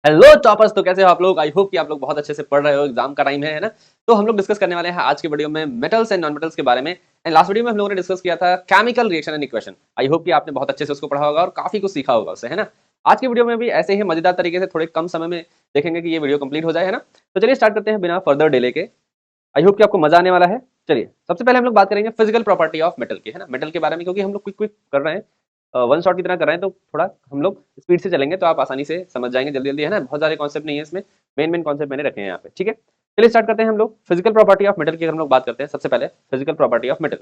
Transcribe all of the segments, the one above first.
Hello toppers, तो कैसे हो आप लोग। आई होप कि आप लोग बहुत अच्छे से पढ़ रहे हो। एग्जाम का टाइम है ना। तो हम लोग डिस्कस करने वाले हैं आज के वीडियो में मेटल्स एंड नॉन मेटल्स के बारे में। एंड लास्ट वीडियो में हम लोगों ने डिस्कस किया था chemical reaction and equation. I hope कि आपने बहुत अच्छे से उसको पढ़ा होगा और काफी कुछ सीखा होगा उससे, है ना। आज की वीडियो में भी ऐसे ही मजेदार तरीके से थोड़े कम समय में देखेंगे कि ये वीडियो कंप्लीट हो जाए, है ना। तो चलिए स्टार्ट करते हैं बिना फर्दर डिले के। आई होप कि आपको मजा आने वाला है। चलिए सबसे पहले हम लोग बात करेंगे फिजिकल प्रॉपर्टी ऑफ मेटल की, है ना, मेटल के बारे में, क्योंकि हम लोग क्विक क्विक कर रहे हैं, वन शॉट की तरह कर रहे हैं, तो थोड़ा हम लोग स्पीड से चलेंगे तो आप आसानी से समझ जाएंगे जल्दी जल्दी, है ना। बहुत सारे कॉन्सेप्ट नहीं है इसमें, मेन मेन कॉन्सेप्ट मैंने रखे हैं यहाँ पे, ठीक है। चलिए स्टार्ट करते हैं हम लोग फिजिकल प्रॉपर्टी ऑफ मेटल की। अगर हम लोग बात करते हैं सबसे पहले physical property of metal,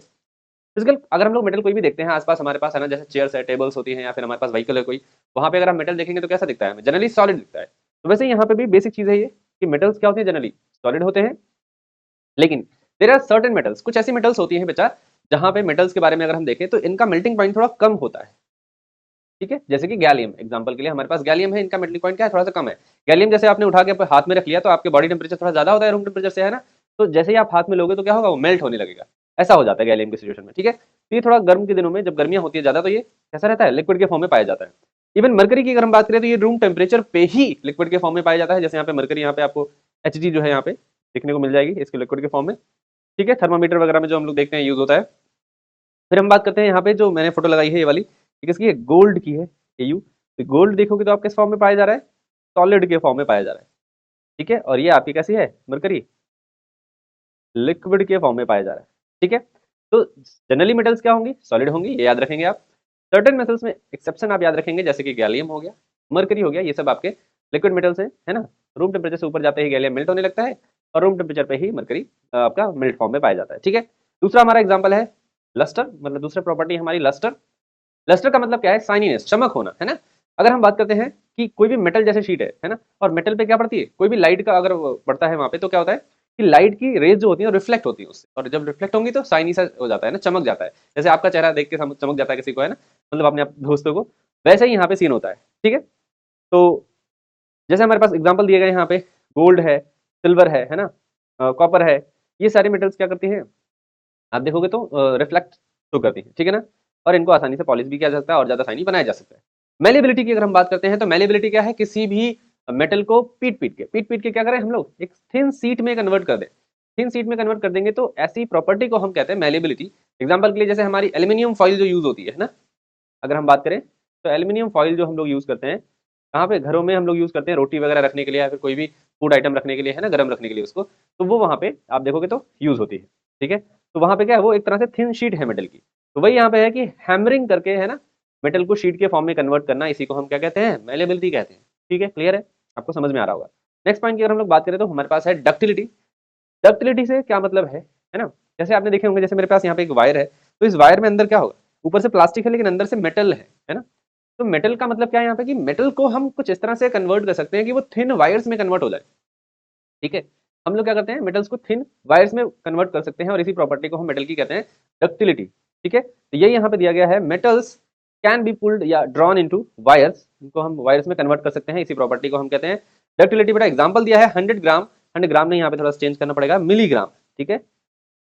physical अगर हम लोग मेटल कोई भी देखते हैं आसपास हमारे पास, है ना, जैसे चेयर्स है, टेबल्स होती हैं, या फिर हमारे पास व्हीकल है कोई, वहां पे अगर हम मेटल देखेंगे तो कैसा दिखता है हमें, जनरली सॉलिड दिखता है। तो वैसे यहाँ पे भी बेसिक चीज है ये कि मेटल्स क्या होते हैं, जनरली सॉलिड होते हैं। लेकिन देयर आर सर्टेन मेटल्स, कुछ ऐसी मेटल्स होती हैं बेटा, जहां पे मेटल्स के बारे में अगर हम देखें तो इनका मेल्टिंग पॉइंट थोड़ा कम होता है, ठीक है। जैसे कि गैलियम, एग्जांपल के लिए हमारे पास गैलियम है, इनका मेल्टिंग पॉइंट क्या है, थोड़ा सा कम है। गैलियम जैसे आपने उठा के हाथ में रख लिया तो आपके बॉडी टेम्परेचर थोड़ा ज्यादा होता है रूम टेम्परेचर से, है ना। तो जैसे ही आप हाथ में लोगे तो क्या होगा, वो मेल्ट होने लगेगा। ऐसा हो जाता है गैलियम की सिचुएशन में, ठीक है। तो ये थोड़ा गर्म के दिनों में, जब गर्मियां होती है ज्यादा, तो ये कैसा रहता है, लिक्विड के फॉर्म में पाया जाता है। इवन मरकरी की अगर हम बात करें तो ये रूम टेम्परेचर पे ही लिक्विड के फॉर्म में पाया जाता है। जैसे यहाँ पे मरकरी, यहाँ पे आपको Hg जो है यहाँ पे देखने को मिल जाएगी इसके लिक्विड के फॉर्म में, ठीक है। थर्मामीटर वगैरह में जो हम लोग देखते हैं यूज होता है। फिर हम बात करते हैं यहाँ पे जो मैंने फोटो लगाई है ये वाली, ये किसकी है, गोल्ड की है। यू तो गोल्ड देखोगे तो आप किस फॉर्म में पाया जा रहा है, सॉलिड के फॉर्म में पाया जा रहा है, ठीक है। और ये आपकी कैसी है, मरकरी, लिक्विड के फॉर्म में पाया जा रहा है, ठीक है। तो जनरली मेटल्स क्या होंगी, सॉलिड होंगी, ये याद रखेंगे आप। सर्टेन मेटल्स में एक्सेप्शन आप याद रखेंगे, जैसे कि गैलियम हो गया, मरकरी हो गया, ये सब आपके लिक्विड मेटल्स हैं, है ना। रूम टेम्परेचर से ऊपर जाते ही गैलियम मेल्ट होने लगता है और रूम टेम्परेचर पे ही मरकरी आपका मेल्ट फॉर्म में पाया जाता है, ठीक है। दूसरा हमारा एग्जाम्पल है लस्टर, मतलब दूसरा प्रॉपर्टी हमारी लस्टर। लस्टर का मतलब क्या है, साइनीनेस, चमक होना, है ना। अगर हम बात करते हैं कि कोई भी मेटल जैसे शीट है ना, और मेटल पे क्या पड़ती है, कोई भी लाइट का अगर पड़ता है वहां पे, तो क्या होता है कि लाइट की रेज जो होती है रिफ्लेक्ट होती है उससे, और जब रिफ्लेक्ट होंगी तो साइनी सा हो जाता है ना, चमक जाता है। जैसे आपका चेहरा देख के चमक जाता है किसी को, है ना, मतलब अपने दोस्तों को, वैसे ही यहाँ पे सीन होता है, ठीक है। तो जैसे हमारे पास एग्जाम्पल दिए गए यहाँ पे, गोल्ड है, सिल्वर है ना, कॉपर है, ये सारी मेटल्स क्या करती हैं, आप देखोगे तो रिफ्लेक्ट शो करती हैं, ठीक है ना। और इनको आसानी से पॉलिश भी किया जा सकता है और ज्यादा शाइनी बनाया जा सकता है। मेलेबिलिटी की अगर हम बात करते हैं तो मेलेबिलिटी क्या है, किसी भी मेटल को पीट पीट के क्या करें हम लोग, एक थिन सीट में कन्वर्ट कर दें। थिन सीट में कन्वर्ट कर देंगे तो ऐसी प्रॉपर्टी को हम कहते हैं मेलेबिलिटी। एग्जाम्पल के लिए जैसे हमारी एल्यूमिनियम फॉइल जो यूज होती है ना, अगर हम बात करें तो एल्यूमिनियम फॉइल जो हम लोग यूज करते हैं, कहाँ पे, घरों में हम लोग यूज करते हैं रोटी वगैरह रखने के लिए, या फिर कोई भी फूड आइटम रखने के लिए, है ना, गर्म रखने के लिए उसको, तो वो वहाँ पे आप देखोगे तो यूज होती है, ठीक है। तो वहाँ पे क्या है, वो एक तरह से थिन शीट है मेटल की। तो वही यहाँ पे है कि हैमरिंग करके, है ना, मेटल को शीट के फॉर्म में कन्वर्ट करना, इसी को हम क्या कहते हैं, मेलेबिलिटी कहते हैं, ठीक है। क्लियर है, आपको समझ में आ रहा होगा। नेक्स्ट पॉइंट की अगर हम लोग बात करें तो हमारे पास है डक्टिलिटी। डक्टिलिटी से क्या मतलब है ना, जैसे आपने देखे होंगे, जैसे मेरे पास यहाँ पे एक वायर है, तो इस वायर में अंदर क्या होगा, ऊपर से प्लास्टिक है लेकिन अंदर से मेटल है ना। तो मेटल का मतलब क्या है यहाँ पे, कि मेटल को हम कुछ इस तरह से कन्वर्ट कर सकते हैं कि वो थिन वायर्स में कन्वर्ट हो जाए, ठीक है। हम लोग क्या करते हैं, मेटल्स को थिन वायर्स में कन्वर्ट कर सकते हैं, और इसी प्रॉपर्टी को हम मेटल की कहते हैं डक्टिलिटी, ठीक है। तो ये यहाँ पे दिया गया है, मेटल्स कैन बी पुल्ड या ड्रॉन इनटू वायर्स, इनको हम वायर्स में कन्वर्ट कर सकते हैं, इसी प्रॉपर्टी को हम कहते हैं डक्टिलिटी। बेटा एग्जांपल दिया है 100 ग्राम, 100 ग्राम नहीं, यहाँ पे थोड़ा चेंज करना पड़ेगा, मिलीग्राम, ठीक है।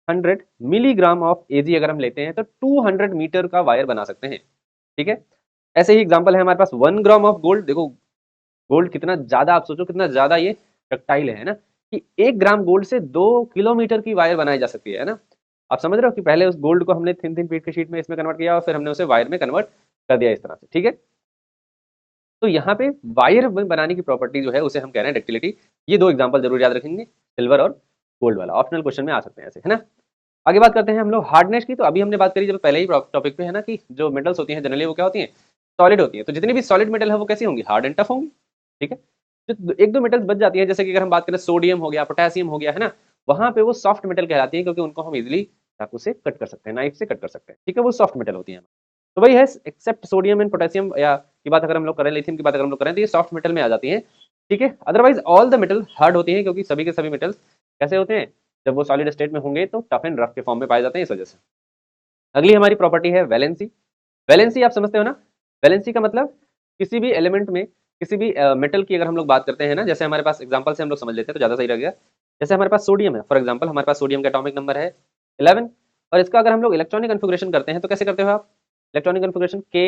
100 मिलीग्राम ऑफ एजी अगर हम लेते हैं तो 200 मीटर का वायर बना सकते हैं, ठीक है। ऐसे ही एग्जांपल है हमारे पास 1 ग्राम ऑफ गोल्ड। देखो गोल्ड कितना ज्यादा, आप सोचो कितना ज्यादा ये डक्टाइल है ना, कि 1 ग्राम गोल्ड से 2 किलोमीटर की वायर बनाई जा सकती है ना। आप समझ रहे हो कि पहले उस गोल्ड को हमने थिन थिन पीट के शीट में इसमें कन्वर्ट किया और फिर हमने उसे वायर में कन्वर्ट कर दिया इस तरह से, ठीक है। तो यहाँ पे वायर बनाने की प्रॉपर्टी जो है उसे हम कह रहे हैं डक्टिलिटी। ये दो एग्जाम्पल जरूर याद रखेंगे, सिल्वर और गोल्ड वाला, ऑप्शनल क्वेश्चन में आ सकते हैं ऐसे, है ना। आगे बात करते हैं हम लोग हार्डनेस की। तो अभी हमने बात करी जब पहले ही टॉपिक पे, है ना, कि जो मेटल्स होती हैं जनरली वो क्या होती हैं, सॉलिड होती है। तो जितनी भी सॉलिड मेटल है वो कैसी होंगी, हार्ड एंड टफ होंगी, ठीक है। जो एक दो मेटल्स बच जाती है, जैसे कि अगर हम बात करें सोडियम हो गया, पोटेशियम हो गया, है ना, वहां पे वो सॉफ्ट मेटल कहलाती है, क्योंकि उनको हम इजिली चाकू से कट कर सकते हैं, नाइफ से कट कर सकते हैं, ठीक है, वो सॉफ्ट मेटल होती है। तो वही है, एक्सेप्ट सोडियम एंड पोटेशियम या की बात अगर हम लोग करें, लिथियम की बात अगर हम लोग करें, तो ये सॉफ्ट मेटल में आ जाती है, ठीक है। Otherwise all the metal hard होती है, क्योंकि सभी के सभी मेटल्स कैसे होते हैं, जब वो सॉलिड स्टेट में होंगे तो टफ एंड रफ के फॉर्म में पाए जाते हैं, इस वजह से। अगली हमारी प्रॉपर्टी है वैलेंसी। वैलेंसी आप समझते हो ना, वैलेंसी का मतलब किसी भी एलिमेंट में, किसी भी मेटल की अगर हम लोग बात करते हैं ना, जैसे हमारे पास एग्जांपल से हम लोग समझ लेते हैं तो ज्यादा सही लगेगा। जैसे हमारे पास सोडियम है, फॉर एग्जांपल हमारे पास सोडियम का एटॉमिक नंबर है 11, और इसका अगर हम लोग इलेक्ट्रॉनिक कन्फिगरेशन करते हैं तो कैसे करते हो आप, electronic configuration K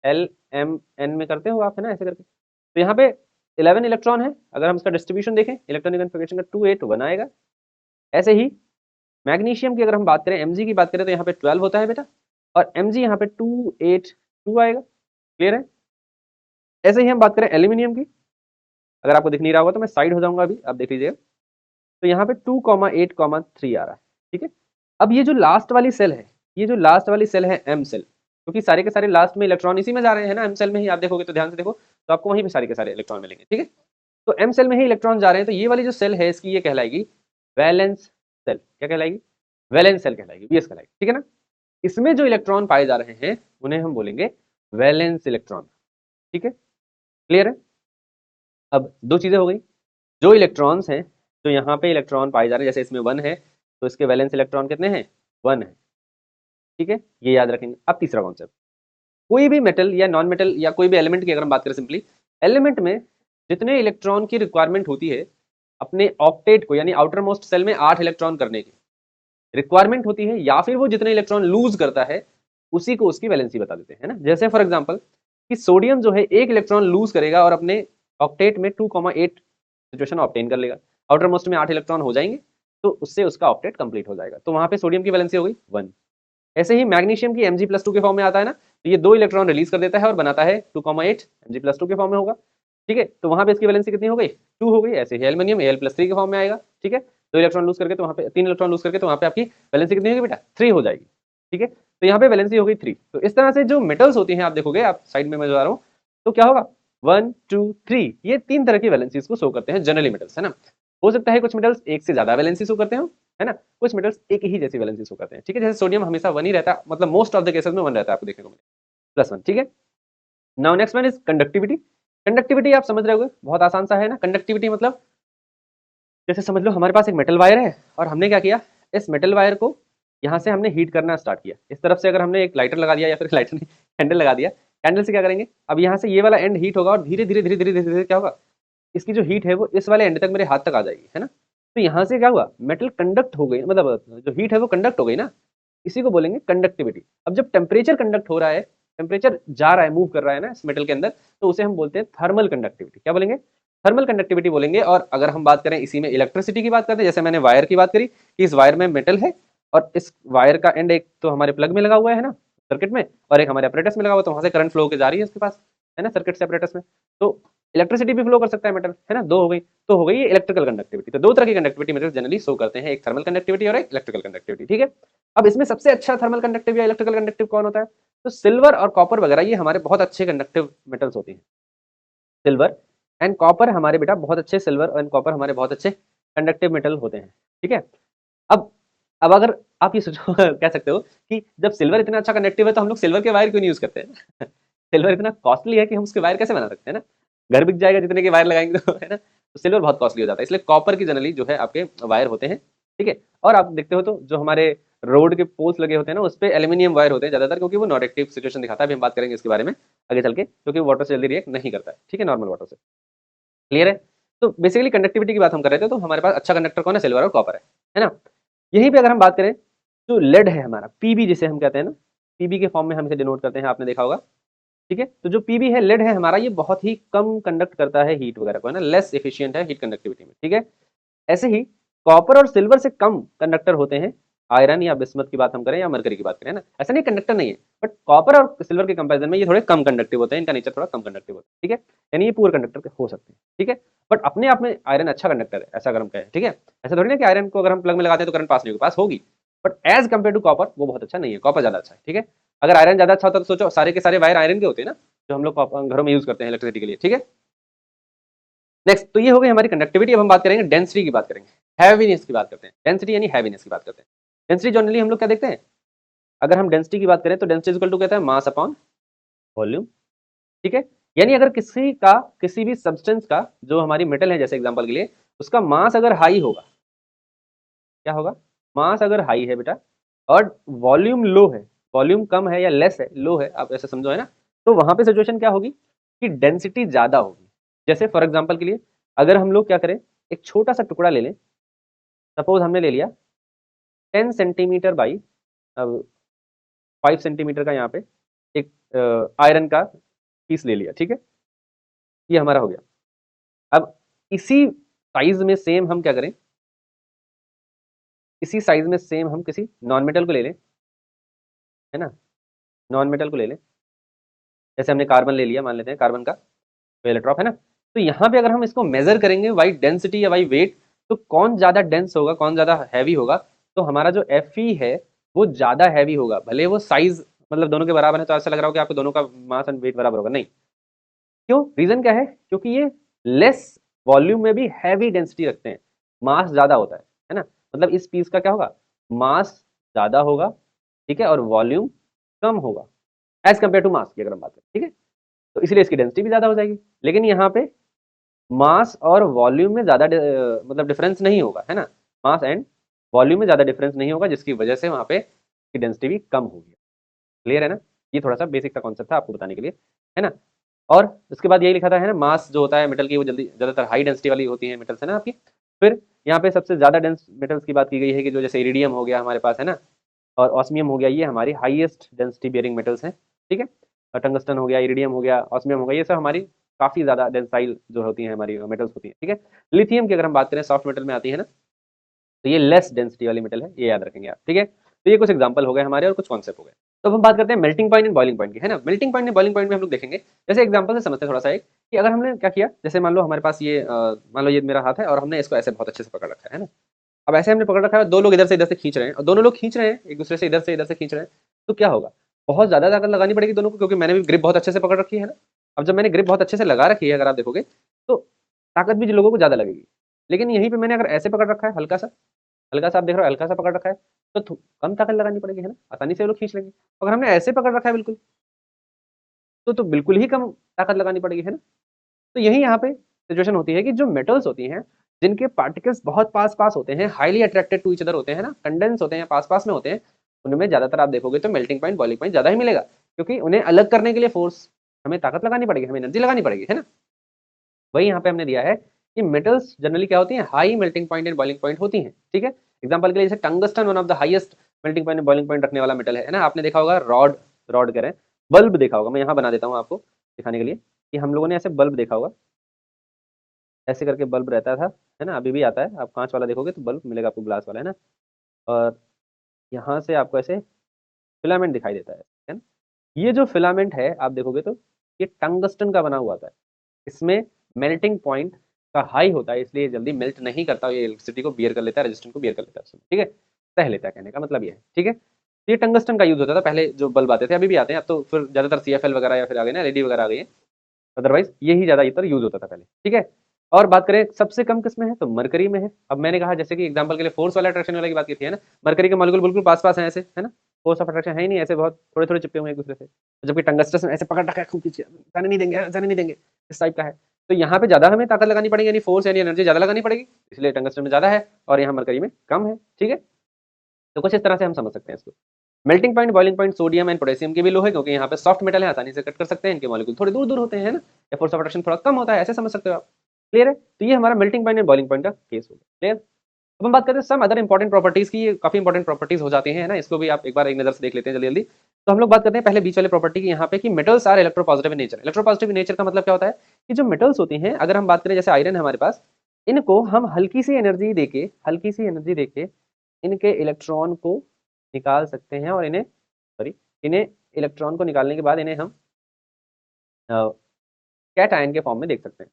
L M N में करते हो आप, है ना, ऐसे करके। तो यहाँ पे 11 इलेक्ट्रॉन है, अगर हम इसका डिस्ट्रीब्यूशन देखें इलेक्ट्रॉनिक कन्फिगरेशन का 2 8 1 आएगा। ऐसे ही मैग्नीशियम की अगर हम बात करें, Mg की बात करें तो यहाँ पे 12 होता है बेटा, और Mg यहाँ पे 2 8 2 आएगा। क्लियर है? ऐसे ही हम बात करें एल्यूमिनियम की, अगर आपको दिख नहीं रहा होगा तो मैं साइड हो जाऊंगा, अभी आप देख लीजिएगा। तो यहाँ पे 2,8,3 आ रहा है। ठीक है, अब ये जो लास्ट वाली सेल है, ये जो लास्ट वाली सेल है एम सेल, क्योंकि सारे के सारे लास्ट में इलेक्ट्रॉन इसी में जा रहे हैं ना, एम सेल में ही। आप देखोगे तो ध्यान से देखो तो आपको वहीं पे सारे के सारे इलेक्ट्रॉन मिलेंगे। ठीक है, तो एम सेल में ही इलेक्ट्रॉन जा रहे हैं, तो ये वाली जो सेल है इसकी ये कहलाएगी वैलेंस सेल। क्या कहलाएगी? वैलेंस सेल कहलाएगी, वीएस कहलाएगी। ठीक है ना, इसमें जो इलेक्ट्रॉन पाए जा रहे हैं उन्हें हम बोलेंगे वैलेंस इलेक्ट्रॉन। ठीक है, क्लियर है? अब दो चीजें हो गई, जो इलेक्ट्रॉन्स हैं, जो यहाँ पे इलेक्ट्रॉन पाए जा रहे हैं, जैसे इसमें 1 है तो इसके वैलेंस इलेक्ट्रॉन कितने हैं? 1 है। ठीक है, ये याद रखेंगे। अब तीसरा कॉन्सेप्ट, कोई भी मेटल या नॉन मेटल या कोई भी एलिमेंट की अगर हम बात करें, सिंपली एलिमेंट में जितने इलेक्ट्रॉन की रिक्वायरमेंट होती है अपने ऑक्टेट को, यानी आउटर मोस्ट सेल में 8 इलेक्ट्रॉन करने की रिक्वायरमेंट होती है, या फिर वो जितने इलेक्ट्रॉन लूज करता है उसी को उसकी वैलेंसी बता देते हैं ना। जैसे फॉर एग्जांपल कि सोडियम जो है 1 इलेक्ट्रॉन लूज करेगा और अपने ऑक्टेट में 2,8 सिचुएशन ऑब्टेन कर लेगा, आउटर मोस्ट में 8 इलेक्ट्रॉन हो जाएंगे तो उससे उसका ऑक्टेट कंप्लीट हो जाएगा, तो वहां पे सोडियम की वैलेंसी हो गई 1। ऐसे ही मैग्नीशियम की Mg+2 के फॉर्म में आता है ना, तो ये 2 इलेक्ट्रॉन रिलीज कर देता है और बनाता है 2,8, Mg+2 के फॉर्म में होगा। ठीक है, तो वहां पे इसकी वैलेंसी कितनी हो गई? 2 हो गई। ऐसे ही एल्यूमिनियम Al+3 के फॉर्म में आएगा। ठीक है, 2 इलेक्ट्रॉन लूज करके तो वहां पे 3 इलेक्ट्रॉन लूज करके तो वहां पे आपकी वैलेंसी कितनी होगी बेटा? 3 हो जाएगी। ठीक है, तो यहाँ पे वैलेंसी हो गई 3। तो इस तरह से जो मेटल्स होती हैं आप देखोगे, आप साइड में मैं बता रहा हूँ, तो क्या होगा 1 2 3, ये 3 तरह की वैलेंसीज को शो करते हैं जनरली मेटल्स, है ना। हो सकता है कुछ मेटल्स एक से ज्यादा वैलेंसी शो करते हो, है ना, कुछ मेटल्स एक ही जैसी वैलेंसी शो करते हैं। ठीक है, जैसे सोडियम हमेशा 1 ही रहता है, मतलब मोस्ट ऑफ द केसेस में 1 रहता है, आपको देखने को मिलेगा +1। ठीक है, now next one is conductivity. Conductivity आप समझ रहे होगे, बहुत आसान सा है ना। कंडक्टिविटी मतलब जैसे समझ लो हमारे पास एक मेटल वायर है और हमने क्या किया, इस मेटल वायर को यहाँ से हमने हीट करना स्टार्ट किया। इस तरफ से अगर हमने एक लाइटर लगा दिया, या फिर लाइटर नहीं, कैंडल लगा दिया, कैंडल से क्या करेंगे, अब यहाँ से ये वाला एंड हीट होगा और धीरे धीरे धीरे धीरे धीरे धीरे क्या होगा, इसकी जो हीट है वो इस वाले एंड तक मेरे हाथ तक आ जाएगी, है ना। तो यहाँ से क्या हुआ, मेटल कंडक्ट हो गई, मतलब जो हीट है वो कंडक्ट हो गई ना, इसी को बोलेंगे कंडक्टिविटी। अब जब टेम्परेचर कंडक्ट हो रहा है, टेम्परेचर जा रहा है, मूव कर रहा है ना इस मेटल के अंदर, तो उसे हम बोलते हैं थर्मल कंडक्टिविटी। क्या बोलेंगे? थर्मल कंडक्टिविटी बोलेंगे। और अगर हम बात करें इसी में इलेक्ट्रिसिटी की बात करते हैं, जैसे मैंने वायर की बात करी कि इस वायर में मेटल है और इस वायर का एंड एक तो हमारे प्लग में लगा हुआ है ना, सर्किट में, और एक हमारे अपरेटस में लगा हुआ, तो वहां से करंट फ्लो होकर जा रही है इसके पास, है ना, सर्किट से अपरेटस में, तो इलेक्ट्रिसिटी भी फ्लो कर सकता है मेटल, है ना। दो हो गई, तो हो गई ये इलेक्ट्रिकल कंडक्टिविटी। तो दो तरह की कंडक्टिविटी मेटल जनरली शो करते हैं, एक थर्मल कंडक्टिविटी और एक इलेक्ट्रिकल कंडक्टिविटी। ठीक है, अब इसमें सबसे अच्छा थर्मल कंडक्टिव या इलेक्ट्रिकल कंडक्टिव कौन होता है? तो सिल्वर और कॉपर वगैरह ये हमारे बहुत अच्छे कंडक्टिव मेटल्स होते हैं। सिल्वर एंड कॉपर हमारे बेटा बहुत अच्छे, सिल्वर एंड कॉपर हमारे बहुत अच्छे कंडक्टिव मेटल होते हैं। ठीक है, अब अब अगर आप ये सोचो कह सकते हो कि जब सिल्वर इतना अच्छा कंडक्टिव है तो हम लोग सिल्वर के वायर क्यों नहीं यूज करते हैं? सिल्वर इतना कॉस्टली है कि हम उसके वायर कैसे बना सकते हैं ना, घर बिक जाएगा जितने के वायर लगाएंगे तो, है ना। तो सिल्वर बहुत कॉस्टली हो जाता है, इसलिए कॉपर की जनरली जो है आपके वायर होते हैं। ठीक है, और आप देखते हो तो जो हमारे रोड के पोल्स लगे होते हैं ना, उस पर एल्यूमिनियम वायर होते हैं ज्यादातर, क्योंकि वो नॉन एक्टिव सिचुएशन दिखाता है। अभी हम बात करेंगे इसके बारे में आगे चल के, क्योंकि वाटर से जल्दी रिएक्ट नहीं करता है। ठीक है, नॉर्मल वाटर से। क्लियर है? तो बेसिकली कंडक्टिविटी की बात हम कर रहे थे, तो हमारे पास अच्छा कंडक्टर कौन है? सिल्वर और कॉपर है ना। यहीं पे अगर हम बात करें, जो लेड है हमारा, पीबी जिसे हम कहते हैं ना, पीबी के फॉर्म में हम इसे डिनोट करते हैं, आपने देखा होगा। ठीक है, तो जो पीबी है, लेड है हमारा, ये बहुत ही कम कंडक्ट करता है हीट वगैरह को, है ना, लेस एफिशिएंट है हीट कंडक्टिविटी में। ठीक है, ऐसे ही कॉपर और सिल्वर से कम कंडक्टर होते हैं आयरन या बिस्मथ की बात हम करें या मरकरी की बात करें, है ना। ऐसा नहीं कंडक्टर नहीं है, बट कॉपर और सिल्वर के कंपैरिजन में ये थोड़े कम कंडक्टिव होते हैं, इनका नेचर थोड़ा कम कंडक्टिव होता है। ठीक है, यानी ये पूरे कंडक्टर हो सकते हैं। ठीक है, बट अपने आप में आयरन अच्छा कंडक्टर है, ऐसा अगर हम कहें। ठीक है, ऐसा थोड़ी ना कि आयरन को अगर हम प्लग में लगाते हैं तो करंट पास नहीं होगी, पास होगी, but as compare to copper वो बहुत अच्छा नहीं है, कॉपर ज्यादा अच्छा है। ठीक है, अगर आयरन ज्यादा अच्छा होता तो सोचो सारे के सारे वायर आयरन के होते हैं ना, जो हम लोग घरों में यूज करते हैं इलेक्ट्रिसिटी के लिए। ठीक है, नेक्स्ट, तो ये हो गई हमारी कंडक्टिविटी। अब हम बात करेंगे डेंसिटी की, बात करेंगे हैवीनेस की बात करते हैं। डेंसिटी यानी हैवीनेस की बात करते हैं। डेंसिटी जनरली हम लोग क्या देखते हैं, अगर हम डेंसिटी की बात करें तो डेंसिटी इक्वल टू कहता है मास अपॉन वॉल्यूम। ठीक है, यानी अगर किसी का, किसी भी सब्सटेंस का, जो हमारी मेटल है जैसे एग्जांपल के लिए, उसका मास अगर हाई होगा, क्या होगा, मास अगर हाई है बेटा और वॉल्यूम लो है, वॉल्यूम कम है या लेस है, लो है, आप ऐसे समझो, है ना, तो वहां पे सिचुएशन क्या होगी कि डेंसिटी ज्यादा होगी। जैसे फॉर एग्जांपल के लिए अगर हम लोग क्या करें, एक छोटा सा टुकड़ा ले लें, सपोज हमने ले लिया 10 सेंटीमीटर बाई 5 सेंटीमीटर का, यहाँ पे एक आयरन का पीस ले लिया। ठीक है, ये हमारा हो गया। अब इसी साइज में सेम हम क्या करें, इसी साइज में सेम हम किसी नॉन मेटल को ले लें, है ना, नॉन मेटल को ले लें, जैसे हमने कार्बन ले लिया, मान लेते हैं कार्बन का एलेक्ट्रॉन है ना। तो यहाँ पे अगर हम इसको मेजर करेंगे बाई डेंसिटी या बाई वेट, तो कौन ज्यादा डेंस होगा, कौन ज्यादा हैवी होगा, तो हमारा जो Fe है वो ज्यादा हैवी होगा, भले वो साइज मतलब दोनों के बराबर है। तो ऐसा लग रहा हो कि आपको दोनों का मास एंड वेट बराबर होगा, नहीं। क्यों, रीजन क्या है, क्योंकि ये लेस वॉल्यूम में भी हैवी डेंसिटी रखते हैं, मास ज्यादा होता है ना। मतलब इस पीस का क्या होगा, मास ज्यादा होगा, ठीक है, और वॉल्यूम कम होगा एज कंपेयर टू मास की अगर हम बात करें, ठीक है। तो इसलिए इसकी डेंसिटी भी ज्यादा हो जाएगी। लेकिन यहाँ पे मास और वॉल्यूम में ज्यादा मतलब डिफरेंस नहीं होगा, है ना, मास एंड वॉल्यूम में ज्यादा डिफरेंस नहीं होगा, जिसकी वजह से वहाँ पे डेंसिटी भी कम होगी। क्लियर है ना, ये थोड़ा सा बेसिक सा कॉन्सेप्ट था आपको बताने के लिए, है ना। और उसके बाद यही लिखा था, है ना, मास जो होता है मेटल की वो जल्दी ज्यादातर हाई डेंसिटी वाली होती है मेटल्स, है ना आपकी। फिर यहाँ पे सबसे ज्यादा डेंस मेटल्स की बात की गई है कि जो जैसे इरिडियम हो गया हमारे पास, है ना, और ऑस्मियम हो गया, ये हमारी हाईएस्ट डेंसिटी बियरिंग मेटल्स हैं, ठीक है। टंगस्टन हो गया, इरिडियम हो गया, ऑस्मियम हो गया, ये सब हमारी काफी ज्यादा डेंसाइल जो होती है हमारी मेटल्स होती है, ठीक है। लिथियम की अगर हम बात करें सॉफ्ट मेटल में आती है ना, तो ये लेस डेंसिटी वाली मेटल है, ये याद रखेंगे आप, ठीक है। तो ये कुछ एग्जांपल हो गए हमारे और कुछ कॉन्सेप्ट हो गए। तो अब हम बात करते हैं melting point and boiling point की, है ना। Melting point and boiling point में हम लोग देखेंगे, जैसे एग्जांपल से समझते हैं थोड़ा सा एक, कि अगर हमने क्या किया, जैसे मान लो हमारे पास ये मान लो ये मेरा हाथ है और हमने इसको ऐसे बहुत अच्छे से पकड़ रखा है ना। अब ऐसे हमने पकड़ रखा है, दो लोग इधर से खींच रहे हैं, और दोनों लोग खींच रहे हैं एक दूसरे से इधर से खींच रहे हैं, तो क्या होगा, बहुत ज्यादा ताकत लगानी पड़ेगी दोनों को, क्योंकि मैंने भी ग्रिप बहुत अच्छे से पकड़ रखी है ना। अब जब मैंने ग्रिप बहुत अच्छे से लगा रखी है, अगर आप देखोगे तो ताकत भी लोगों को ज्यादा लगेगी। लेकिन यहीं पे मैंने अगर ऐसे पकड़ रखा है, हल्का सा, हल्का सा आप देख रहे हो, हल्का सा पकड़ रखा है, तो कम ताकत लगानी पड़ेगी, है ना, आसानी से वो लोग खींच लेंगे। अगर हमने ऐसे पकड़ रखा है बिल्कुल, तो बिल्कुल ही कम ताकत लगानी पड़ेगी, है ना। तो यही यहाँ पे सिचुएशन होती है कि जो मेटल्स होती हैं, जिनके पार्टिकल्स बहुत पास पास होते हैं, highly attracted to each other होते हैं ना, कंडेंस होते हैं, पास पास में होते हैं, उनमें ज्यादातर आप देखोगे तो मेल्टिंग पॉइंट बॉइलिंग पॉइंट ज्यादा ही मिलेगा, क्योंकि उन्हें अलग करने के लिए फोर्स, हमें ताकत लगानी पड़ेगी, हमें एनर्जी लगानी पड़ेगी, है ना। वही यहाँ पे हमने दिया है कि मेटल्स जनरली क्या होती हैं, high melting point and boiling point होती हैं, ठीक है। एग्जांपल के लिए जैसे tungsten one of the highest melting point and boiling point रखने वाला मेटल है ना। आपने देखा होगा रॉड, रॉड कह रहे हैं, बल्ब देखा होगा, मैं यहाँ बना देता हूँ आपको दिखाने के लिए, कि हम लोगों ने ऐसे बल्ब देखा होगा, ऐसे करके बल्ब रहता था, है ना, अभी भी आता है, आप कांच वाला देखोगे तो बल्ब मिलेगा आपको, ग्लास वाला, है ना। और यहाँ से आपको ऐसे फिलामेंट दिखाई देता है ना। ये जो फिलामेंट है आप देखोगे तो ये टंगस्टन का बना हुआ था, इसमें मेल्टिंग पॉइंट का हाई होता है, इसलिए जल्दी मेल्ट नहीं करता, ये इलेक्ट्रिसिटी को बियर कर लेता है, रेजिस्टेंस को बियर कर लेता है उसमें, ठीक है, सह लेता है, कहने का मतलब ये है, ठीक है। तो ये टंगस्टन का यूज होता था पहले, जो बल्ब आते थे, अभी भी आते हैं, अब तो फिर ज्यादातर CFL वगैरह या फिर आ गए ना, LED वगैरह आ गई है, अदरवाइज यही ज्यादा इतर यूज होता था पहले, ठीक है। और बात करें सबसे कम किस में है, तो मरकरी में है। अब मैंने कहा जैसे कि एग्जांपल के लिए फोर्स वाला अट्रैक्शन वाला की बात की थी, है ना, मरकरी के मॉलिक्यूल बिल्कुल पास पास है ऐसे, है ना, फोर्स ऑफ अट्रैक्शन है ही नहीं, ऐसे बहुत थोड़े थोड़े चिपके हुए हैं एक दूसरे से, जबकि टंगस्टन ऐसे पकड़ रखा है खूब पीछे, जाने नहीं देंगे, जाने नहीं देंगे, इस टाइप का है। तो यहाँ पे ज्यादा हमें ताकत लगानी पड़ेगी, यानी फोर्स यानी एनर्जी ज्यादा लगानी पड़ेगी, इसलिए टंगस्टन में ज्यादा है और यहाँ मरकरी में कम है, ठीक है। तो कुछ इस तरह से हम समझ सकते हैं इसको। Melting point boiling point sodium and potassium के भी लो है, क्योंकि यहाँ पे सॉफ्ट मेटल है, आसानी से कट कर सकते हैं, इनके मॉलिक्यूल थोड़े दूर दूर होते हैं ना, या फोर्स ऑफ अट्रैक्शन थोड़ा कम होता है, ऐसे समझ सकते हो आप। क्लियर है, तो ये हमारा melting point and boiling point का केस हो गया, क्लियर। अब हम बात करते हैं सम अदर इंपॉर्टेंट प्रॉपर्टीज की, ये काफी इंपॉर्टेंट प्रॉपर्टीज हो जाती हैं ना, इसको भी आप एक बार एक नजर से देख लेते हैं जल्दी जल्दी। तो हम लोग बात करते हैं पहले बीच वाले प्रॉपर्टी की, यहाँ पे कि metals are electropositive in nature. Electropositive in nature का मतलब क्या होता है, कि जो मेटल्स होती हैं, अगर हम बात करें जैसे आयरन है हमारे पास, इनको हम हल्की सी एनर्जी देके, हल्की सी एनर्जी देके इनके इलेक्ट्रॉन को निकाल सकते हैं, और इन्हें सॉरी इन्हें इलेक्ट्रॉन को निकालने के बाद इन्हें हम कैटायन के फॉर्म में देख सकते हैं,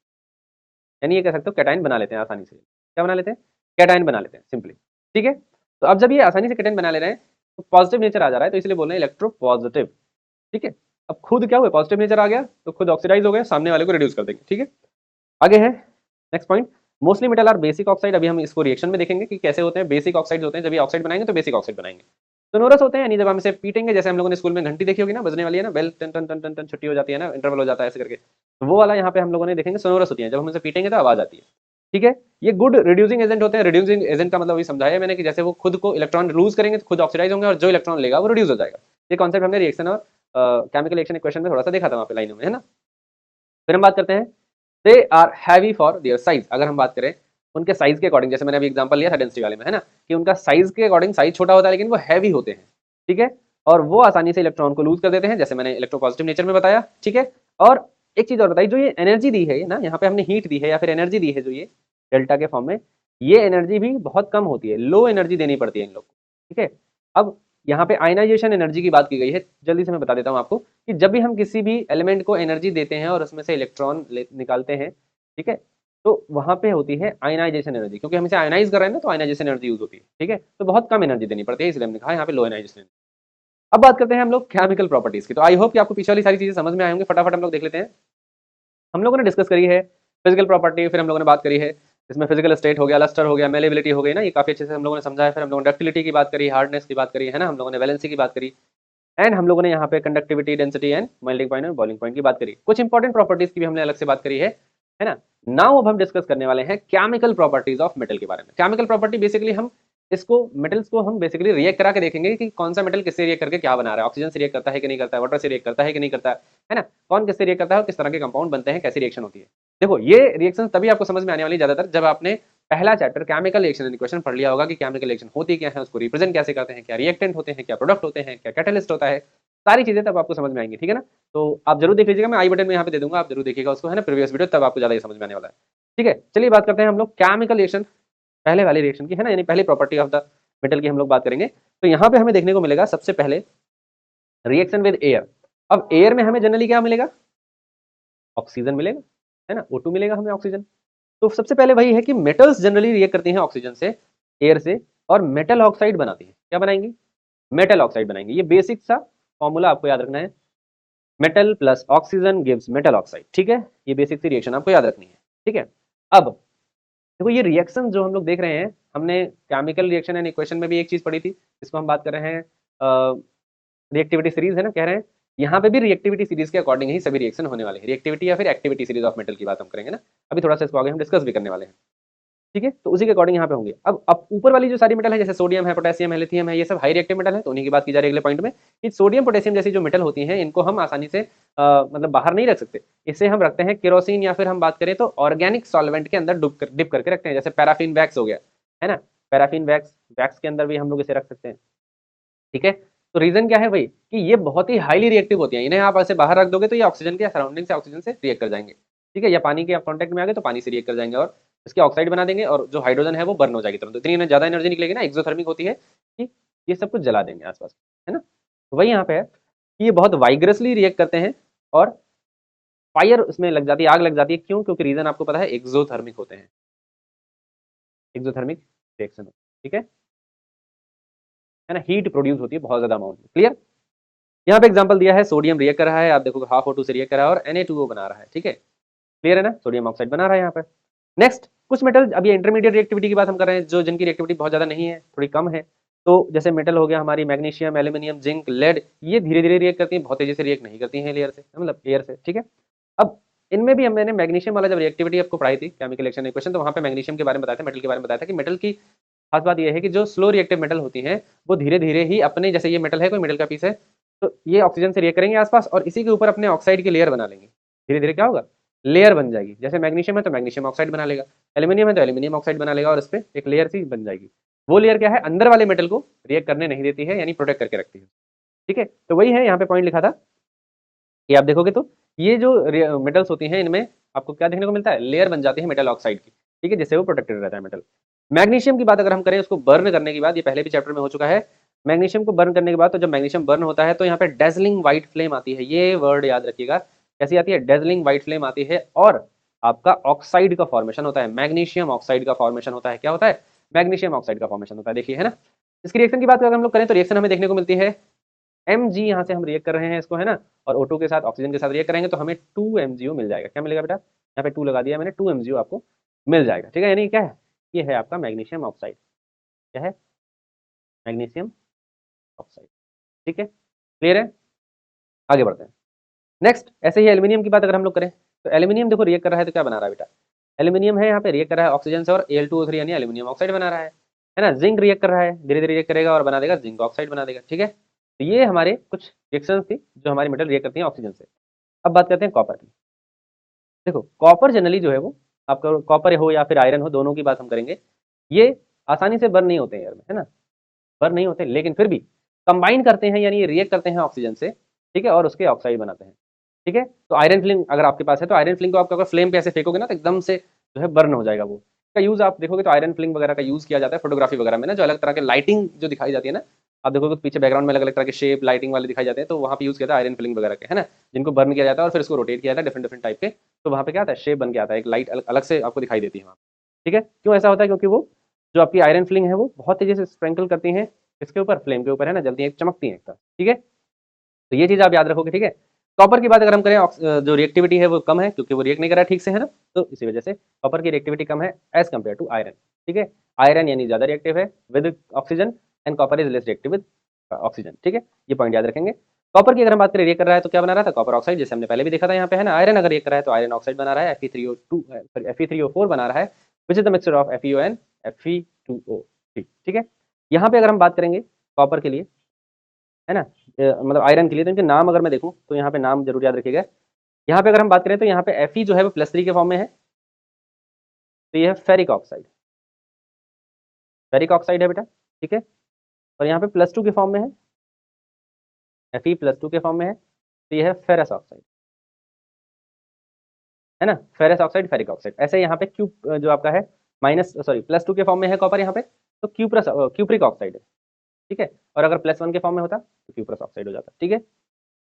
यानी ये कह सकते हो कैटायन बना लेते हैं आसानी से। क्या बना लेते हैं, कैटायन बना लेते हैं सिंपली, ठीक है। तो अब जब ये आसानी से कैटायन बना ले रहे हैं, तो पॉजिटिव नेचर आ जा रहा है, तो इसलिए बोल रहे हैं इलेक्ट्रो पॉजिटिव, ठीक है। अब खुद क्या हुआ, पॉजिटिव नेचर आ गया, तो खुद ऑक्सीडाइज हो गया, सामने वाले को रिड्यूस कर देंगे, ठीक है। आगे है next point, mostly metal are basic oxide. अभी हम इसको रिएक्शन में देखेंगे कि कैसे होते हैं, बेसिक ऑक्साइड होते हैं, जब ये ऑक्साइड बनाएंगे तो बेसिक ऑक्साइड बनाएंगे। सोनोरस होते हैं, यानी जब हम इसे पीटेंगे, जैसे हम लोगों ने स्कूल में घंटी देखी होगी ना, बजने वाली है ना, बेल टन टन टन टन टन छुट्टी हो जाती है ना, इंटरवल हो जाता है ऐसे करके, तो वो वाला यहाँ पे हम लोगों ने देखेंगे सोनोरस होती है, जब हम इसे पीटेंगे तो आवाज आती है, ठीक है। ये गुड रिड्यूसिंग एजेंट होते हैं। रिड्यूसिंग एजेंट का मतलब वही समझाया मैंने, कि जैसे वो खुद को इलेक्ट्रॉन लूज करेंगे तो खुद ऑक्सीडाइज होंगे, और जो इलेक्ट्रॉन लेगा वो रिड्यूस हो जाएगा। ये कॉन्सेप्ट हमने रिएक्शन और केमिकल रिएक्शन इक्वेशन में थोड़ा सा देखा था वहाँ पे लाइनों में, है ना। फिर हम बात करते हैं, they are heavy for their size. अगर हम बात करें उनके साइज के अकॉर्डिंग, जैसे मैंने अभी एग्जांपल लिया था डेंसिटी वाले में, है ना, कि उनका साइज के अकॉर्डिंग साइज छोटा होता है, लेकिन वो हैवी होते हैं, ठीक है। और वो आसानी से इलेक्ट्रॉन को लूज कर देते हैं, जैसे मैंने इलेक्ट्रोपॉजिटिव नेचर में बताया, ठीक है। और एक चीज और बताइए, जो ये एनर्जी दी है ना, यहाँ पे हमने हीट दी है या फिर एनर्जी दी है जो ये डेल्टा के फॉर्म में, ये एनर्जी भी बहुत कम होती है, लो एनर्जी देनी पड़ती है इन लोग को, ठीक है। अब यहाँ पे आयनाइजेशन एनर्जी की बात की गई है, जल्दी से मैं बता देता हूँ आपको कि जब भी हम किसी भी एलिमेंट को एनर्जी देते हैं और उसमें से इलेक्ट्रॉन निकालते हैं, ठीक है, तो वहां पे होती है आयनाइजेशन एनर्जी, क्योंकि हम इसे आयनाइज कर रहे हैं ना, तो आयनाइजेशन एनर्जी यूज होती है, ठीक है। तो बहुत कम एनर्जी देनी पड़ती है, इसलिए हमने कहा यहाँ पे लो आयनाइजेशन। अब बात करते हैं हम लोग केमिकल प्रॉपर्टीज की। तो आई होप कि आपको पीछे वाली सारी चीजें समझ में आए होंगे, फटाफट हम लोग देख लेते हैं। हम लोगों ने डिस्कस करी है फिजिकल प्रॉपर्टी, फिर हम लोगों ने बात करी है इसमें फिजिकल स्टेट हो गया, लस्टर हो गया, मेलेबिलिटी हो गई ना, ये काफी अच्छे से हम लोगों ने समझा है। फिर हम लोगों ने डक्टिलिटी की बात करी, हार्डनेस की बात करी है ना, हम लोगों ने वैलेंसी की बात करी, एंड हम लोगों ने यहाँ पे conductivity, density and melting point और बॉइलिंग पॉइंट की बात करी। कुछ इंपॉर्टेंट प्रॉपर्टीज की भी हमने अलग से बात करी है ना। नाउ अब हम डिस्कस करने वाले हैं केमिकल प्रॉपर्टीज ऑफ मेटल के बारे में। केमिकल प्रॉपर्टी बेसिकली हम इसको मेटल्स को हम बेसिकली रिएक्ट करा के देखेंगे कि कौन सा मेटल किससे रिएक्ट करके क्या बना रहा है, ऑक्सीजन से रिएक्ट करता है कि नहीं करता है, वाटर से रिएक्ट करता है कि नहीं करता है ना, कौन किससे रिएक्ट करता है और किस तरह के कंपाउंड बनते हैं, कैसी रिएक्शन होती है। देखो ये रिएक्शन तभी आपको समझ में आने वाली ज्यादातर जब आपने पहला chapter chemical reaction and equation पढ़ लिया होगा कि केमिकल रिएक्शन होती क्या है, उसको रिप्रेजेंट कैसे करते हैं, क्या रिएक्टेंट होते हैं, क्या प्रोडक्ट होते हैं, क्या कैटलिस्ट होता है, सारी चीजें तब आपको समझ में आएंगी, ठीक है ना। तो आप जरूर देख लीजिएगा, मैं आई बटन में यहाँ पे दे दूंगा, आप जरूर देखिएगा उसको, है ना, प्रीवियस वीडियो, तब आपको ज्यादा समझ में आने वाला है, ठीक है। चलिए बात करते हैं हम लोग केमिकल रिएक्शन पहले वाली रिएक्शन की, है ना, यानी पहली प्रॉपर्टी ऑफ द मेटल की हम लोग बात करेंगे। तो यहाँ पे हमें देखने को मिलेगा सबसे पहले रिएक्शन विद एयर। अब एयर में हमें जनरली क्या मिलेगा, ऑक्सीजन मिलेगा, है ना, O2 मिलेगा हमें, ऑक्सीजन। तो सबसे पहले वही है कि मेटल्स जनरली रिएक्ट करती हैं ऑक्सीजन से, एयर से, और मेटल ऑक्साइड बनाती हैं। क्या बनाएंगी, मेटल ऑक्साइड बनाएंगे। ये बेसिक सा फॉर्मूला आपको याद रखना है, metal plus oxygen gives metal oxide, ठीक है। ये बेसिक सी रिएक्शन आपको याद रखनी है, ठीक है। अब देखो ये रिएक्शन जो हम लोग देख रहे हैं, हमने केमिकल रिएक्शन एंड इक्वेशन में भी एक चीज पढ़ी थी, इसको हम बात कर रहे हैं रिएक्टिविटी सीरीज, है ना, कह रहे हैं यहाँ पे भी रिएक्टिविटी सीरीज के अकॉर्डिंग ही सभी रिएक्शन होने वाले हैं। रिएक्टिविटी या फिर एक्टिविटी सीरीज ऑफ मेटल की बात हम करेंगे ना, अभी थोड़ा सा इसको आगे हम डिस्कस भी करने वाले हैं, ठीक है। तो उसी के अकॉर्डिंग यहाँ पे होंगे। अब ऊपर वाली जो सारी मेटल है, जैसे सोडियम है, पोटेशियम है, लिथियम है, ये सब हाई रिएक्टिव मेटल है, तो उन्हीं की बात की जा रही है अगले पॉइंट में कि सोडियम पोटेशियम जैसी जो मेटल होती हैं, इनको हम आसानी से मतलब बाहर नहीं रख सकते, इसे हम रखते हैं केरोसिन या फिर हम बात करें तो ऑर्गेनिक सॉल्वेंट के अंदर डिप करके रखते हैं, जैसे पैराफिन वैक्स हो गया, है ना, पैराफिन वैक्स, वैक्स के अंदर भी हम लोग इसे रख सकते हैं, ठीक है। तो रीजन क्या है भाई कि ये बहुत ही हाईली रिएक्टिव होती है, इन्हें आप ऐसे बाहर रख दोगे तो ये ऑक्सीजन के सराउंडिंग से ऑक्सीजन से रिएक्ट कर जाएंगे, ठीक है, या पानी के कॉन्टेक्ट में आ गए तो पानी से रिएक्ट कर जाएंगे और इसके ऑक्साइड बना देंगे, और जो हाइड्रोजन है वो बर्न हो जाएगी तुरंत। इतनी ज्यादा एनर्जी निकलेगी ना, एक्सोथर्मिक होती है कि ये सब कुछ जला देंगे आसपास, है ना। तो वही यहाँ पे है कि ये बहुत वाइग्रसली रिएक्ट करते हैं और फायर उसमें लग जाती है, आग लग जाती है। क्यों, क्योंकि रीजन आपको पता है, एक्सोथर्मिक होते हैं, एक्सोथर्मिक रिएक्शन, ठीक है ना, हीट प्रोड्यूस होती है बहुत ज्यादा अमाउंट में, क्लियर। यहाँ पे एग्जांपल दिया है, सोडियम रिएक्ट कर रहा है, आप देखोगे हाफ O2 से रिएक्ट कर रहा है और Na2O बना रहा है, ठीक है, क्लियर है ना, सोडियम ऑक्साइड बना रहा है यहाँ पे। नेक्स्ट कुछ मेटल, अभी इंटरमीडिएट रिएक्टिविटी की बात हम कर रहे हैं, जो जिनकी रिएक्टिविटी बहुत ज्यादा नहीं है, थोड़ी कम है। तो जैसे मेटल हो गया हमारी मैग्नीशियम, एल्यूमिनियम, जिंक, लेड, ये धीरे धीरे रिएक्ट करती है, बहुत तेजी से रिएक्ट नहीं करती है लेयर से, मतलब एयर से, ठीक है। अब इनमें भी मैंने मैग्नीशियम वाला जब रिएक्टिविटी आपको पढ़ाई थी केमिकल रिएक्शन इक्वेशन, तो वहाँ पे मैग्नीशियम के बारे में बताया था, मेटल के बारे में बताया था कि मेटल की खास बात यह है कि जो स्लो रिएक्टिव मेटल होती हैं वो धीरे धीरे ही अपने, जैसे ये मेटल है, कोई मेटल का पीस है, तो ये ऑक्सीजन से रिएक्ट करेंगे आसपास और इसी के ऊपर अपने ऑक्साइड की लेयर बना लेंगे। धीरे धीरे क्या होगा, लेयर बन जाएगी। जैसे मैग्नीशियम है तो मैग्नीशियम ऑक्साइड बना लेगा, एल्यूमिनियम है तो एल्यूमिनियम ऑक्साइड बना लेगा, और इस पर एक लेयर सी बन जाएगी। वो लेयर क्या है, अंदर वाले मेटल को रिएक्ट करने नहीं देती है, यानी प्रोटेक्ट करके रखती है, ठीक है। तो वही है यहाँ पे पॉइंट लिखा था कि आप देखोगे तो ये जो मेटल्स होती हैं, इनमें आपको क्या देखने को मिलता है, लेयर बन जाती है मेटल ऑक्साइड की, ठीक है, जिससे वो प्रोटेक्टेड रहता है मेटल। मैग्नीशियम की बात अगर हम करें, उसको बर्न करने के बाद, ये पहले भी चैप्टर में हो चुका है, मैग्नीशियम को बर्न करने के बाद, तो जब मैग्नीशियम बर्न होता है तो यहाँ पे डेजलिंग व्हाइट फ्लेम आती है, ये वर्ड याद रखिएगा, कैसी आती है, डेजलिंग व्हाइट फ्लेम आती है, और आपका ऑक्साइड का फॉर्मेशन होता है, मैग्नीशियम ऑक्साइड का फॉर्मेशन होता है। क्या होता है, मैग्नीशियम ऑक्साइड का फॉर्मेशन होता है, देखिए, है ना। इसकी रिएक्शन की बात अगर हम लोग करें तो रिएक्शन हमें देखने को मिलती है Mg, यहाँ से हम रिएक्ट कर रहे हैं इसको, है ना, और O2 के साथ, ऑक्सीजन के साथ रिएक्ट करेंगे तो हमें 2 MgO मिल जाएगा। क्या मिलेगा बेटा, यहाँ पे 2 लगा दिया मैंने, 2 MgO आपको मिल जाएगा, ठीक है। यानी क्या है, ये है आपका मैग्नीशियम ऑक्साइड, क्या है, मैग्नीशियम ऑक्साइड, ठीक है, क्लियर है। आगे बढ़ते हैं। नेक्स्ट ऐसे ही एल्यूमिनियम की बात अगर हम लोग करें, तो एल्यूमिनियम देखो रिएक्ट कर रहा है तो क्या बना रहा है बेटा, एल्यूमिनियम है यहाँ पे, रिएक्ट कर रहा है ऑक्सीजन से और Al2O3 यानी एल्यूमिनियम ऑक्साइड बना रहा है ना। जिंक रिएक्ट कर रहा है, धीरे धीरे रिएक्ट करेगा और बना देगा जिंक ऑक्साइड बना देगा, ठीक है। तो ये हमारे कुछ रिएक्शंस थी जो हमारी मेटल रिएक्ट करती है ऑक्सीजन से। अब बात करते हैं कॉपर की। देखो कॉपर जनरली जो है वो आपका, कॉपर हो या फिर आयरन हो, दोनों की बात हम करेंगे, ये आसानी से बर्न नहीं होते हैं एयर में, है ना, बर्न नहीं होते, लेकिन फिर भी कंबाइन करते हैं, यानी रिएक्ट करते हैं ऑक्सीजन से, ठीक है, और उसके ऑक्साइड बनाते हैं। ठीक है। तो आयरन फिलिंग अगर आपके पास है तो आयरन फिलिंग को आप अगर फ्लेम पे ऐसे फेंकोगे ना तो एकदम से जो है बर्न हो जाएगा वो। इसका यूज आप देखोगे तो आयरन फिलिंग वगैरह का यूज किया जाता है फोटोग्राफी वगैरह में ना, जो अलग तरह के लाइटिंग जो दिखाई जाती है ना, आप देखोगे तो पीछे बैकग्राउंड में अलग अलग तरह के शेप लाइटिंग वाले दिखाई जाते हैं, तो वहाँ पे यूज किया जाता है आयरन फिलिंग वगैरह के, है ना, जिनको बर्न किया जाता है और फिर इसको रोटेट किया जाता है डिफरेंट डिफरेंट टाइप के, तो वहाँ पे क्या आता है शेप बन के आता है, एक लाइट अलग से आपको दिखाई देती है वहाँ। ठीक है, क्यों ऐसा होता है? क्योंकि वो जो आपकी आयरन फिलिंग है वो बहुत तेजी से स्प्रिंकल करती है इसके ऊपर, फ्लेम के ऊपर, है ना, जल्दी है, चमकती है एक तरह। ठीक है, तो ये चीज आप याद रखोगे। ठीक है, कॉपर की बात अगर हम करें, जो रिएक्टिविटी है वो कम है क्योंकि वो रिएक्ट नहीं कर रहा है ठीक से, है ना, तो इसी वजह से कॉपर की रिएक्टिविटी कम है एज कम्पेयर टू आयरन। ठीक है, आयरन यानी ज्यादा रिएक्टिव है with oxygen and copper is less reactive with oxygen. ठीक है, ये पॉइंट याद रखेंगे। कॉपर की अगर हम बात करें रिएक्ट कर रहा है तो क्या बना रहा था? कॉपर ऑक्साइड, जैसे हमने पहले भी देखा था यहाँ पे, है ना। आयरन अगर रिएक्ट कर रहा है तो आयरन ऑक्साइड बना रहा है, Fe3O4 बना रहा है, which is the mixture of FeO and Fe2O3। ठीक है, यहाँ पे अगर हम बात करेंगे कॉपर के लिए, है ना, मतलब आयरन के लिए, तो इनके नाम अगर मैं देखूं तो यहाँ पे नाम जरूर याद रखिएगा। यहाँ पे अगर हम बात करें तो यहाँ पे Fe जो है वो +3 के फॉर्म में है, तो ये है फेरिक ऑक्साइड, फेरिक ऑक्साइड है बेटा। ठीक है, और यहाँ पे +2 के फॉर्म में है, Fe+2 के फॉर्म में है, तो ये है फेरस ऑक्साइड, है ना, फेरस ऑक्साइड फेरिक ऑक्साइड। ऐसे यहाँ पे क्यूब जो आपका है +2 के फॉर्म में है कॉपर यहाँ पे, तो क्यूप्रिक ऑक्साइड है। ठीक है, और अगर +1 के फॉर्म में होता तो क्यूप्रस ऑक्साइड हो जाता। ठीक है,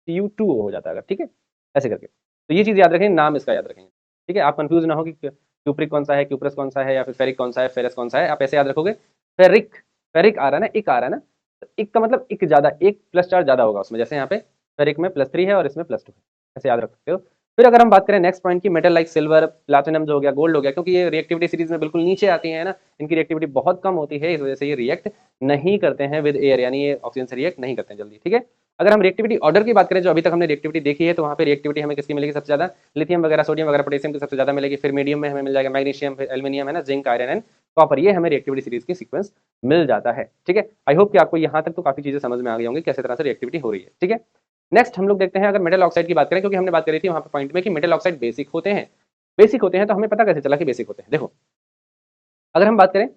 Cu2O हो जाता है अगर। ठीक है, ऐसे करके, तो ये चीज याद रखेंगे, नाम इसका याद रखेंगे। ठीक है, आप कंफ्यूज ना हो कि क्यूप्रिक कौन सा है, क्यूप्रस कौन सा है, या फिर फेरिक कौन सा है, फेरस कौन सा है, आप ऐसे याद रखोगे। फेरिक, फेरिक आ रहा है ना, इक आ रहा है ना, तो इक का मतलब इक ज्यादा, एक +4 ज्यादा होगा उसमें, जैसे यहाँ पे फेरिक में +3 है और इसमें +2 है, ऐसे याद रख सकते हो। फिर अगर हम बात करें नेक्स्ट पॉइंट की, मेटल लाइक सिल्वर प्लैटिनम जो हो गया, गोल्ड हो गया, क्योंकि ये रिएक्टिविटी सीरीज में बिल्कुल नीचे आती है ना, इनकी रिएक्टिविटी बहुत कम होती है, इस वजह से ये रिएक्ट नहीं करते हैं विद एयर, यानी ये ऑक्सीजन से रिएक्ट नहीं करते हैं जल्दी। ठीक है, अगर हम रिएक्टिविटी ऑर्डर की बात करें, जो अभी तक हमने रिएक्टिविटी देखी है, तो वहाँ पे रिएक्टिविटी हमें किसकी मिलेगी सबसे ज्यादा? लिथियम वगैरह, सोडियम वगैरह, पोटेशियम की सबसे ज्यादा मिलेगी। फिर मीडियम में हमें मिल जाएगा मैग्नीशियम, फिर एल्यूमिनियम, है ना, जिंक, आयरन एंड कॉपर, ये हमें रिएक्टिविटी सीरीज की सीक्वेंस मिल जाता है। ठीक है, आई होप कि आपको यहाँ तक तो काफी चीजें समझ में आ गई होंगी कैसे तरह से रिएक्टिविटी हो रही है। ठीक है, नेक्स्ट हम लोग देखते हैं, अगर मेटल ऑक्साइड की बात करें, क्योंकि हमने बात करी थी वहाँ पे पॉइंट में कि मेटल ऑक्साइड बेसिक होते हैं, बेसिक होते हैं, तो हमें पता कैसे चला कि बेसिक होते हैं? देखो, अगर हम बात करें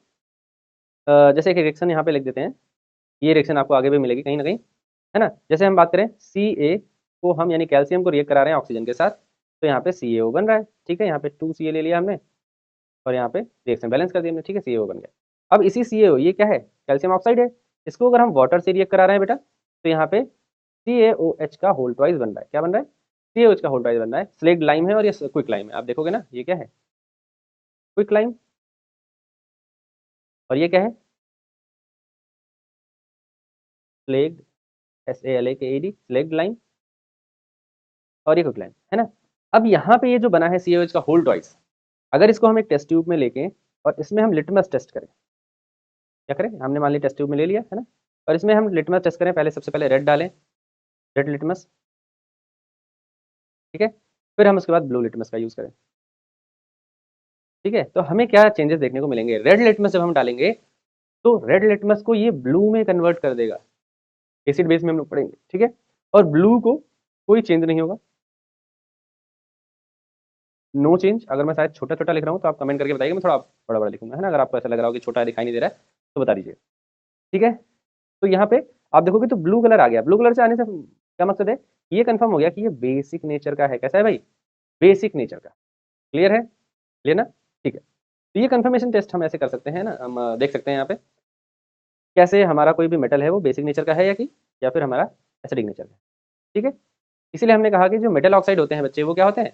जैसे एक रिएक्शन यहाँ पे लिख देते हैं, ये रिएक्शन आपको आगे भी मिलेगी कहीं ना कहीं, है ना। जैसे हम बात करें Ca को, हम यानी कैल्शियम को रिएक्ट करा रहे हैं ऑक्सीजन के साथ, तो यहाँ पे CaO बन रहा है। ठीक है, यहाँ पे 2Ca ले लिया हमने और यहाँ पे रिएक्शन बैलेंस कर दिया हमने। ठीक है, CaO बन गया। अब इसी CaO, ये क्या है? कैल्शियम ऑक्साइड है, इसको अगर हम वाटर से रिएक्ट करा रहे हैं बेटा, तो यहाँ पे CaOH का होल ट्वाइस बन रहा है। क्या बन रहा है? CaOH का होल ट्वाइस बन रहा है। स्लेक्ड लाइम है और ये क्विक लाइम है, आप देखोगे ना, ये क्या है? क्विक लाइम, और ये क्या है? स्लेक्ड, SALAKED, स्लेक्ड लाइम, और ये क्विक लाइम, है ना। अब यहाँ पे ये जो बना है CaOH का होल ट्वाइस, अगर इसको हम एक टेस्ट ट्यूब में लेके और इसमें हम लिटमस टेस्ट करें, क्या करें? हमने मान लिया टेस्ट ट्यूब में ले लिया, है ना, और इसमें हम लिटमस टेस्ट करें, पहले सबसे पहले रेड डालें, रेड लिटमस। ठीक है, फिर हम उसके बाद ब्लू लिटमस का यूज करें। ठीक है, तो हमें क्या चेंजेस देखने को मिलेंगे? रेड लिटमस जब हम डालेंगे तो रेड लिटमस को ये ब्लू में कन्वर्ट कर देगा, एसिड बेस में हम लोग पढ़ेंगे। ठीक है, और ब्लू को कोई चेंज नहीं होगा, नो चेंज। अगर मैं शायद छोटा छोटा लिख रहा हूँ तो आप कमेंट करके बताइए, मैं थोड़ा बड़ा बड़ा लिखूंगा, है ना, अगर आपको ऐसा लग रहा हो कि छोटा दिखाई नहीं दे रहा है तो बता दीजिए। ठीक है, तो यहाँ पे आप देखोगे तो ब्लू कलर आ गया। ब्लू कलर से आने से क्या मकसद है? ये कंफर्म हो गया कि ये बेसिक नेचर का है। कैसा है भाई? बेसिक नेचर का। क्लियर है? क्लियर ना? ठीक है, तो ये कंफर्मेशन टेस्ट हम ऐसे कर सकते हैं ना, हम देख सकते हैं यहाँ पे कैसे हमारा कोई भी मेटल है वो बेसिक नेचर का है या फिर हमारा एसिडिक नेचर का है। ठीक है, इसीलिए हमने कहा कि जो मेटल ऑक्साइड होते हैं बच्चे, वो क्या होते हैं?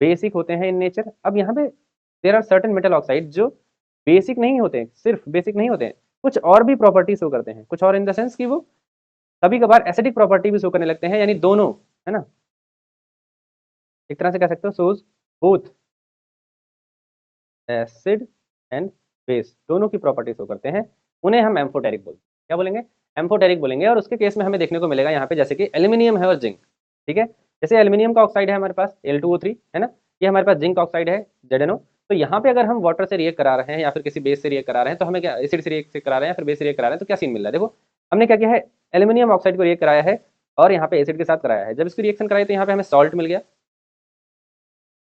बेसिक होते हैं इन नेचर। अब यहाँ पे there are certain metal oxide जो बेसिक नहीं होते हैं, सिर्फ बेसिक नहीं होते हैं, कुछ और भी प्रॉपर्टी शो करते हैं। कुछ और इन द सेंस कि वो कभी कभार एसिडिक प्रॉपर्टी भी शो करने लगते हैं, यानी दोनों, है ना, एक तरह से कह सकते हो shows both acid and base, दोनों की प्रॉपर्टी शो करते हैं। उन्हें हम एम्फोटेरिक बोलते हैं। क्या बोलेंगे? एम्फोटेरिक बोलेंगे। और उसके केस में हमें देखने को मिलेगा यहाँ पे जैसे कि एल्यूमिनियम है और जिंक। ठीक है, जैसे एल्यूमिनियम का ऑक्साइड है हमारे पास Al2O3, है ना, ये हमारे पास जिंक ऑक्साइड है ZnO। तो यहाँ पे अगर हम वाटर से रिएक्ट करा रहे हैं या फिर किसी बेस से रिएक्ट करा रहे हैं, तो हमें क्या, एसिड से रिएक्ट करा रहे हैं या फिर बेस से रिएक्ट करा रहे हैं, तो क्या सीन मिल रहा है? देखो, हमने क्या किया है, एल्यूमिनियम ऑक्साइड को रिएक्ट कराया है और यहाँ पे एसिड के साथ कराया है। जब इसकी रिएक्शन कराई तो यहाँ पे हमें सॉल्ट मिल गया।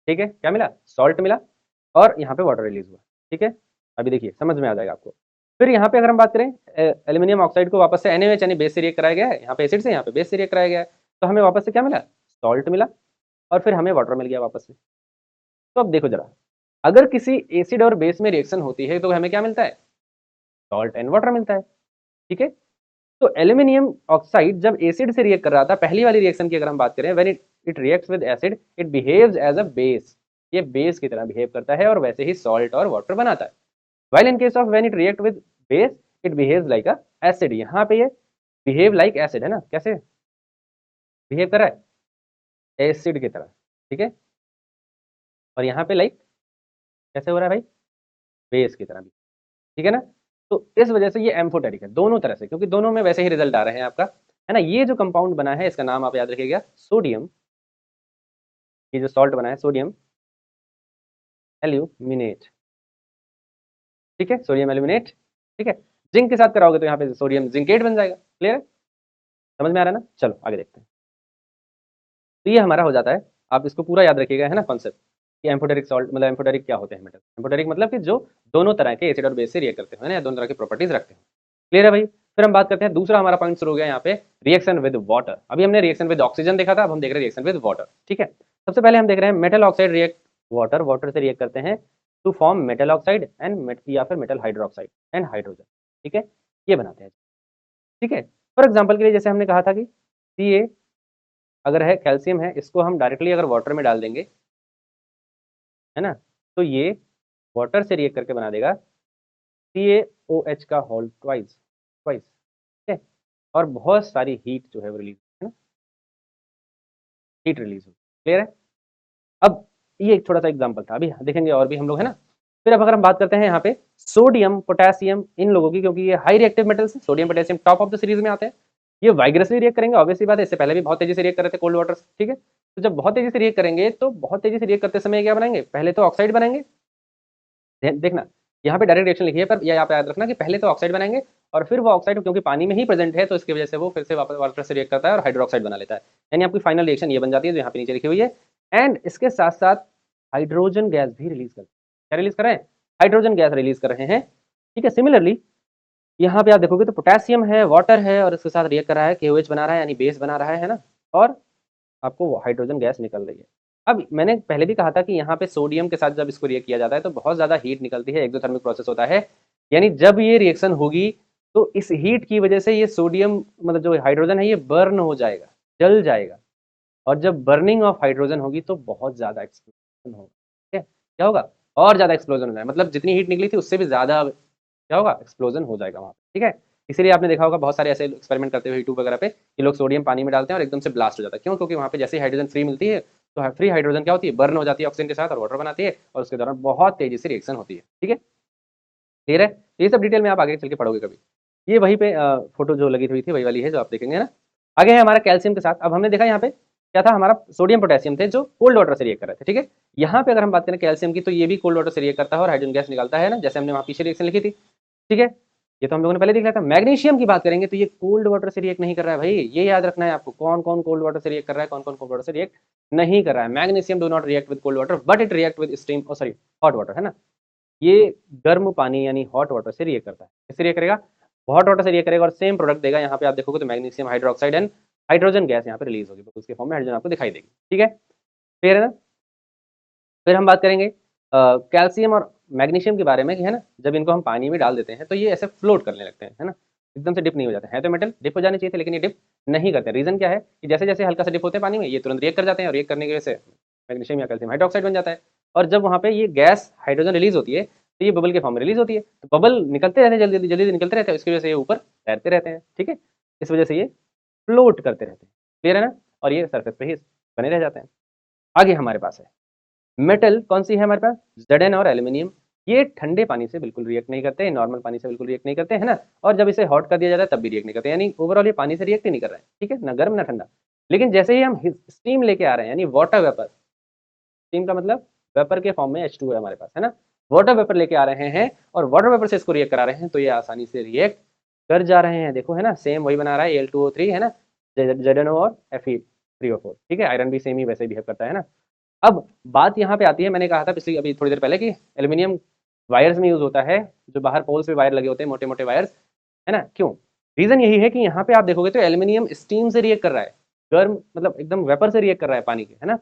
ठीक है, क्या मिला? सॉल्ट मिला, और यहाँ पे वाटर रिलीज हुआ। ठीक है, अभी देखिए समझ में आ जाएगा आपको। फिर यहाँ पे अगर हम बात करें एल्यूमिनियम ऑक्साइड को वापस से NaOH यानी बेस से रिएक्ट कराया गया है, यहाँ पे एसिड से, यहाँ पे बेस से रिएक्ट कराया गया है, तो हमें वापस से क्या मिला? सॉल्ट मिला। और फिर हमें वाटर मिल गया वापस से। तो अब देखो जरा, अगर किसी एसिड और बेस में रिएक्शन होती है तो हमें क्या मिलता है? सॉल्ट एंड वाटर मिलता है, ठीक है। तो एल्यूमिनियम ऑक्साइड जब एसिड से रिएक्ट कर रहा था, पहली वाली रिएक्शन की अगर हम बात करें, when it reacts with acid it behaves as a base, ये बेस की तरह बिहेव करता है और वैसे ही सॉल्ट और वाटर बनाता है। While in case of when it react with base it behaves like a acid, यहाँ पे ये बिहेव लाइक एसिड है ना, कैसे बिहेव कर रहा है? एसिड की तरह, ठीक है। और यहाँ पे लाइक कैसे हो रहा है भाई? बेस की तरह भी, ठीक है ना। तो इस वजह से ये एम्फोटेरिक है दोनों तरह से, क्योंकि दोनों में वैसे ही रिजल्ट आ रहे हैं आपका, है ना। ये जो कंपाउंड बना है इसका नाम आप याद रखिएगा सोडियम, ये जो सॉल्ट बना है सोडियम एल्यूमिनेट, ठीक है, सोडियम एल्यूमिनेट, ठीक है। जिंक के साथ कराओगे तो यहाँ पे सोडियम जिंकेट बन जाएगा। क्लियर है? समझ में आ रहा है ना? चलो आगे देखते हैं। तो ये हमारा हो जाता है, आप इसको पूरा याद रखिएगा, है ना, कॉन्सेप्ट कि एम्फोटेरिक सॉल्ट मतलब एम्फोटेरिक क्या होते हैं मेटल। एम्फोटेरिक मतलब कि जो दोनों तरह के एसिड और बेस से रिएक्ट करते हैं, ना, दोनों तरह की प्रॉपर्टीज रखते हैं। क्लियर है भाई? फिर हम बात करते हैं, दूसरा हमारा पॉइंट शुरू हो गया यहाँ पे, रिएक्शन विद वाटर। अभी हमने रिएक्शन विद ऑक्सीजन देखा था, अब हम देख रहे हैं रिएक्शन विद वाटर, ठीक है। सबसे पहले हम देख रहे हैं metal oxide react water, water से रिएक्ट करते हैं to form metal oxide and या फिर मेटल हाइड्रोक्साइड एंड हाइड्रोजन, ठीक है, ये बनाते हैं, ठीक है। फॉर एग्जाम्पल के लिए जैसे हमने कहा था कि सी अगर है कैल्शियम है, इसको हम डायरेक्टली अगर वाटर में डाल देंगे, है ना, तो ये वाटर से रिएक्ट करके बना देगा CaOH का होल ट्वाइस ट्वाइस, ठीक है। और बहुत सारी हीट जो है वो रिलीज, है ना, हीट रिलीज हो। क्लियर है? अब ये एक छोटा सा एग्जांपल था, अभी देखेंगे और भी हम लोग, है ना। फिर अब अगर हम बात करते हैं यहाँ पे सोडियम पोटेशियम इन लोगों की, क्योंकि ये high reactive metals, sodium potassium top of the series में आते हैं। ये वाइग्रसली रिएक्ट करेंगे, ऑब्वियसली बात है, इससे पहले भी बहुत तेजी से रिएक्ट कर रहे थे कोल्ड वाटर, ठीक है। तो जब बहुत तेजी से रिएक्ट करेंगे तो बहुत तेजी से रिएक्ट करते समय क्या बनाएंगे? पहले तो ऑक्साइड बनाएंगे, देखना यहाँ पे डायरेक्ट रिएक्शन लिखी है, पर यहाँ पे याद रखना कि पहले तो ऑक्साइड बनाएंगे और फिर वो ऑक्साइड क्योंकि पानी में ही प्रेजेंट है तो इसकी वजह से वो फिर से वापस वाटर से रिएक्ट करता है और हाइड्रोक्साइड बना लेता है। यानी आपकी फाइनल रिएक्शन ये बन जाती है जो यहाँ पे नीचे लिखी हुई है। एंड इसके साथ साथ हाइड्रोजन गैस भी रिलीज करते हैं। क्या रिलीज कर रहे हैं? हाइड्रोजन गैस रिलीज कर रहे हैं, ठीक है। सिमिलरली यहाँ पे आप देखोगे तो पोटेशियम है, वाटर है और इसके साथ रिएक्ट कर रहा है, KOH बना रहा है यानी बेस बना रहा है ना, और आपको वो हाइड्रोजन गैस निकल रही है। अब मैंने पहले भी कहा था कि यहाँ पे सोडियम के साथ जब इसको रिएक्ट किया जाता है तो बहुत ज़्यादा हीट निकलती है, एक्सोथर्मिक प्रोसेस होता है। यानी जब ये रिएक्शन होगी तो इस हीट की वजह से ये सोडियम मतलब जो हाइड्रोजन है ये बर्न हो जाएगा, जल जाएगा। और जब बर्निंग ऑफ हाइड्रोजन होगी तो बहुत ज़्यादा एक्सप्लोजन होगा, ठीक है। क्या होगा? और ज़्यादा एक्सप्लोजन हो जाएगा, मतलब जितनी हीट निकली थी उससे भी ज़्यादा क्या होगा? एक्सप्लोजन हो जाएगा वहाँ पे, ठीक है। इसीलिए आपने देखा होगा बहुत सारे ऐसे एक्सपेरिमेंट करते हुए यूट्यूब वगैरह पे कि लोग सोडियम पानी में डालते हैं और एकदम से ब्लास्ट हो जाता है। क्यों? क्योंकि वहाँ पे जैसे ही हाइड्रोजन फ्री मिलती है तो फ्री हाइड्रोजन क्या होती है? बर्न हो जाती है ऑक्सीजन के साथ और वाटर बनाती है और उसके दौरान बहुत तेजी से रिएक्शन होती है, ठीक है। क्लियर है? ये सब डिटेल में आप आगे चल के पढ़ोगे कभी। ये वहीं पे फोटो जो लगी हुई थी वही वाली है जो आप देखेंगे ना। आगे है हमारा कैल्शियम के साथ। अब हमने देखा यहाँ पे क्या था, हमारा सोडियम पोटेशियम थे जो कोल्ड वाटर से रिएक्ट कर रहे थे, ठीक है। यहाँ पे अगर हम बात करें कैल्शियम की तो ये भी कोल्ड वाटर से रिएक्ट करता है और हाइड्रोजन गैस निकालता है ना, जैसे हमने वहाँ पीछे रिएक्शन लिखी थी, ठीक है। ये तो हम लोगों ने पहले देख लिया था। मैग्नीशियम की बात करेंगे तो ये कोल्ड वाटर से रिएक्ट नहीं कर रहा है भाई, ये याद रखना है आपको, कौन कौन कोल्ड वाटर से रिएक्ट कर रहा है, कौन कौन कोल्ड वाटर से रिएक्ट नहीं कर रहा है। Magnesium do not react with cold water but it react with steam sorry hot water, है ना। ये गर्म पानी यानी हॉट वाटर से रिएक्ट करता है। किससे रिएक्ट करेगा? हॉट वाटर से रिएक्ट करेगा और सेम प्रोडक्ट देगा। यहाँ पे आप देखोगे तो magnesium hydroxide and hydrogen gas यहाँ पे रिलीज होगी, उसके फॉर्म में हाइड्रोजन आपको दिखाई देगी, ठीक है। क्लियर है ना? फिर हम बात करेंगे कैल्शियम और मैग्नीशियम के बारे में, है ना। जब इनको हम पानी में डाल देते हैं तो ये ऐसे फ्लोट करने लगते हैं, है ना, एकदम से डिप नहीं हो जाते हैं। तो मेटल डिप हो जाने चाहिए थे लेकिन ये डिप नहीं करते। रीजन क्या है कि जैसे जैसे हल्का सा डिप होते हैं पानी में ये तुरंत रिएक्ट कर जाते हैं और रिएक्ट करने की वजह से मैग्नीशियम या कैल्शियम हाइड्रोक्साइड बन जाता है। और जब वहाँ पे ये गैस हाइड्रोजन रिलीज होती है तो ये बबल के फॉर्म में रिलीज होती है, तो बबल निकलते रहते हैं, जल्दी जल्दी जल्दी निकलते रहते हैं, इसकी वजह से ये ऊपर तैरते रहते हैं, ठीक है। इस वजह से ये फ्लोट करते रहते हैं। क्लियर है ना? और ये सरफेस पे ही बने रह जाते हैं। आगे हमारे पास है मेटल, कौन सी है हमारे पास? Zn और एल्यूमिनियम। ये ठंडे पानी से बिल्कुल रिएक्ट नहीं करते, नॉर्मल पानी से बिल्कुल रिएक्ट नहीं करते, है ना। और जब इसे हॉट कर दिया जाता है तब भी रिएक्ट नहीं करते, यानी ओवरऑल ये पानी से रिएक्ट ही नहीं कर रहे हैं, ठीक है, ना गर्म ना ठंडा। लेकिन जैसे ही हम स्टीम लेके आ रहे हैं यानी वाटर वेपर, स्टीम का मतलब वेपर के फॉर्म में H2 है हमारे पास, है ना। वाटर वेपर लेके आ रहे हैं और वाटर वेपर से इसको रिएक्ट करा रहे हैं तो ये आसानी से रिएक्ट कर जा रहे हैं। देखो, है ना, सेम वही बना रहा है Al2O3, है ना, ZnO और Fe3O4, ठीक है। आयरन भी सेम ही वैसे बिहेव करता है ना। अब बात यहाँ पे आती है, मैंने कहा था पिछली अभी थोड़ी देर पहले कि एल्यूमिनियम वायर्स में यूज होता है, जो बाहर पोल्स पे वायर लगे होते हैं, मोटे मोटे वायर्स, है ना। क्यों? रीजन यही है कि यहाँ पे आप देखोगे तो एल्यूमिनियम स्टीम से रिएक्ट कर रहा है, गर्म मतलब एकदम वेपर से रिएक्ट कर रहा है पानी के, है ना।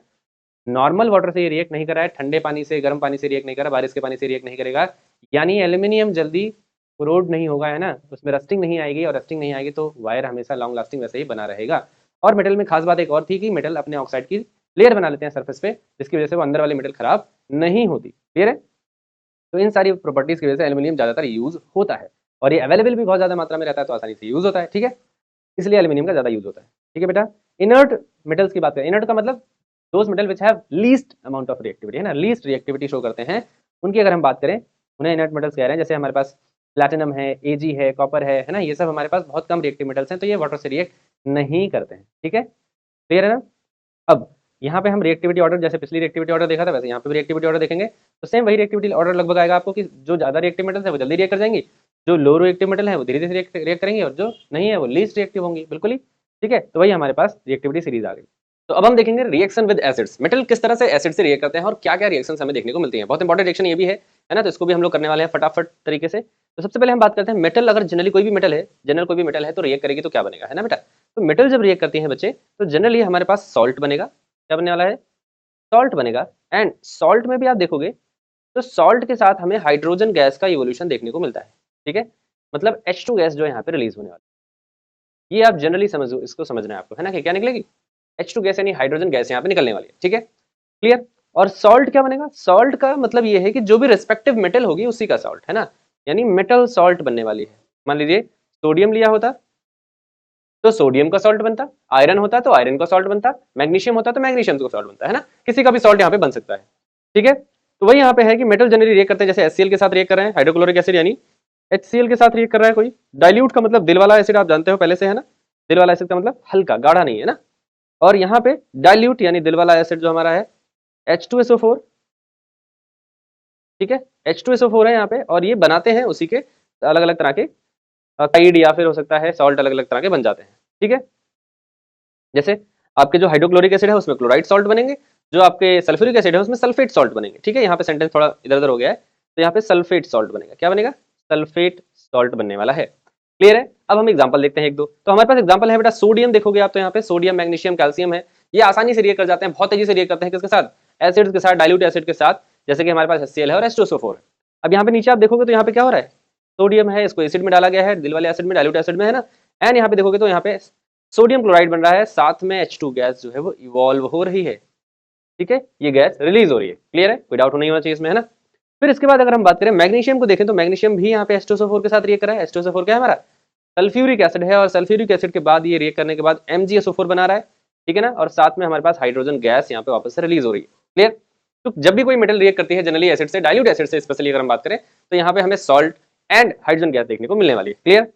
नॉर्मल वाटर से ये रिएक्ट नहीं कर रहा है, ठंडे पानी से, गर्म पानी से रिएक्ट नहीं कर रहा, बारिश के पानी से रिएक्ट नहीं करेगा, यानी एल्यूमिनियम जल्दी कोरोड नहीं होगा, है ना, उसमें रस्टिंग नहीं आएगी, और रस्टिंग नहीं आएगी तो वायर हमेशा लॉन्ग लास्टिंग वैसे ही बना रहेगा। और मेटल में खास बात एक और थी कि मेटल अपने ऑक्साइड की लेयर बना लेते हैं सरफेस पे, जिसकी वजह से वो अंदर वाली मेटल खराब नहीं होती। क्लियर है? तो इन सारी प्रॉपर्टीज की वजह से एल्यूमिनियम ज्यादातर यूज होता है, और ये अवेलेबल भी बहुत ज्यादा मात्रा में रहता है, तो आसानी से यूज होता है। ठीक है, इसलिए एल्यूमिनियम का ज्यादा यूज होता है। ठीक है बेटा, इनर्ट मेटल्स की बात करें, इनर्ट का मतलब those metal which have least amount of reactivity, है ना, लीस्ट रिएक्टिविटी शो करते हैं, उनकी अगर हम बात करें, उन्हें इनर्ट मेटल्स कह रहे हैं। जैसे हमारे पास प्लैटिनम है, एजी है, कॉपर है ना, ये सब हमारे पास बहुत कम रिएक्टिव मेटल्स हैं, तो ये वाटर से रिएक्ट नहीं करते हैं। ठीक है, क्लियर है ना? अब यहाँ पे हम रिएक्टिविटी ऑर्डर, जैसे पिछली रिएक्टिविटी ऑर्डर देखा था, वैसे यहाँ पे भी रिएक्टिविटी ऑर्डर देखेंगे, तो सेम वही रिएक्टिविटी ऑर्डर लगभग आएगा आपको कि जो ज्यादा रिएक्टिव मेटल्स है वो जल्दी रिएक्ट कर जाएंगी, जो लो रिएक्टिव मेटल है वो धीरे धीरे रिएक्ट करेंगे, और जो नहीं है वो लीस्ट रिएक्टिव होंगी। बिल्कुल ही ठीक है, तो वही हमारे पास रिएक्टिविटी सीरीज आ गई। तो अब हम देखेंगे रिएक्शन विद एसिड्स, मेटल किस तरह से एसिड से रिएक्ट करते हैं और क्या क्या रिएक्शन हमें देखने को मिलती है। बहुत इंपॉर्टेंट रिएक्शन ये भी है ना, तो इसको भी हम लोग करने वाले हैं फटाफट तरीके से। तो सबसे पहले हम बात करते हैं मेटल, अगर जनरली कोई भी मेटल है, जनरल कोई भी मेटल है तो रिएक्ट करेगी तो क्या बनेगा, है ना बेटा। तो मेटल जब रिएक्ट करती है बच्चे, तो जनरली हमारे पास सॉल्ट बनेगा। क्या बनने वाला है? सॉल्ट बनेगा। एंड सॉल्ट में भी आप देखोगे तो सॉल्ट के साथ हमें हाइड्रोजन गैस का इवोल्यूशन देखने को मिलता है। ठीक है, मतलब H2 गैस जो यहाँ पे रिलीज होने वाली है, ये आप जनरली समझो, इसको समझना है आपको, है ना, कि क्या निकलेगी, H2 गैस, यानी हाइड्रोजन गैस यहाँ पे निकलने वाली है। ठीक है, क्लियर। और सॉल्ट क्या बनेगा? सॉल्ट का मतलब ये है कि जो भी रिस्पेक्टिव मेटल होगी उसी का सॉल्ट, है ना, यानी मेटल सॉल्ट बनने वाली है। मान लीजिए सोडियम लिया होता तो सोडियम का सॉल्ट बनता, आयरन होता तो आयरन का सॉल्ट बनता, मैग्नीशियम होता तो मैग्नीशियम का सॉल्ट बनता, है ना, किसी का भी सॉल्ट यहाँ पे बन सकता है। ठीक है, तो वही यहाँ पे है कि मेटल जनरली रिएक्ट करते हैं, जैसे HCl के साथ रिएक्ट कर रहे हैं, हाइड्रोक्लोरिक एसिड यानी HCl के साथ रिएक्ट कर रहा है कोई। डाइल्यूट का मतलब दिल वाला एसिड, आप जानते हो पहले से, है ना, दिल वाला एसिड का मतलब हल्का, गाढ़ा नहीं, है ना। और यहाँ पे डाइल्यूट यानी दिल वाला एसिड जो हमारा है H2SO4। ठीक है, H2SO4 है यहाँ पे, और ये बनाते हैं उसी के अलग अलग तरह के काइड, या फिर हो सकता है सॉल्ट अलग अलग तरह के बन जाते हैं। ठीक है, जैसे आपके जो हाइड्रोक्लोरिक एसिड है उसमें क्लोराइड सॉल्ट बनेंगे, जो आपके सल्फ्यूरिक एसिड है उसमें सल्फेट सॉल्ट बनेंगे। ठीक है, यहाँ पे सेंटेंस थोड़ा इधर उधर हो गया है, तो यहाँ पे सल्फेट सॉल्ट बनेगा। क्या बनेगा? सल्फेट सॉल्ट बनने वाला है। क्लियर है? अब हम एग्जांपल देखते हैं एक दो। तो हमारे पास एग्जांपल है बेटा, सोडियम देखोगे आप तो यहाँ पे सोडियम, मैग्नीशियम, कैल्शियम है, ये आसानी से रिएक्ट कर जाते हैं, बहुत तेजी से रिएक्ट करते हैं किसके साथ? एसिड्स के साथ, डाइल्यूट एसिड के साथ, जैसे कि हमारे पास HCl है और H2SO4 है। अब यहाँ पे नीचे आप देखोगे तो यहाँ पे क्या हो रहा है, सोडियम है, इसको एसिड में डाला गया है, दिल वाले एसिड में, डाइल्यूट एसिड में, है ना। एंड यहाँ पे देखोगे तो यहाँ पे सोडियम क्लोराइड बन रहा है, साथ में H2 गैस जो है वो इवॉल्व हो रही है। ठीक है, ये गैस रिलीज हो रही है। क्लियर है? कोई डाउट नहीं होना चाहिए इसमें, है ना। फिर इसके बाद अगर हम बात करें मैग्नीशियम को देखें, तो मैग्नीशियम भी यहाँ पे H2SO4 के साथ रिएक्ट कर रहा है। H2SO4 क्या है हमारा? सल्फ्यूरिक एसिड है, और सल्फ्यूरिक एसिड के बाद ये रिएक्ट करने के बाद MgSO4 बना रहा है। ठीक है ना, और साथ में हमारे पास हाइड्रोजन गैस यहाँ पे वापस से रिलीज हो रही है। क्लियर? तो जब भी कोई मेटल रिएक्ट करती है जनरली एसिड से, डाइल्यूट एसिड से स्पेशली अगर हम बात करें, तो यहाँ पे हमें सॉल्ट एंड हाइड्रोजन गैस देखने को मिलने वाली है। क्लियर?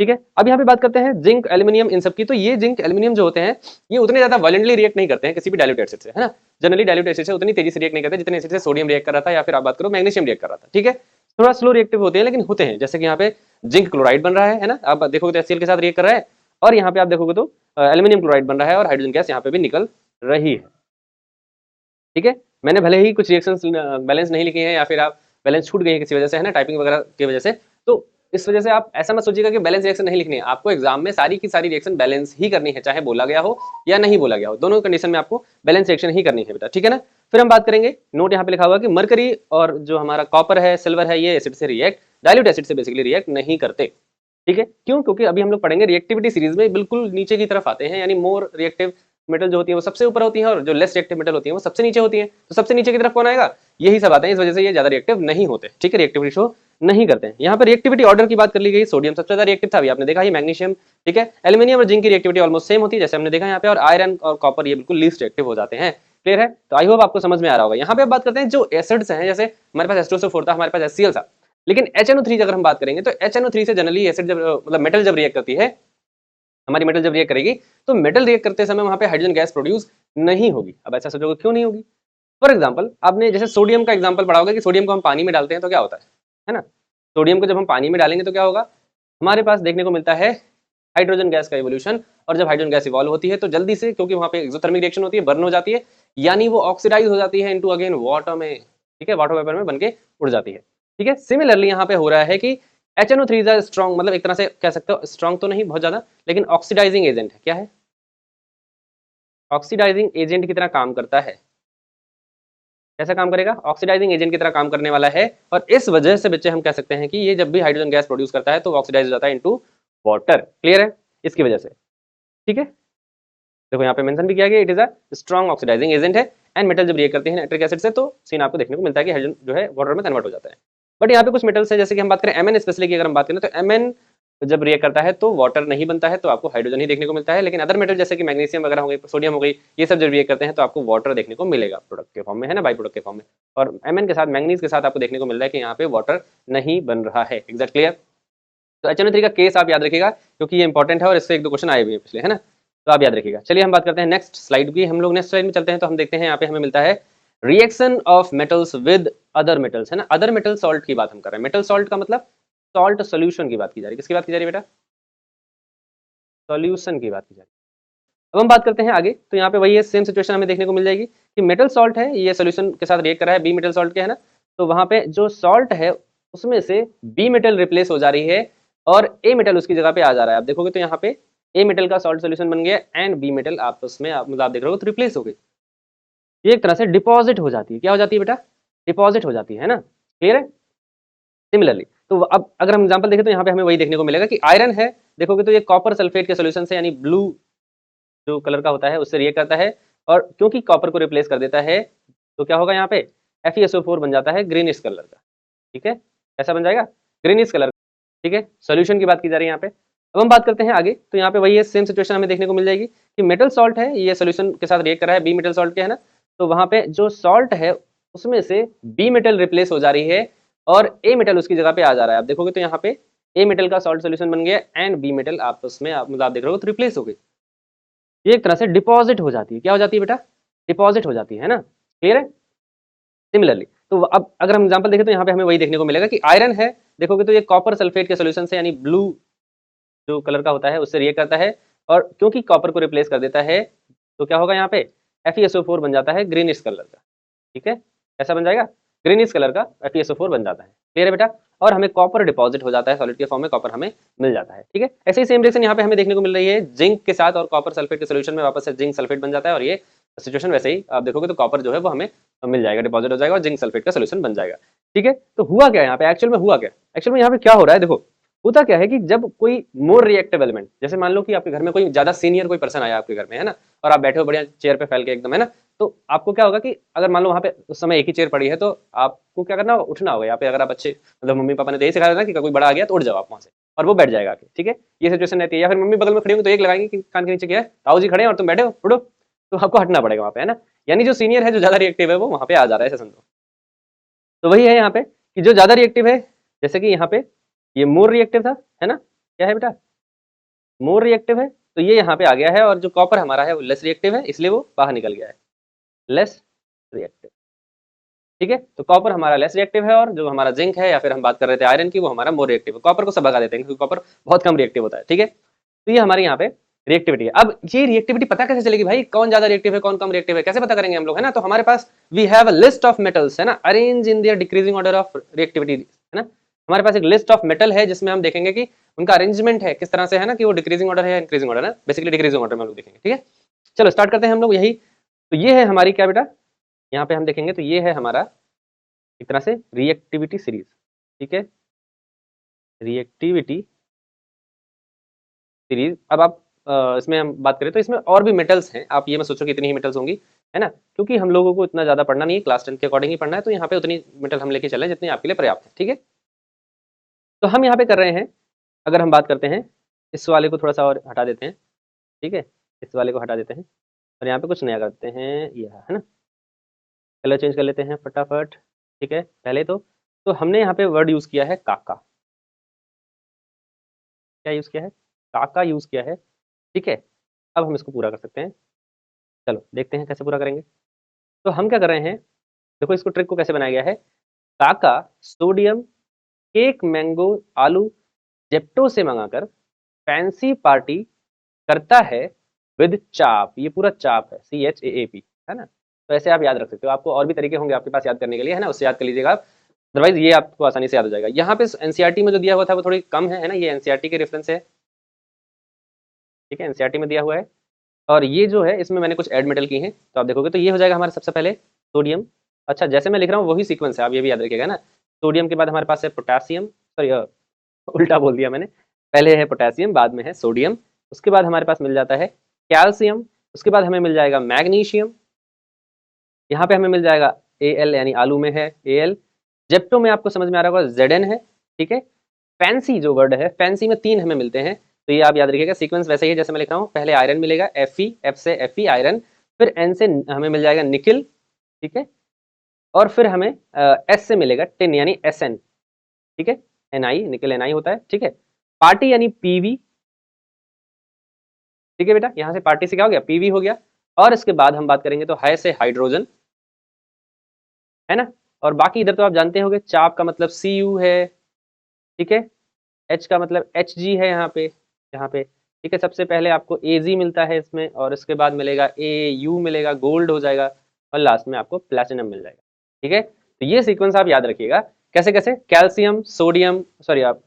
ठीक है, अब यहाँ पे बात करते हैं जिंक, एल्यूमिनियम, इन सब की। तो ये जिंक, एल्यूमिनियम जो होते हैं, ये उतने ज्यादा वायलेंटली रिएक्ट नहीं करते हैं किसी भी डाइल्यूट एसिड से, है ना। जनरली डाइल्यूट एसिड से उतनी तेजी से रिएक्ट नहीं करते जितने एसिड से सोडियम रिएक्ट कर रहा था, या फिर आप बात करो मैग्नीशियम रिएक्ट कर रहा था। ठीक है, थोड़ा स्लो रिएक्टिव होते हैं, लेकिन होते हैं। जैसे कि यहाँ पे जिंक क्लोराइड बन रहा है ना, आप देखोगे तो HCl के साथ रिएक्ट कर रहा है, और यहाँ पे आप देखोगे तो एल्यूमिनियम क्लोराइड बन रहा है, और हाइड्रोजन गैस यहाँ पे भी निकल रही है। ठीक है, मैंने भले ही कुछ रिएक्शंस बैलेंस नहीं लिखे हैं, या फिर आप बैलेंस छूट गई है किसी वजह से, है ना, टाइपिंग वगैरह की वजह से, तो इस वजह से आप ऐसा मत सोचिएगा कि बैलेंस रिएक्शन नहीं लिखनी है। आपको एग्जाम में सारी की सारी रिएक्शन बैलेंस ही करनी है, चाहे बोला गया हो या नहीं बोला गया हो, दोनों कंडीशन में आपको बैलेंस रिएक्शन ही करनी है बेटा। ठीक है ना। फिर हम बात करेंगे, नोट यहाँ पे लिखा हुआ कि मरकरी और जो हमारा कॉपर है, सिल्वर है, ये एसिड से रिएक्ट, डाइल्यूट एसिड से बेसिकली रिएक्ट नहीं करते। ठीक है, क्यों? क्योंकि अभी हम लोग पढ़ेंगे रिएक्टिविटी सीरीज में बिल्कुल नीचे की तरफ आते हैं, यानी मोर रिएक्टिव मेटल जो होती है वो सबसे ऊपर होती है, और जो लेस रिएक्टिव मेटल होती है वो सबसे नीचे होती है। तो सबसे नीचे की तरफ कौन आएगा? यही सब आते हैं, इस वजह से ये ज्यादा रिएक्टिव नहीं होते। ठीक है, रिएक्टिविटी शो नहीं करते हैं। यहाँ पर रिएक्टिविटी ऑर्डर की बात कर ली गई, सोडियम सबसे ज्यादा रिएक्टिव था, अभी आपने देखा ही मैग्नीशियम। ठीक है, एल्यूमिनियम और जिंक की रिएक्टिविटी ऑलमोस्ट सेम होती है, जैसे हमने देखा यहाँ पे, और आयरन और कॉपर ये बिल्कुल लीस्ट रिएक्टिव हो जाते हैं। क्लियर है? तो आई होप आपको समझ में आ रहा होगा। यहाँ पे आप बात करते हैं जो एसिड्स हैं, जैसे हमारे पास H2SO4 था, हमारे पास HCl था, लेकिन HNO3 अगर हम बात करेंगे, तो HNO3 से जनरली एसिड जब मतलब मेटल जब रिएक्ट करती है, हमारी मेटल जब रिएक्ट करेगी, तो मेटल रिएक्ट करते समय वहां पे हाइड्रोजन गैस प्रोड्यूस नहीं होगी। अब ऐसा सोचोगे क्यों नहीं होगी? फॉर एग्जाम्पल, आपने जैसे सोडियम का एग्जाम्पल पढ़ा होगा कि सोडियम को हम पानी में डालते हैं तो क्या होता है ना। सोडियम को जब हम पानी में डालेंगे तो क्या होगा, हमारे पास देखने को मिलता है हाइड्रोजन गैस का इवोल्यूशन। और जब हाइड्रोजन गैस इवॉल्व होती है तो जल्दी से, क्योंकि वहां पे एक्सोथर्मिक रिएक्शन होती है, बर्न हो जाती है, यानी वो ऑक्सीडाइज हो जाती है इनटू अगेन वाटर में। ठीक है, वाटर वेपर में बनके उड़ जाती है। ठीक है, सिमिलरली यहाँ पे हो रहा है कि HNO3 इज अ स्ट्रॉन्ग, मतलब एक तरह से कह सकते हो, स्ट्रॉन्ग तो नहीं बहुत ज्यादा, लेकिन ऑक्सीडाइजिंग एजेंट है। क्या है? ऑक्सीडाइजिंग एजेंट की तरह काम करता है। कैसा काम करेगा, ऑक्सीडाइजिंग एजेंट की तरह काम करने वाला है। और इस वजह से बच्चे हम कह सकते हैं कि ये जब भी हाइड्रोजन गैस प्रोड्यूस करता है तो ऑक्सीडाइज हो जाता है इनटू वाटर। क्लियर है, इसकी वजह से। ठीक है, देखो यहाँ पे मेंशन भी किया गया, it is a strong oxidising agent है एंड मेटल जब रिएक्ट करते हैं नाइट्रिक एसिड से तो सीन आपको देखने को मिलता है कि हाइड्रोजन जो है वाटर में कन्वर्ट हो जाता है। बट यहाँ पे कुछ मेटल्स हैं, जैसे कि हम बात करें एमएन स्पेशली की अगर हम बात करें तो एमएन जब रिएक्ट करता है तो वाटर नहीं बनता है, तो आपको हाइड्रोजन ही देखने को मिलता है। लेकिन अदर मेटल जैसे कि मैग्नीशियम वगैरह हो गई, सोडियम हो गई, ये सब जब रिएक्ट करते हैं तो आपको वाटर देखने को मिलेगा प्रोडक्ट के फॉर्म में, है ना, बाई प्रोडक्ट के फॉर्म में। और एमएन के साथ, मैंगनीज के साथ आपको देखने को मिल रहा है कि यहाँ पे वाटर नहीं बन रहा है। Exact clear. तो HNO3 का केस आप याद रखिएगा क्योंकि ये इंपॉर्टेंट है और इससे एक दो क्वेश्चन आए भी हैं पिछले, है ना, तो आप याद रखिएगा। चलिए हम बात करते हैं नेक्स्ट स्लाइड की, हम लोग नेक्स्ट स्लाइड में चलते हैं। तो हम देखते हैं यहाँ पे हमें मिलता है reaction of metals with other metals, है ना, अदर मेटल सॉल्ट की बात हम कर रहे हैं। मेटल सॉल्ट का मतलब सॉल्ट सोल्यूशन की बात की जा रही है। किसकी बात की जा रही है बेटा, सॉल्यूशन की बात की जा रही है। अब हम बात करते हैं आगे, तो यहाँ पे वही है, सेम सिचुएशन हमें देखने को मिल जाएगी कि मेटल सॉल्ट है, ये सोल्यूशन के साथ रिएक्ट कर रहा है बी मेटल सॉल्ट के, है ना, तो वहां पे जो सॉल्ट है उसमें से बी मेटल रिप्लेस हो जा रही है और ए मेटल उसकी जगह पे आ जा रहा है। आप देखोगे तो यहाँ पे ए मेटल का सॉल्ट सोल्यूशन बन गया एंड बी मेटल आपस में आप देख रहे हो तो रिप्लेस हो गई। ये एक तरह से डिपॉजिट हो जाती है। क्या हो जाती है बेटा, डिपॉजिट हो जाती है ना। क्लियर है। सिमिलरली तो अब अगर हम एग्जांपल देखें तो यहाँ पे हमें वही देखने को मिलेगा कि आयरन है, देखोगे तो ये कॉपर सल्फेट के सोल्यूशन से यानी ब्लू जो कलर का होता है उससे रिएक्ट करता है और क्योंकि कॉपर को रिप्लेस कर देता है तो क्या होगा, यहाँ पे FeSO4 बन जाता है ग्रीनिश कलर का। ठीक है, कैसा बन जाएगा, ग्रीनिश कलर। ठीक है, सोल्यूशन की बात की जा रही है यहाँ पे। अब हम बात करते हैं आगे, तो यहाँ पे वही है, सेम सिचुएशन हमें देखने को मिल जाएगी कि मेटल सॉल्ट है, ये सोल्यूशन के साथ रिएक्ट कर रहा है बी मेटल सॉल्ट के, है ना, तो वहां पे जो सॉल्ट है उसमें से बी मेटल रिप्लेस हो जा रही है और ए मेटल उसकी जगह पे आ जा रहा है। आप देखोगे तो यहाँ पे ए मेटल का सॉल्ट सोल्यूशन बन गया एंड बी मेटल आपस में आप देख रहे हो तो रिप्लेस हो गई। ये एक तरह से डिपॉजिट हो जाती है। क्या हो जाती है बेटा, डिपॉजिट हो जाती है ना। क्लियर है। सिमिलरली तो अब अगर हम एग्जांपल देखें तो यहाँ पे हमें वही देखने को मिलेगा कि आयरन है, देखोगे तो ये कॉपर सल्फेट के सोल्यूशन से यानी ब्लू जो कलर का होता है उससे रिएक्ट करता है और क्योंकि कॉपर को रिप्लेस कर देता है तो क्या होगा, यहाँ पे FeSO4 बन जाता है ग्रीनिश कलर का। ठीक है, कैसा बन जाएगा, ग्रीनिश कलर का FeSO4 बन जाता है। क्लियर है बेटा। और हमें कॉपर डिपॉजिट हो जाता है, सॉलिड के फॉर्म में कॉपर हमें मिल जाता है। ठीक है, ऐसे ही सेम रिएक्शन यहाँ पे हमें देखने को मिल रही है जिंक के साथ और कॉपर सल्फेट के सोल्यूशन में वापस से जिंक सल्फेट बन जाता है और ये सिचुएशन वैसे ही आप देखोगे तो कॉपर जो है वो हमें मिल जाएगा, डिपॉजिट हो जाएगा और जिंक सल्फेट का सोल्यूशन बन जाएगा। ठीक है, तो हुआ क्या यहाँ पे, एक्चुअल में हुआ क्या, एक्चुअल में यहाँ पे क्या हो रहा है, देखो होता क्या है कि जब कोई मोर रिएक्टिव एलिमेंट, जैसे मान लो कि आपके घर में कोई ज्यादा सीनियर कोई पर्सन आया आपके घर में, है ना, और आप बैठे हो बढ़िया चेयर पे फैल के एकदम, है ना, तो आपको क्या होगा कि अगर मान लो वहाँ पे उस समय एक ही चेयर पड़ी है तो आपको क्या करना होगा, उठना होगा। यहाँ पे अगर आप अच्छे मतलब मम्मी पापा ने तो यही सिखाया था ना कि कोई बड़ा आ गया तो उठ जाओ आप वहाँ से और वो बैठ जाएगा आके। ठीक है, ये सिचुएशन रहती है। या फिर मम्मी बगल में खड़ी होंगी तो एक लगाएंगे कि कान के नीचे क्या है, ताऊ जी खड़े हैं और तुम बैठे हो, उठो, तो आपको हटना पड़ेगा वहाँ पे, है ना। यानी जो सीनियर है, जो ज्यादा रिएक्टिव है, वो वहाँ पे आ जा रहा है, ऐसे समझो। तो वही है यहाँ पे कि जो ज्यादा रिएक्टिव है, जैसे कि यहाँ पे ये मोर रिएक्टिव था, है ना, क्या है बेटा, मोर रिएक्टिव है, तो ये यहाँ पे आ गया है और जो कॉपर हमारा है वो लेस रिएक्टिव है, इसलिए वो बाहर निकल गया है, लेस रिएक्टिव। ठीक है, तो कॉपर हमारा लेस रिएक्टिव है और जो हमारा जिंक है या फिर हम बात कर रहे थे आयरन की, वो हमारा मोर रिएक्टिव है। कॉपर को सब भगा देते हैं क्योंकि कॉपर बहुत कम रिएक्टिव होता है। ठीक है, तो ये हमारे यहाँ पे रिएक्टिविटी है। अब ये रिएक्टिविटी पता कैसे चलेगी भाई, कौन ज्यादा रिएक्टिव है कौन कम रिएक्टिव है, कैसे पता करेंगे हम लोग, है ना। तो हमारे पास we have a list of metals, है ना, arrange in their decreasing order of reactivity, है ना। हमारे पास एक लिस्ट ऑफ मेटल है जिसमें हम देखेंगे कि उनका अरेंजमेंट है किस तरह से, है ना, कि वो डिक्रीजिंग ऑर्डर है या इंक्रीजिंग ऑर्डर है। बेसिकली डिक्रीजिंग ऑर्डर में हम लोग देखेंगे। ठीक है, चलो स्टार्ट करते हैं हम लोग। यही तो ये है हमारी क्या बेटा, यहाँ पे हम देखेंगे तो ये है हमारा एक तरह से रिएक्टिविटी सीरीज। ठीक है, रिएक्टिविटी सीरीज। अब आप इसमें हम बात करें तो इसमें और भी मेटल्स हैं, आप ये मत सोचो कि इतनी ही मेटल्स होंगी, है ना, क्योंकि हम लोगों को इतना ज्यादा पढ़ना नहीं है, क्लास 10 के अकॉर्डिंग ही पढ़ना है, तो यहाँ पे उतनी मेटल हम लेके चले जितनी आपके लिए पर्याप्त है। ठीक है, तो हम यहाँ पे कर रहे हैं, अगर हम बात करते हैं इस वाले को थोड़ा सा और हटा देते हैं। ठीक है, इस वाले को हटा देते हैं और यहाँ पे कुछ नया करते हैं, यह है ना, कलर चेंज कर लेते हैं फटाफट। ठीक है, पहले तो हमने यहाँ पे वर्ड यूज किया है काका। क्या यूज किया है, काका यूज किया है। ठीक है, अब हम इसको पूरा कर सकते हैं। चलो देखते हैं कैसे पूरा करेंगे। तो हम क्या कर रहे हैं, देखो इसको ट्रिक को कैसे बनाया गया है। काका सोडियम केक मैंगो आलू जेप्टो से मंगाकर फैंसी पार्टी करता है विद चाप। ये पूरा चाप है, CHAAP, है ना। तो ऐसे आप याद रख सकते हो, आपको और भी तरीके होंगे आपके पास याद करने के लिए, है ना, उससे याद कर लीजिएगा आप। अदरवाइज ये आपको आसानी से याद हो जाएगा। यहाँ पे एनसीईआरटी में जो दिया हुआ था वो थोड़ी कम है ना, ये एनसीईआरटी के रेफरेंस है। ठीक है, एनसीईआरटी में दिया हुआ है और ये जो है इसमें मैंने कुछ एड मेटल की हैं, तो आप देखोगे तो ये हो जाएगा हमारा सबसे पहले सोडियम, अच्छा जैसे मैं लिख रहा हूँ वही सीक्वेंस है, आप ये भी याद रखिएगा ना। सोडियम के बाद हमारे पास है पोटेशियम, सॉरी उल्टा बोल दिया मैंने, पहले है पोटेशियम बाद में है सोडियम, उसके बाद हमारे पास मिल जाता है कैल्शियम, उसके बाद हमें मिल जाएगा मैग्नीशियम, यहाँ पे हमें मिल जाएगा Al यानी आलू में है Al, जेप्टो में आपको समझ में आ रहा होगा Zn है, ठीक है। फैंसी जो वर्ड है, फैंसी में 3 हमें मिलते हैं, तो ये आप याद रखिएगा। सीक्वेंस वैसे ही है जैसे मैं लिख रहा हूँ, पहले आयरन मिलेगा Fe, F से Fe आयरन, फिर N से हमें मिल जाएगा निकिल, ठीक है, और फिर हमें S से मिलेगा टिन यानी Sn, ठीक है, Ni निकिल Ni होता है, ठीक है। पार्टी यानी Pv, ठीक है बेटा, यहाँ से पार्टी से क्या हो गया, Pv हो गया। और इसके बाद हम बात करेंगे तो है से हाइड्रोजन, है ना। और बाकी इधर तो आप जानते होंगे, चाप का मतलब Cu है, ठीक है, H का मतलब Hg है यहाँ पे, ठीक है। सबसे पहले आपको Ag मिलता है इसमें, और इसके बाद मिलेगा Au मिलेगा, गोल्ड हो जाएगा, और लास्ट में आपको प्लैटिनम मिल जाएगा, ठीक है। तो ये सीक्वेंस आप याद रखिएगा। कैसे कैसे, कैल्शियम सोडियम, सॉरी आप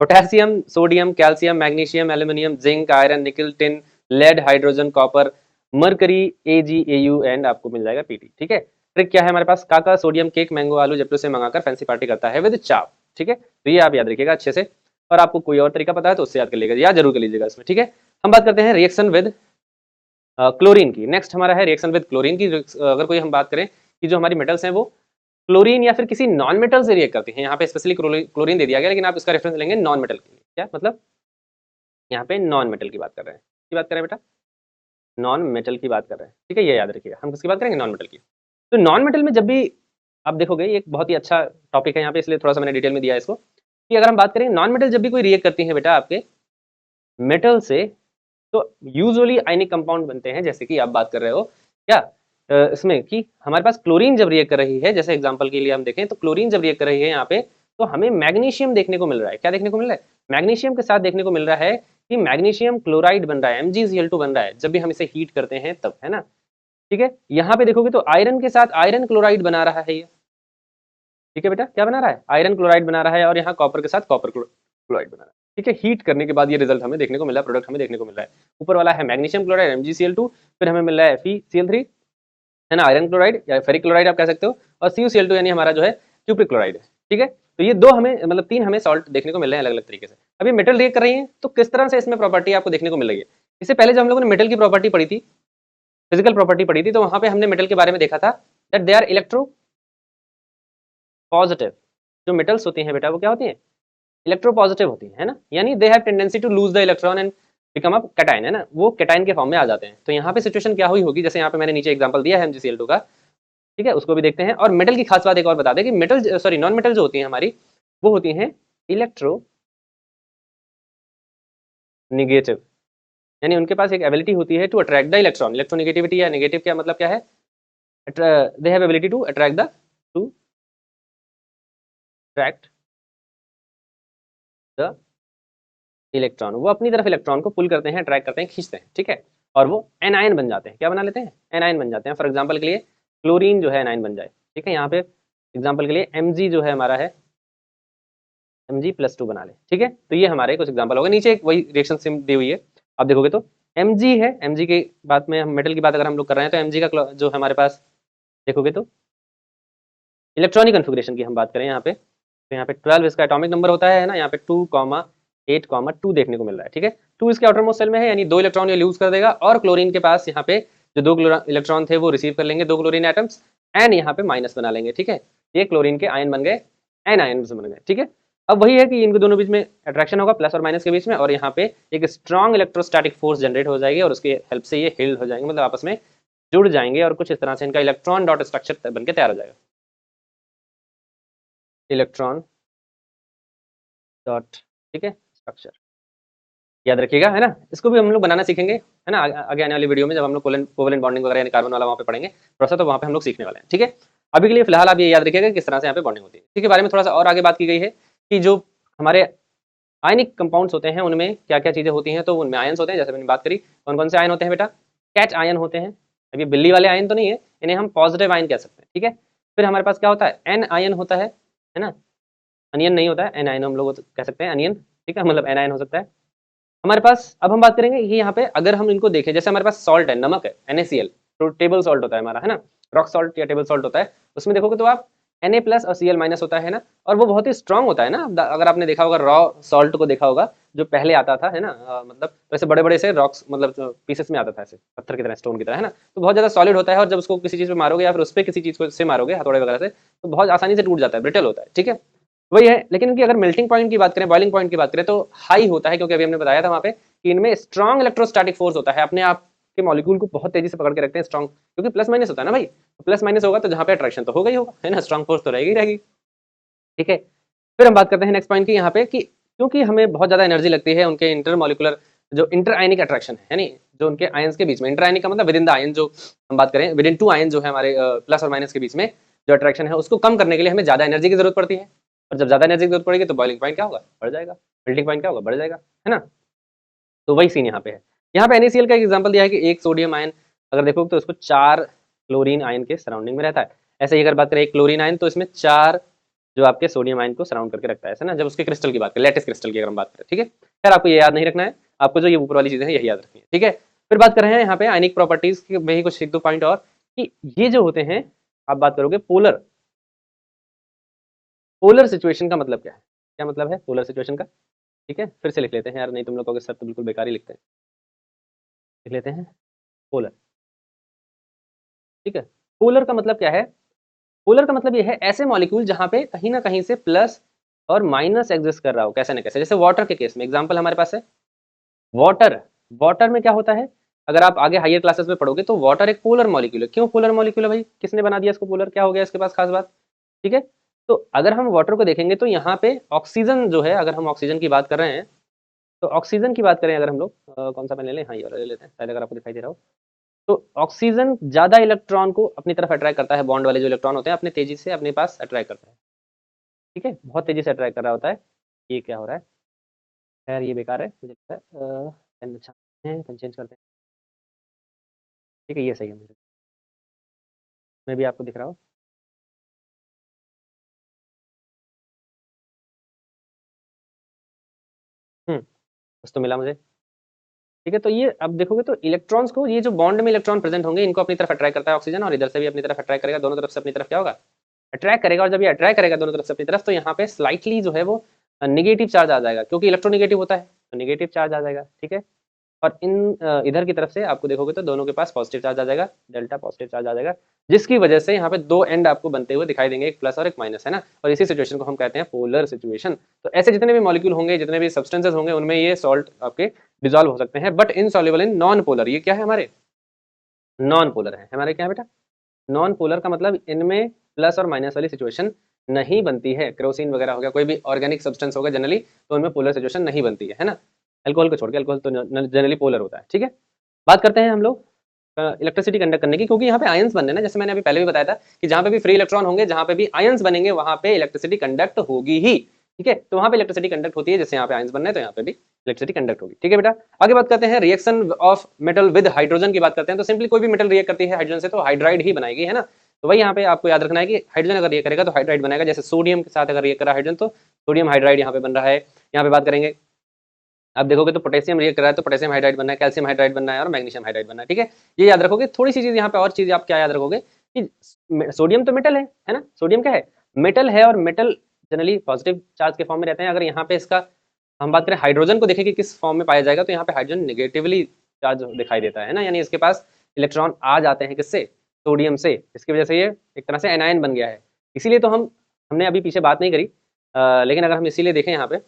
potassium sodium calcium magnesium aluminium zinc iron nickel tin lead hydrogen copper mercury AgAu and आपको मिल जाएगा Pt, ठीक है। ट्रिक क्या है हमारे पास, काका सोडियम केक मैंगो आलू जेप्टो से मंगाकर फैंसी पार्टी करता है विद चाप, ठीक है। तो ये आप याद रखिएगा अच्छे से, और आपको कोई और तरीका पता है तो उससे याद कर लीजिएगा, याद जरूर कर लीजिएगा इसमें, ठीक है। हम बात करते हैं रिएक्शन विद क्लोरीन की। नेक्स्ट हमारा है रिएक्शन विद क्लोरीन की। अगर कोई हम बात करें कि जो हमारी मेटल्स हैं वो क्लोरीन या फिर किसी नॉन मेटल से रिएक्ट करती हैं, यहाँ पे स्पेशली क्लोरीन दे दिया गया, लेकिन आप इसका रेफरेंस लेंगे नॉन मेटल के लिए। क्या मतलब, यहाँ पे नॉन मेटल की बात कर रहे हैं, की बात कर रहे हैं बेटा, नॉन मेटल की बात कर रहे हैं, ठीक है, ये याद रखिएगा। हम किसकी बात करेंगे, नॉन मेटल की। तो नॉन मेटल में जब भी आप देखोगे, ये एक बहुत ही अच्छा टॉपिक है यहाँ पे, इसलिए थोड़ा सा मैंने डिटेल में दिया है इसको, कि अगर हम बात करें नॉन मेटल जब भी कोई रिएक्ट करती है बेटा आपके मेटल से, तो यूजुअली आयनिक कंपाउंड बनते हैं। जैसे कि आप बात कर रहे हो क्या इसमें कि हमारे पास क्लोरीन जब रिएक्ट कर रही है, जैसे एग्जांपल के लिए हम देखें तो क्लोरीन जब रिएक्ट कर रही है यहाँ पे, तो हमें मैग्नीशियम देखने को मिल रहा है। क्या देखने को मिल रहा है, मैग्नीशियम के साथ देखने को मिल रहा है कि मैग्नीशियम क्लोराइड बन रहा है, MgCl2 बन रहा है, जब भी हम इसे हीट करते हैं तब, है ना, ठीक है। यहाँ पे देखोगे तो आयरन के साथ आयरन क्लोराइड बना रहा है ये, ठीक है बेटा, क्या बना रहा है, आयरन क्लोराइड बना रहा है, और यहाँ कॉपर के साथ कॉपर क्लोराइड बना रहा है, ठीक है। हीट करने के बाद ये रिजल्ट हमें देखने को मिल रहा है, प्रोडक्ट हमें देखने को मिल रहा है। ऊपर वाला है मैग्नीशियम क्लोराइड MgCl2, फिर हमें मिल रहा है FeCl3, है ना, आयरन क्लोराइड या फेरिक क्लोराइड आप कह सकते हो, और CuCl2 यानी हमारा जो है क्यूप्रिक क्लोराइड है, ठीक है। तो ये दो हमें मतलब 3 हमें सॉल्ट देखने को मिल रहे हैं अलग अलग तरीके से। अब ये मेटल रिएक्ट कर रही है, तो किस तरह से इसमें प्रॉपर्टी आपको देखने को मिल रही है। इससे पहले जब हम लोगों ने मेटल की प्रॉपर्टी पढ़ी थी, फिजिकल प्रॉपर्टी पढ़ी थी, तो वहां पे हमने मेटल के बारे में देखा था that they are electropositive. जो मेटल्स होती हैं बेटा वो क्या होती हैं, इलेक्ट्रो पॉजिटिव होती है ना, यानी they have tendency to lose the electron and become a cation, है ना, वो कैटायन के फॉर्म में आ जाते हैं। तो यहाँ पे सिचुएशन क्या हुई होगी, जैसे यहाँ पे मैंने नीचे एग्जांपल दिया है MgCl2 का, ठीक है, उसको भी देखते हैं। और मेटल की खास बात एक और बता दें कि मेटल सॉरी नॉन मेटल जो होती हैं हमारी, वो होती हैं इलेक्ट्रो निगेटिव, यानी उनके पास एक एबिलिटी होती है to attract the electron. Electronegativity या नेगेटिव क्या मतलब क्या है, they have ability to attract the electron, वो अपनी तरफ इलेक्ट्रॉन को पुल करते हैं, अट्रैक्ट करते हैं, खींचते हैं, ठीक है, और वो एनायन बन जाते हैं। क्या बना लेते हैं, एनायन बन जाते हैं। फॉर एग्जाम्पल के लिए क्लोरीन जो है एनायन बन जाए, ठीक है। यहाँ पे एग्जाम्पल के लिए Mg जो है हमारा है Mg+2 बना ले, ठीक है। तो ये हमारे कुछ एग्जाम्पल हो गए, नीचे एक वही रिएक्शन सिम दी हुई है, आप देखोगे तो Mg है। Mg की बात में हम मेटल की बात अगर हम लोग कर रहे हैं, तो Mg का जो हमारे पास देखोगे तो इलेक्ट्रॉनिक कन्फिग्रेशन की हम बात करें यहाँ पे, तो यहाँ पे 12 इसका एटॉमिक नंबर होता है ना, यहाँ पे 2,8,2 देखने को मिल रहा है, ठीक है। 2 इसके आउटर मोस्ट सेल में है, यानी 2 इलेक्ट्रॉन ये लूज कर देगा, और क्लोरीन के पास यहाँ पे जो 2 इलेक्ट्रॉन थे वो रिसीव कर लेंगे, 2 क्लोरीन एटम्स, एंड यहाँ पे माइनस बना लेंगे, ठीक है। ये क्लोरीन के आयन बन गए, एन आयन बन गए, ठीक है। अब वही है कि इनके दोनों बीच में अट्रैक्शन होगा, प्लस और माइनस के बीच में, और यहाँ पे एक स्ट्रॉन्ग इलेक्ट्रोस्टैटिक फोर्स जनरेट हो जाएगी, और उसकी हेल्प से ये हिल्ड हो जाएंगे, मतलब आपस में जुड़ जाएंगे, और कुछ इस तरह से इनका इलेक्ट्रॉन डॉट स्ट्रक्चर बनकर तैयार हो जाएगा, इलेक्ट्रॉन डॉट, ठीक है, स्ट्रक्चर याद रखिएगा, है ना। इसको भी हम लोग बनाना सीखेंगे, है ना, आगे आने वाली वीडियो में जब हम लोग कोवेलेंट बॉन्डिंग वगैरह यानी कार्बन वाला वहाँ पे पढ़ेंगे थोड़ा सा, तो वहाँ पे हम लोग सीखने वाले हैं, ठीक है। अभी के लिए फिलहाल आप ये याद रखिएगा किस तरह से यहाँ पे बॉन्डिंग होती है। इसी के बारे में थोड़ा सा और आगे बात की गई है कि जो हमारे आयनिक कंपाउंड्स होते हैं उनमें क्या क्या चीजें होती हैं, तो उनमें आयन्स होते हैं, जैसे मैंने बात करी। कौन कौन से आयन होते हैं बेटा, कैट आयन होते हैं। अब ये बिल्ली वाले आयन तो नहीं है, इन्हें हम पॉजिटिव आयन कह सकते हैं, ठीक है। फिर हमारे पास क्या होता है, एन आयन होता है ना, अनियन नहीं होता है, एन आयन हम लोग कह सकते हैं, अनियन, ठीक है, मतलब एन आयन हो सकता है हमारे पास। अब हम बात करेंगे कि यहाँ पे अगर हम इनको देखें, जैसे हमारे पास सॉल्ट है, नमक है, NaCl, तो टेबल सॉल्ट होता है हमारा, है ना, रॉक सॉल्ट या टेबल सॉल्ट होता है, उसमें देखोगे तो आप Na+ और Cl- होता है ना, और वो बहुत ही स्ट्रांग होता है ना। अगर आपने देखा होगा रॉ सॉल्ट को देखा होगा जो पहले आता था, है ना, मतलब वैसे बड़े बड़े से रॉक्स मतलब पीसेस में आता था, ऐसे पत्थर की तरह, स्टोन की तरह, है ना, तो बहुत ज्यादा सॉलिड होता है, और जब उसको किसी चीज पे मारोगे या फिर उस पर किसी चीज को से मारोगे हथौड़े वगैरह से, तो बहुत आसानी से टूट जाता है, ब्रिटल होता है, ठीक है, वही है। लेकिन इनकी अगर मेल्टिंग पॉइंट की बात करें, बॉइलिंग पॉइंट की बात करें, तो हाई होता है, क्योंकि अभी हमने बताया था वहां पे कि इनमें स्ट्रॉन्ग इलेक्ट्रोस्टैटिक फोर्स होता है, अपने आप के मॉलिक्यूल को बहुत तेजी से पकड़ के रखते हैं स्ट्रॉन्ग, क्योंकि प्लस माइनस होता है ना भाई, प्लस माइनस होगा तो जहां पे अट्रैक्शन तो होगा ही होगा, है ना, स्ट्रॉन्ग फोर्स तो रहेगी रहेगी, ठीक है। फिर हम बात करते हैं नेक्स्ट पॉइंट की यहाँ पे कि क्योंकि हमें बहुत ज्यादा एनर्जी लगती है उनके इंटरमोलिकुलर जो इंटर आयनिक अट्रैक्शन है, नहीं, जो उनके आयंस के बीच में, इंटर आयनिक का मतलब विद इन द आयन, जो हम बात करें विद इन टू आयन जो है हमारे प्लस और माइनस के बीच में जो अट्रैक्शन है, उसको कम करने के लिए हमें ज्यादा एनर्जी की जरूरत पड़ती है, और जब ज्यादा एनर्जी की जरूरत पड़ेगी तो बॉइलिंग पॉइंट क्या होगा, बढ़ जाएगा, मेल्टिंग पॉइंट क्या होगा, बढ़ जाएगा, है ना। तो वही सीन यहाँ पे है। यहाँ पे NaCl का एक एग्जांपल दिया है कि एक सोडियम आयन अगर देखो तो इसको 4 क्लोरीन आयन के सराउंडिंग में रहता है। ऐसे ही अगर बात करें एक क्लोरीन आयन, तो इसमें 4 जो आपके सोडियम आयन को सराउंड करके रखता है, ऐसा ना, जब उसके क्रिस्टल की बात करें, लेटिस क्रिस्टल की अगर हम बात करें, ठीक है। खैर आपको ये याद नहीं रखना है, आपको जो ये ऊपर वाली चीजें हैं यही याद रखनी है, ठीक है। फिर बात कर रहे हैं यहाँ पे आयनिक प्रॉपर्टीज में ही कुछ 1-2 पॉइंट और, कि ये जो होते हैं, आप बात करोगे पोलर, पोलर सिचुएशन का मतलब क्या है, क्या मतलब है पोलर सिचुएशन का, ठीक है, फिर से लिख लेते हैं यार, नहीं तुम लोग कहोगे सर तो बिल्कुल बेकार ही लिखते हैं, लिख लेते हैं पोलर, ठीक है। पोलर का मतलब क्या है, पोलर का मतलब ये है ऐसे मॉलिक्यूल जहां पे कहीं ना कहीं से प्लस और माइनस एग्जिस्ट कर रहा हो, कैसे ना कैसे, जैसे वाटर के केस में एग्जांपल हमारे पास है वाटर। वाटर में क्या होता है, अगर आप आगे हायर क्लासेस में पढ़ोगे तो वाटर एक पोलर मॉलिक्यूल है। क्यों पोलर मॉलिक्यूल है भाई, किसने बना दिया इसको पोलर, क्या हो गया इसके पास खास बात, ठीक है। तो अगर हम वाटर को देखेंगे तो यहाँ पे ऑक्सीजन जो है, अगर हम ऑक्सीजन की बात कर रहे हैं, तो ऑक्सीजन की बात करें अगर हम लोग कौन सा पेन ले लें, हाँ ये वाला ले लेते हैं, शायद अगर आपको दिखाई दे रहा हो, तो ऑक्सीजन ज्यादा इलेक्ट्रॉन को अपनी तरफ अट्रैक्ट करता है, बॉन्ड वाले जो इलेक्ट्रॉन होते हैं अपने तेजी से अपने पास अट्रैक्ट करता है, ठीक है, बहुत तेजी से अट्रैक्ट कर रहा होता है। ये क्या हो रहा है, खैर ये बेकार है मुझे लगता है, पेन अच्छा है, पेन चेंज करते हैं, ठीक है, ये सही है मुझे, मैं भी आपको दिख रहा हूँ। बस तो मिला मुझे, ठीक है। तो ये अब देखोगे तो इलेक्ट्रॉन्स को, ये जो बॉन्ड में इलेक्ट्रॉन प्रेजेंट होंगे इनको अपनी तरफ अट्रैक्ट करता है ऑक्सीजन, और इधर से भी अपनी तरफ अट्रैक्ट करेगा, दोनों तरफ से अपनी तरफ क्या होगा, अट्रैक्ट करेगा। और जब ये अट्रैक्ट करेगा दोनों तरफ से अपनी तरफ, तो यहाँ पे स्लाइटली जो है वो निगेटिव चार्ज आ जाएगा, क्योंकि इलेक्ट्रोनिगेटिव होता है, तो निगेटिव चार्ज आ जाएगा, ठीक है। और इधर की तरफ से आपको देखोगे तो दोनों के पास पॉजिटिव चार्ज आ जाएगा, डेल्टा पॉजिटिव चार्ज आ जाएगा, जिसकी वजह से यहाँ पे 2 एंड आपको बनते हुए दिखाई देंगे, एक प्लस और एक माइनस, है ना। और इसी सिचुएशन को हम कहते हैं पोलर सिचुएशन। तो ऐसे जितने भी मॉलिक्यूल होंगे, जितने भी सब्सटेंसेस होंगे, उनमें ये सॉल्ट आपके डिजॉल्व हो सकते हैं, but insoluble in non polar. ये क्या है हमारे, नॉन पोलर है हमारे, क्या है बेटा, नॉन पोलर का मतलब इनमें प्लस और माइनस वाली सिचुएशन नहीं बनती है। केरोसिन वगैरह हो गया, कोई भी ऑर्गेनिक सब्सटेंस होगा जनरली, तो उनमें पोलर सिचुएशन नहीं बनती है ना। अल्कोहल को छोड़ के, अल्कोहल तो जनरली पोलर होता है, ठीक है। बात करते हैं हम लोग इलेक्ट्रिसिटी कंडक्ट करने की, क्योंकि यहाँ पे आयंस बनने ना, जैसे मैंने अभी पहले भी बताया था कि जहाँ पे भी फ्री इलेक्ट्रॉन होंगे, जहाँ पे भी आयंस बनेंगे, वहां पे इलेक्ट्रिसिटी कंडक्ट होगी ही, ठीक है। तो वहां पे इलेक्ट्रिसिटी कंडक्ट होती है, जैसे यहाँ पे आयंस बनना है तो यहाँ पे भी इलेक्ट्रिसिटी कंडक्ट होगी, ठीक है बेटा। आगे बात करते हैं reaction of metal with hydrogen की बात करते हैं। तो सिंपली कोई भी मेटल रिएक्ट करती है हाइड्रोजन से तो हाइड्राइड ही बनाएगी, है ना। तो वही यहाँ पे आपको याद रखना है कि हाइड्रोजन अगर रिएक्ट करेगा तो हाइड्राइड बनाएगा, जैसे सोडियम के साथ अगर रिएक्ट करा हाइड्रोजन तो सोडियम हाइड्राइड यहाँ पे बन रहा है। यहाँ पे बात करेंगे, आप देखोगे तो पोटेशियम रिएक्ट कर रहा है तो पोटेशियम हाइड्राइड बनना है, कैल्शियम हाइड्राइड बनना है और मैग्नीशियम हाइड्राइड बनना है, ठीक है। ये याद रखोगे। थोड़ी सी चीज यहाँ पे और चीज आप क्या याद रखोगे कि सोडियम तो मेटल है ना, सोडियम क्या है, मेटल है, और मेटल जनरली पॉजिटिव चार्ज के फॉर्म में रहते हैं। अगर यहाँ पे इसका हम बात करें हाइड्रोजन को देखें कि किस फॉर्म में पाया जाएगा, तो यहाँ पे हाइड्रोजन निगेटिवली चार्ज दिखाई देता है ना, यानी इसके पास इलेक्ट्रॉन आ जाते हैं किससे, सोडियम से। इसकी वजह से ये एक तरह से एनायन बन गया है। इसीलिए तो हमने अभी पीछे बात नहीं करी, लेकिन अगर हम इसीलिए देखें यहाँ पे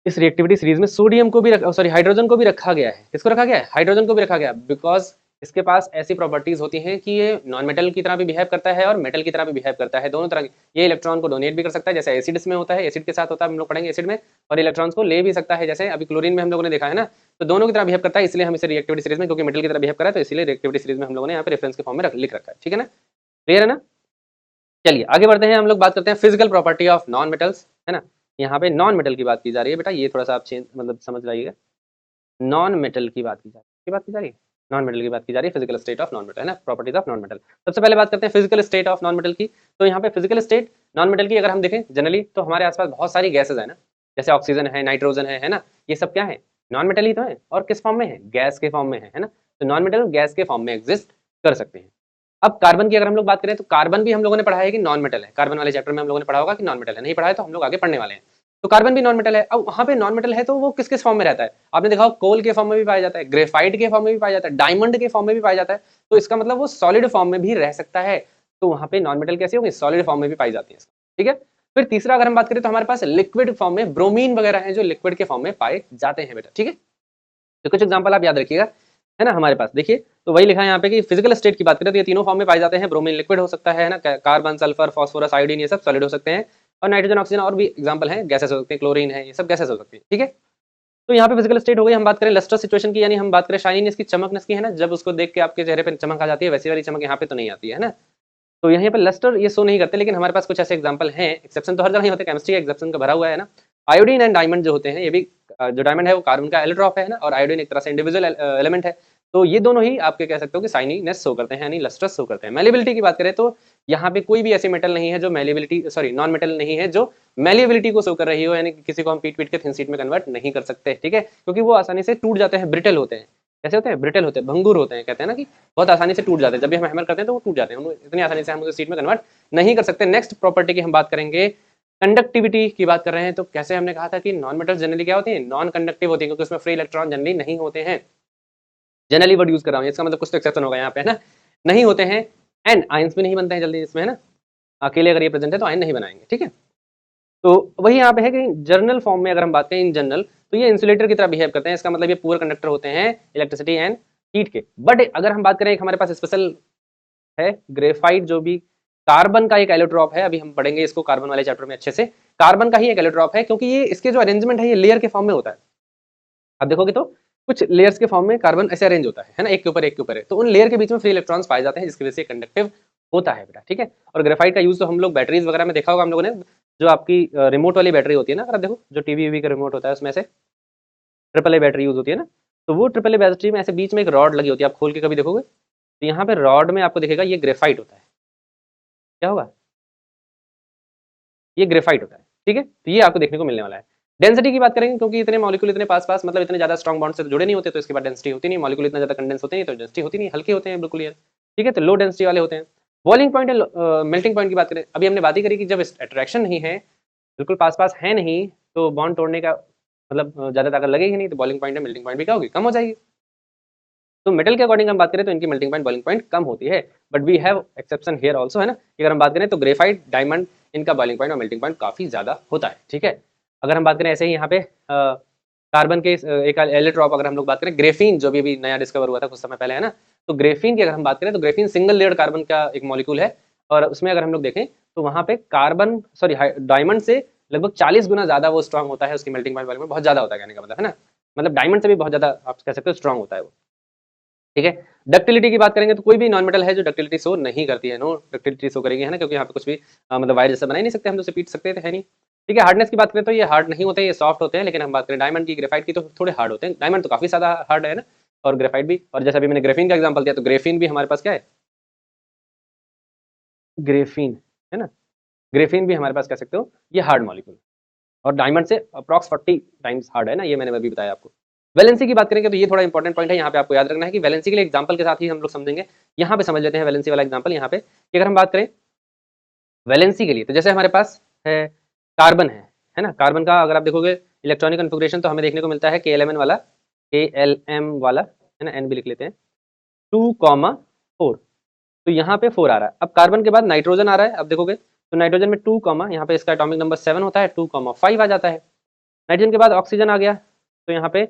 इस रिएक्टिविटी सीरीज में सोडियम को भी सॉरी हाइड्रोजन को भी रखा गया है। किसको रखा गया है, हाइड्रोजन को भी रखा गया, बिकॉज इसके पास ऐसी प्रॉपर्टीज होती हैं कि ये नॉन मेटल की तरह भी बिहेव करता है और मेटल की तरह भी बिहेव करता है, दोनों तरह की। ये इलेक्ट्रॉन को डोनेट भी कर सकता है, जैसे एसिड्स में होता है, एसिड के साथ होता है, हम लोग पढ़ेंगे एसिड में, और इलेक्ट्रॉन्स को ले भी सकता है, जैसे अभी क्लोरीन में हम लोगों ने देखा है ना। तो दोनों की तरह बिहेव करता है, इसलिए हम इसे रिएक्टिविटी सीरीज में, क्योंकि मेटल की तरह बिहेव कर रहा है तो इसलिए रिएक्टिविटी सीरीज में हम लोगों ने यहाँ पे रेफरेंस के फॉर्म में लिख रखा है, ठीक है ना, क्लियर है ना। चलिए आगे बढ़ते हैं, हम लोग बात करते हैं physical property of non metals, है ना। यहाँ पे नॉन मेटल की बात की जा रही है बेटा, ये थोड़ा सा आप चेंज मतलब समझ लाइएगा। नॉन मेटल की बात की जा रही है, बात की जा रही है, नॉन मेटल की बात की जा रही है, physical state of non metal, है ना, प्रॉपर्टीज ऑफ नॉन मेटल। सबसे पहले बात करते हैं physical state of non metal की। तो यहाँ पे फिजिकल स्टेट नॉन मेटल की अगर हम देखें जनरली, तो हमारे आसपास बहुत सारी गैसेज है ना, जैसे ऑक्सीजन है, नाइट्रोजन है ना, ये सब क्या है, नॉन मेटल ही तो है, और किस फॉर्म में है, गैस के फॉर्म में है ना। तो नॉन मेटल गैस के फॉर्म में एग्जिस्ट कर सकते हैं। अब कार्बन की अगर हम लोग बात करें तो कार्बन भी हम लोगों ने पढ़ा है कि नॉन मेटल है, कार्बन वाले चैप्टर में हम लोगों ने पढ़ा होगा कि नॉन मेटल है, नहीं पढ़ा है तो हम लोग आगे पढ़ने वाले हैं। तो कार्बन भी नॉन मेटल है। अब वहां पे नॉन मेटल है तो वो किस किस फॉर्म में रहता है, आपने देखा कोल के फॉर्म में भी पाया जाता है, ग्रेफाइट के फॉर्म में भी पाया जाता है, डायमंड के फॉर्म में भी पाया जाता है। तो इसका मतलब वो सॉलिड फॉर्म में भी रह सकता है। तो वहां पे नॉन मेटल कैसे होगी, सॉलिड फॉर्म में भी पाई जाती है। ठीक है, फिर तीसरा अगर हम बात करें तो हमारे पास लिक्विड फॉर्म में ब्रोमीन वगैरह है जो लिक्विड के फॉर्म में पाए जाते हैं बेटा। ठीक है, तो कुछ एग्जांपल आप याद रखिएगा, है ना। हमारे पास देखिए तो वही लिखा है यहाँ पे कि फिजिकल स्टेट की बात करें तो ये तीनों फॉर्म में पाए जाते हैं। ब्रोमीन लिक्विड हो सकता है ना, कार्बन, सल्फर, फास्फोरस, आयोडीन, ये सब सॉलिड हो सकते हैं। और नाइट्रोजन, ऑक्सीजन और भी एग्जांपल हैं, गैसेस हो सकते हैं, क्लोरीन है, ये सब गैसेस हो सकती है। ठीक है, तो यहाँ पे फिजिकल स्टेट हो गई। हम बात करें लस्टर सिचुएशन की, यानी हम बात करें शाइनीनेस की, चमकनेस की, है ना, जब उसको देख के आपके चेहरे पे चमक आ जाती है, वैसी वाली चमक यहाँ पे तो नहीं आती है ना। तो यहाँ पे लस्टर ये शो नहीं करते, लेकिन हमारे पास कुछ ऐसे एग्जांपल हैं। एक्सेप्शन तो हर जगह ही होते हैं, केमिस्ट्री का एक्सेप्शन का भरा हुआ है ना। आयोडीन एंड डायमंड जो होते हैं, ये भी जो डायमंड है वो कार्बन का एलोट्रॉप है ना, और आयोडीन एक तरह से इंडिविजुअल एलिमेंट है। तो ये दोनों ही आपके कह सकते हो कि शाइनीनेस शो करते हैं, यानी लस्टर्स शो करते हैं। मेलिबिलिटी की बात करें तो यहाँ पे कोई भी ऐसी मेटल नहीं है जो मेलिबिलिटी, सॉरी नॉन मेटल नहीं है जो मेलिबिलिटी को शो कर रही हो, यानी किसी को हम पीट पीट के थिन शीट में कन्वर्ट नहीं कर सकते। ठीक है, क्योंकि वो आसानी से टूट जाते हैं, ब्रिटल होते हैं। कैसे होते हैं, ब्रिटल होते हैं, भंगुर होते हैं, कहते हैं ना कि बहुत आसानी से टूट जाते हैं। जब भी हम हैमर करते हैं तो वो टूट जाते हैं, इतनी आसानी से हम उसे शीट में कन्वर्ट नहीं कर सकते। नेक्स्ट प्रॉपर्टी की हम बात करेंगे, कंडक्टिविटी की बात कर रहे हैं। तो कैसे हमने कहा था कि नॉन मेटल जनरली क्या होती है, नॉन कंडक्टिव होती है, क्योंकि उसमें फ्री इलेक्ट्रॉन जनरली नहीं होते हैं। जनरली वर्ड यूज कर रहा हूँ, इसका मतलब कुछ तो एक्सेप्शन होगा यहाँ पे, है ना, नहीं होते हैं। एंड आयंस भी नहीं बनते हैं जल्दी इसमें, है ना, अकेले अगर ये प्रेजेंट है तो आयन नहीं बनाएंगे। ठीक है, तो वही यहाँ पे है कि जर्नल फॉर्म में अगर हम बात करें इन जनरल, तो ये इंसुलेटर की तरह बिहेव करते हैं। इसका मतलब ये पुअर कंडक्टर होते हैं इलेक्ट्रिसिटी एंड हीट के। बट अगर हम बात करें एक हमारे पास स्पेशल है ग्रेफाइट, जो भी कार्बन का एक एलोट्रॉप है, अभी हम पढ़ेंगे इसको कार्बन वाले चैप्टर में अच्छे से। कार्बन का ही एक एलोट्रॉप है, क्योंकि ये इसके जो अरेंजमेंट है ये लेयर के फॉर्म में होता है। आप देखोगे तो कुछ लेयर्स के फॉर्म में कार्बन ऐसे अरेंज होता है ना, एक के ऊपर एक के ऊपर है। तो उन लेयर के बीच में फ्री इलेक्ट्रॉन्स पाए जाते हैं, जिसकी वजह से कंडक्टिव होता है बेटा। ठीक है, और ग्रेफाइट का यूज तो हम लोग बैटरीज वगैरह में देखा होगा हम लोगों ने, जो आपकी रिमोट वाली बैटरी होती है ना, अगर आप देखो जो टीवी वीवी का रिमोट होता है उसमें से ट्रिपल ए बैटरी यूज होती है ना। तो वो ट्रिपल ए बैटरी में ऐसे बीच में एक रॉड लगी होती है, आप खोल के कभी देखोगे तो यहाँ पे रॉड में आपको दिखेगा ये ग्रेफाइट होता है। क्या होगा, ये ग्रेफाइट होता है। ठीक है, तो ये आपको देखने को मिलने वाला है। डेंसिटी की बात करेंगे, क्योंकि इतने मॉलिक्यूल इतने पास पास, मतलब इतने ज्यादा स्ट्रॉन्ग बॉन्ड से जुड़े नहीं होते, तो इसके बाद डेंसिटी होती नहीं। मॉलिक्यूल इतना ज्यादा कंडेंस होते नहीं तो डेंसिटी होती नहीं, हल्के होते हैं बिल्कुल ये। ठीक है, तो लो डेंसिटी वाले होते हैं। बॉइलिंग पॉइंट मेल्टिंग पॉइंट की बात करें, अभी हमने बात ही करी कि जब अट्रैक्शन नहीं है, बिल्कुल पास पास है नहीं, तो बॉन्ड तोड़ने का मतलब ज्यादा ताकत लगेगी नहीं, तो बॉइलिंग पॉइंट मेल्टिंग पॉइंट भी क्या होगी, कम हो जाएगी। तो मेटल के अकॉर्डिंग हम बात करें तो इनकी मेल्टिंग पॉइंट बॉइलिंग पॉइंट कम होती है। But we have exception here also, है ना। अगर हम बात करें तो ग्रेफाइट, डायमंड, इनका बॉइलिंग पॉइंट और मेल्टिंग पॉइंट काफी ज्यादा होता है। ठीक है, अगर हम बात करें ऐसे ही यहाँ पे कार्बन के एक एलोट्रॉप, अगर हम लोग बात करें ग्रेफीन, जो भी अभी नया डिस्कवर हुआ था कुछ समय पहले, है ना। तो ग्रेफीन की अगर हम बात करें तो ग्रेफीन सिंगल लेयर्ड कार्बन का एक मॉलिक्यूल है, और उसमें अगर हम लोग देखें तो वहाँ पे कार्बन, सॉरी डायमंड से लगभग 40 गुना ज्यादा वो स्ट्रॉन्ग होता है, उसकी मेल्टिंग पॉइंट में बहुत ज्यादा होता है, कहने का मतलब, है ना, मतलब डायमंड से भी बहुत ज्यादा आप कह सकते हो स्ट्रॉन्ग होता है वो। ठीक है, डक्टिलिटी की बात करेंगे तो कोई भी नॉन मेटल है जो डक्टिलिटी शो नहीं करती है, नो डक्टिलिटी शो करेगी, है ना, क्योंकि यहाँ पे कुछ भी मतलब वायर जैसा बना ही नहीं सकते हम, तो उसे पीट सकते थे, है नहीं। ठीक है, हार्डनेस की बात करें तो ये हार्ड नहीं होते, ये सॉफ्ट होते हैं। लेकिन हम बात करें डायमंड की, ग्रेफाइट की, तो थोड़े हार्ड होते हैं। डायमंड तो काफी ज्यादा हार्ड है ना, और ग्रेफाइट भी। और जैसा अभी मैंने ग्रेफीन का एग्जाम्पल दिया, तो ग्रेफीन भी हमारे पास क्या है, ग्रेफीन, है ना, ग्रेफीन भी हमारे पास कह सकते हो ये हार्ड मॉलिक्यूल, और डायमंड से अप्रॉक्स 40 टाइम्स हार्ड है ना, ये मैंने अभी बताया आपको। वैलेंसी की बात करेंगे तो ये थोड़ा इंपॉर्टेंट पॉइंट है, यहाँ पे आपको याद रखना है कि वैलेंसी के लिए एग्जांपल के साथ ही हम लोग समझेंगे। यहाँ पे समझ लेते हैं वैलेंसी वाला एग्जांपल यहाँ पे, कि अगर हम बात करें वैलेंसी के लिए, तो जैसे हमारे पास है कार्बन है ना, कार्बन का अगर आप देखोगे इलेक्ट्रॉनिक कन्फिगरेशन तो हमें देखने को मिलता है KLM वाला, KLM वाला, है ना, N भी लिख लेते हैं, 2,4। तो यहाँ पे 4 आ रहा है। अब कार्बन के बाद नाइट्रोजन आ रहा है, अब देखोगे तो नाइट्रोजन में 2, यहाँ पे इसका एटॉमिक नंबर 7 होता है, 2,5 आ जाता है। नाइट्रोजन के बाद ऑक्सीजन आ गया, तो यहाँ पे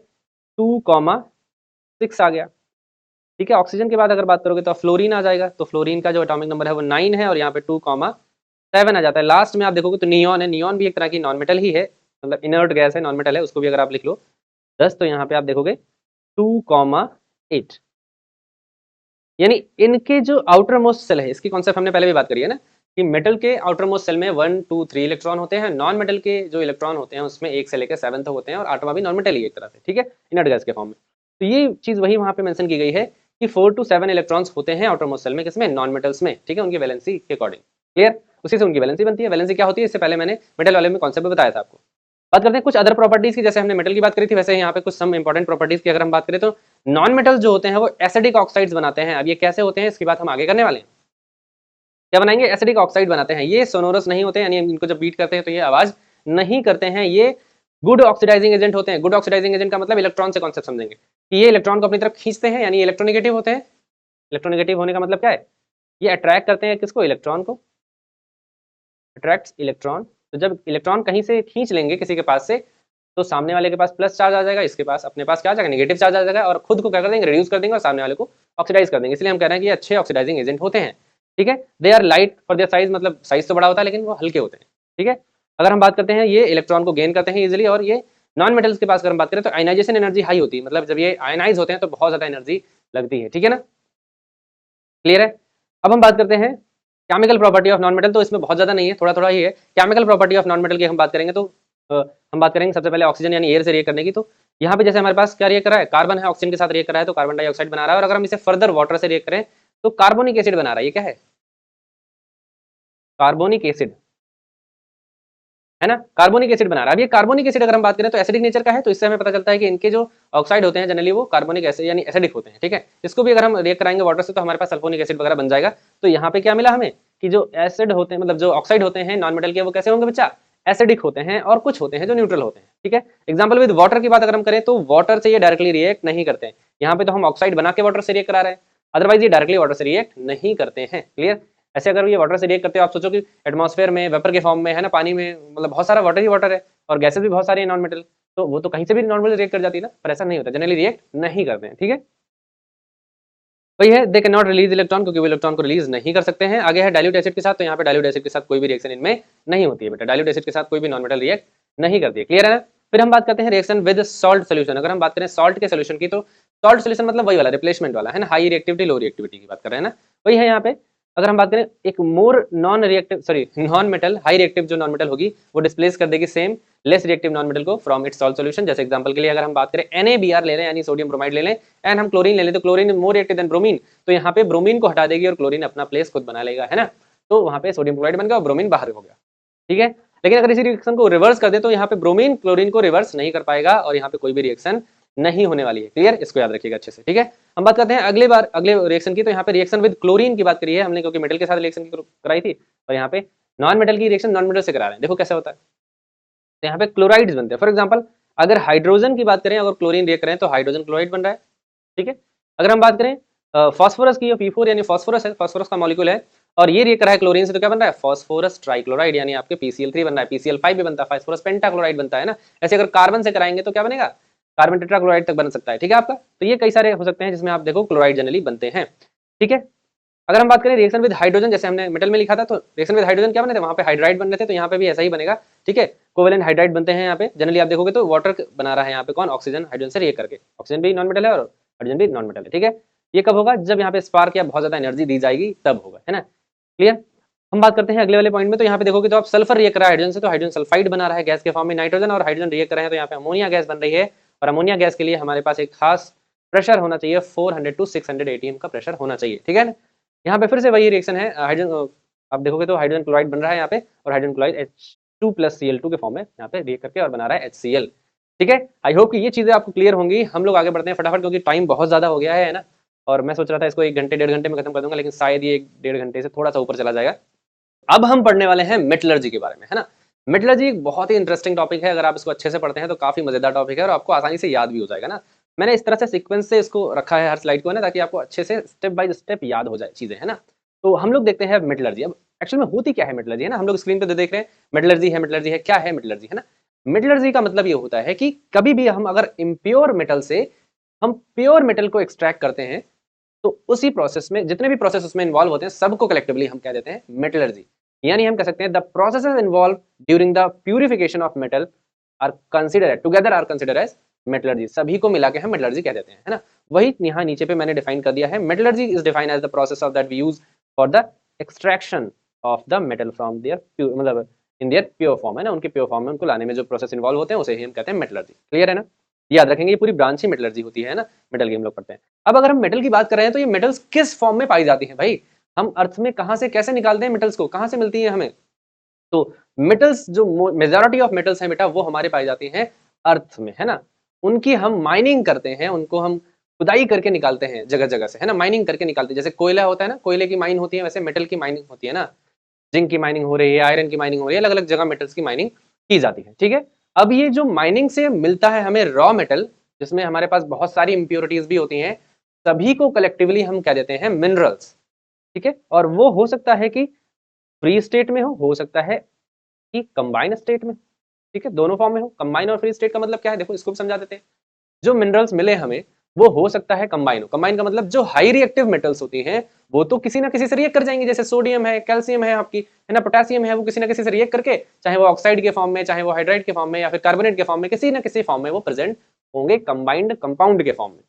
2,6 आ गया। ठीक है, ऑक्सीजन के बाद अगर बात करोगे तो फ्लोरीन आ जाएगा, तो फ्लोरीन का जो एटॉमिक नंबर है वो 9 है, और यहाँ पे 2,7 आ जाता है। लास्ट में आप देखोगे तो नियॉन है, नियॉन भी एक तरह की नॉन मेटल ही है, मतलब इनर्ट गैस है, नॉन मेटल है, उसको भी अगर आप लिख लो 10, तो यहाँ पे आप देखोगे 2,8। यानी इनके जो आउटर मोस्ट सेल है, इसकी कॉन्सेप्ट हमने पहले भी बात करी है ना, कि मेटल के आउटर मोस्ट सेल में 1, 2, 3 इलेक्ट्रॉन होते हैं। नॉन मेटल के जो इलेक्ट्रॉन होते हैं उसमें 1 से लेकर 7 तक होते हैं, और 8वां भी नॉन मेटल ही एक तरह से। ठीक है, इनर्ट गैस के फॉर्म में। तो ये चीज वही वहां पे मेंशन की गई है कि 4 to 7 इलेक्ट्रॉन्स होते हैं आउटर मोस्ट सेल में, किसमें, नॉन मेटल्स में। ठीक है, उनकी वैलेंसी के अकॉर्डिंग। क्लियर, उसी से उनकी वैलेंसी बनती है। वैलेंसी क्या होती है, इससे पहले मैंने मेटल वाले में कॉन्सेप्ट बताया था आपको। बात करते हैं कुछ अदर प्रॉपर्टीज की, जैसे हमने मेटल की बात करी थी, वैसे यहाँ पे कुछ सम इंपॉर्टेंट प्रॉपर्टीज की अगर हम बात करें तो नॉन मेटल जो होते हैं वो एसिडिक ऑक्साइड्स बनाते हैं। अब ये कैसे होते हैं इसकी बात हम आगे करने वाले हैं। क्या बनाएंगे, एसिडिक ऑक्साइड बनाते हैं। ये सोनोरस नहीं होते हैं, यानी इनको जब बीट करते हैं तो ये आवाज नहीं करते हैं। ये गुड ऑक्सीडाइजिंग एजेंट होते हैं। गुड ऑक्सीडाइजिंग एजेंट का मतलब इलेक्ट्रॉन से कॉन्सेप्ट समझेंगे कि ये इलेक्ट्रॉन को अपनी तरफ खींचते हैं, यानी इलेक्ट्रोनेगेटिव होते हैं। इलेक्ट्रोनेगेटिव होने का मतलब क्या है, ये अट्रैक्ट करते हैं किसको, इलेक्ट्रॉन को, अट्रैक्ट्स इलेक्ट्रॉन। तो जब इलेक्ट्रॉन कहीं से खींच लेंगे किसी के पास से, तो सामने वाले के पास प्लस चार्ज आ जाएगा, इसके पास अपने पास क्या आ जाएगा, नेगेटिव चार्ज आ जाएगा, और खुद को क्या कर देंगे, रिड्यूस कर देंगे और सामने वाले को ऑक्सीडाइज कर देंगे। इसलिए हम कह रहे हैं कि ये अच्छे ऑक्सीडाइजिंग एजेंट होते हैं। ठीक है, they are light for their size, मतलब साइज तो बड़ा होता है लेकिन वो हल्के होते हैं। ठीक है, अगर हम बात करते हैं ये इलेक्ट्रॉन को गेन करते हैं इजिली, और ये नॉन मेटल्स के पास अगर हम बात करें तो आयनाइजेशन एनर्जी हाई होती है, मतलब जब ये आयनाइज होते हैं तो बहुत ज्यादा एनर्जी लगती है। ठीक है ना, क्लियर है। अब हम बात करते हैं chemical property of non metal, तो इसमें बहुत ज्यादा नहीं है, थोड़ा थोड़ा ही है। Chemical property of non metal की हम बात करेंगे तो हम बात करेंगे सबसे पहले ऑक्सीजन यानी एयर से रिएक्ट करने की। तो यहाँ पे जैसे हमारे पास क्या रिएक्ट कर रहा है, कार्बन है, ऑक्सीजन के साथ रिएक्ट कर रहा है तो कार्बन डाइऑक्साइड बना रहा है। और अगर हम इसे फर्दर वाटर से रिएक्ट करें तो कार्बोनिक एसिड बना रहा है। ये क्या है, कार्बोनिक एसिड, है ना, कार्बोनिक एसिड बना रहा है। अब ये कार्बोनिक एसिड अगर हम बात करें तो एसिडिक नेचर का है, तो इससे हमें पता चलता है कि इनके जो ऑक्साइड होते हैं जनरली वो कार्बोनिक एसिड यानी एसिडिक होते हैं। ठीक है, इसको भी अगर हम रिएक्ट कराएंगे वाटर से तो हमारे पास सल्फोनिक एसिड वगैरह बन जाएगा। तो यहाँ पे क्या मिला हमें कि जो एसिड होते हैं, मतलब जो ऑक्साइड होते हैं नॉन मेटल के, वो कैसे होंगे बच्चा, एसिडिक होते हैं, और कुछ होते हैं जो न्यूट्रल होते हैं। ठीक है, एग्जाम्पल विद वाटर की बात अगर हम करें तो वाटर से ये डायरेक्टली रिएक्ट नहीं करते हैं। यहाँ पे तो हम ऑक्साइड बना के वाटर से रिएक्ट करा रहे हैं, अदरवाइज ये डायरेक्टली वाटर से रिएक्ट नहीं करते हैं। क्लियर, ऐसे अगर ये वाटर से रिएक्ट करते हो, आप सोचो कि एटमॉस्फेयर में वेपर के फॉर्म में है ना, पानी में, मतलब बहुत सारा वाटर ही वाटर है और गैसेस भी बहुत सारी है नॉन मेटल, तो वो तो कहीं से भी नॉर्मली रिएक्ट कर जाती है ना, पर ऐसा नहीं होता, जनरली रिएक्ट नहीं करते हैं। ठीक है, वही है, they can not release electron, क्योंकि वो इलेक्ट्रॉन को रिलीज नहीं कर सकते हैं। आगे है डाइल्यूट एसिड के साथ, तो यहाँ पे डाइल्यूट एसिड के साथ कोई भी रिएक्शन इनमें नहीं होती है बेटा, डाइल्यूट एसिड के साथ कोई भी नॉन मेटल रिएक्ट नहीं करती है। क्लियर है ना। फिर हम बात करते हैं रिएक्शन विद सॉल्ट सोल्यूशन। अगर हम बात करें सॉल्ट के सोल्यूशन की, तो सॉल्ट सोल्यूशन मतलब वही वाला रिप्लेसमेंट वाला है ना, हाई रिएक्टिविटी लो रिएक्टिविटी की बात कर रहे हैं ना, वही है यहाँ पे। अगर हम बात करें एक more non reactive, sorry non metal, high reactive जो नॉन मेटल होगी वो डिस्प्लेस कर देगी same less reactive non metal को फ्रॉम इट्स सॉल्ट सॉल्यूशन। जैसे एग्जांपल के लिए अगर हम बात करें NaBr ले लें, यानी सोडियम ब्रोमाइड ले लें, एंड हम क्लोरीन ले लें, तो chlorine more reactive than bromine, तो यहाँ पे ब्रोमीन को हटा देगी और क्लोरीन अपना प्लेस खुद बना लेगा, है ना। तो वहाँ पे सोडियम क्लोराइड बन गया और ब्रोमीन बाहर हो गया। ठीक है, लेकिन अगर इसी रिएक्शन को रिवर्स कर दे तो यहाँ पे ब्रोमीन क्लोरीन को रिवर्स नहीं कर पाएगा और यहाँ पे कोई भी रिएक्शन नहीं होने वाली है। क्लियर, इसको याद रखिएगा अच्छे से। ठीक है, हम बात करते हैं अगले रिएक्शन की। तो यहाँ पे रिएक्शन विद क्लोरीन की बात करी है हमने, क्योंकि मेटल के साथ रिएक्शन कराई थी, और यहाँ पे नॉन मेटल की रिएक्शन नॉन मेटल से करा रहे हैं। देखो कैसे होता है, तो यहाँ पे क्लोराइड्स बनते हैं। फॉर एग्जाम्पल अगर हाइड्रोजन की बात करें, अगर क्लोरीन रिएक्ट करें तो हाइड्रोजन क्लोराइड बन रहा है। ठीक है, अगर हम बात करें फास्फोरस की, P4 यानी फास्फोरस है, फास्फोरस का मॉलिक्यूल है, और ये रिएक्ट कर रहा है क्लोरीन से, तो क्या बन रहा है, फास्फोरस ट्राइक्लोराइड, यानी आपके PCl3 बन रहा है, PCl5 भी बनता है, फास्फोरस पेंटाक्लोराइड बनता है ना। ऐसे अगर कार्बन से कराएंगे तो क्या बनेगा, कार्बन टेट्राक्लोराइड तक बन सकता है। ठीक है आपका, तो ये कई सारे हो सकते हैं जिसमें आप देखो क्लोराइड जनरली बनते हैं। ठीक है, अगर हम बात करें रिएक्शन विद हाइड्रोजन, जैसे हमने मेटल में लिखा था, तो रिएक्शन विद हाइड्रोजन क्या बने थे, वहां पे हाइड्राइड बन रहे थे, तो यहाँ पे भी ऐसा ही बनेगा। ठीक है, कोवेलेंट हाइड्राइड बनते हैं यहाँ पे जनरली, आप देखोगे तो वाटर बना रहा है यहाँ पे कौन, ऑक्सीजन हाइड्रोजन से रिएक्ट करके। ऑक्सीजन भी नॉन मेटल है और हाइड्रोजन भी नॉन मेटल है। ठीक है, ये कब होगा, जब यहाँ पे स्पार्क या बहुत ज्यादा एनर्जी दी जाएगी तब होगा, है ना। क्लियर, हम बात करते हैं अगले वाले पॉइंट में। तो यहाँ पे देखोगे तो आप सल्फर रिएक्ट कर रहा है हाइड्रोजन से, तो हाइड्रोजन सल्फाइड बना रहा है गैस के फॉर्म में, नाइट्रोजन और हाइड्रोजन रिएक्ट कर रहे हैं तो यहाँ पे अमोनिया गैस बन रही है। और अमोनिया गैस के लिए हमारे पास एक खास प्रेशर होना चाहिए, 400 to 600 ATM का प्रेशर होना चाहिए। ठीक है ना, यहाँ पे फिर से वही रिएक्शन है, हाइड्रोजन आप देखोगे तो हाइड्रोजन क्लोराइड बन रहा है यहाँ पे, और हाइड्रोजन क्लोराइड H2+Cl2 के फॉर्म में यहाँ पे रिएक्ट करके और बना रहा है HCl। ठीक है, आई होप कि ये चीजें आपको क्लियर होंगी। हम लोग आगे बढ़ते हैं फटाफट, क्योंकि टाइम बहुत ज्यादा हो गया है ना, और मैं सोच रहा था इसको 1 घंटे 1.5 घंटे में खत्म कर दूंगा, लेकिन शायद ये 1-1.5 घंटे से थोड़ा सा ऊपर चला जाएगा। अब हम पढ़ने वाले हैं मेटलर्जी के बारे में, है ना। मेटलर्जी एक बहुत ही इंटरेस्टिंग टॉपिक है, अगर आप इसको अच्छे से पढ़ते हैं तो काफी मजेदार टॉपिक है और आपको आसानी से याद भी हो जाएगा ना। मैंने इस तरह से सीक्वेंस से इसको रखा है हर स्लाइड को, है ना, ताकि आपको अच्छे से स्टेप बाय स्टेप याद हो जाए चीजें, है ना। तो हम लोग देखते हैं मेटलर्जी। अब एक्चुअल में होती क्या है मेटलर्जी, है ना, हम लोग स्क्रीन पे देख रहे हैं मेटलर्जी है, मेटलर्जी है, क्या है मेटलर्जी, है ना। मेटलर्जी का मतलब ये होता है कि कभी भी हम अगर इम्प्योर मेटल से हम प्योर मेटल को एक्सट्रैक्ट करते हैं, तो उसी प्रोसेस में जितने भी प्रोसेस उसमें इन्वॉल्व होते हैं सबको कलेक्टिवली हम कह देते हैं मेटलर्जी। यानी हम कह सकते हैं the processes involve during the purification of metal are consider as metallurgy. सभी को मिला के हम मेटलर्जी कह देते हैं, है ना। वही यहाँ नीचे पे मैंने डिफाइन कर दिया है, metallurgy is defined as the process of that we use for the extraction of the metal from their मतलब इन देयर प्योर फॉर्म, है ना, उनके प्योर फॉर्म में उनको लाने में जो प्रोसेस इन्वॉल्व होते हैं उसे ही हम कहते हैं मेटलर्जी। क्लियर है ना, याद रखेंगे ये पूरी ब्रांच ही मेटलर्जी होती है ना, मेटल की हम लोग पढ़ते हैं। अब अगर हम मेटल की बात कर रहे हैं तो ये मेटल्स किस फॉर्म में पाई जाती हैं भाई, हम अर्थ में कहां से कैसे निकालते हैं मेटल्स को, कहां से मिलती है हमें। तो मेटल्स जो मेजॉरिटी ऑफ मेटल्स हैं बेटा वो हमारे पाई जाती हैं अर्थ में, है ना। उनकी हम माइनिंग करते हैं, उनको हम खुदाई करके निकालते हैं जगह जगह से, है ना, माइनिंग करके निकालते हैं। जैसे कोयला होता है ना, कोयले की माइन होती है, वैसे मेटल की माइनिंग होती है ना, जिंक की माइनिंग हो रही है, आयरन की माइनिंग हो रही है, अलग अलग जगह मेटल्स की माइनिंग की जाती है, ठीक है। अब ये जो माइनिंग से मिलता है हमें रॉ मेटल, जिसमें हमारे पास बहुत सारी इंप्योरिटीज भी होती हैं, सभी को कलेक्टिवली हम कह देते हैं मिनरल्स, ठीक है। और वो हो सकता है कि फ्री स्टेट में हो सकता है कि कंबाइन स्टेट में, ठीक है, दोनों फॉर्म में हो। कंबाइन और फ्री स्टेट का मतलब क्या है, देखो इसको भी समझा देते हैं। जो मिनरल्स मिले हमें वो हो सकता है कंबाइन हो। कंबाइन का मतलब जो हाई रिएक्टिव मेटल्स होती हैं वो तो किसी ना किसी से रिएक्ट कर जाएंगे, जैसे सोडियम है, कैल्शियम है आपकी, है ना, पोटेशियम है, वो किसी ना किसी से रिएक्ट करके, चाहे वो ऑक्साइड के फॉर्म में, चाहे वो हाइड्राइड के फॉर्म में, या फिर कार्बोनेट के फॉर्म में, किसी ना किसी फॉर्म में वो प्रेजेंट होंगे कंबाइंड कंपाउंड के फॉर्म में,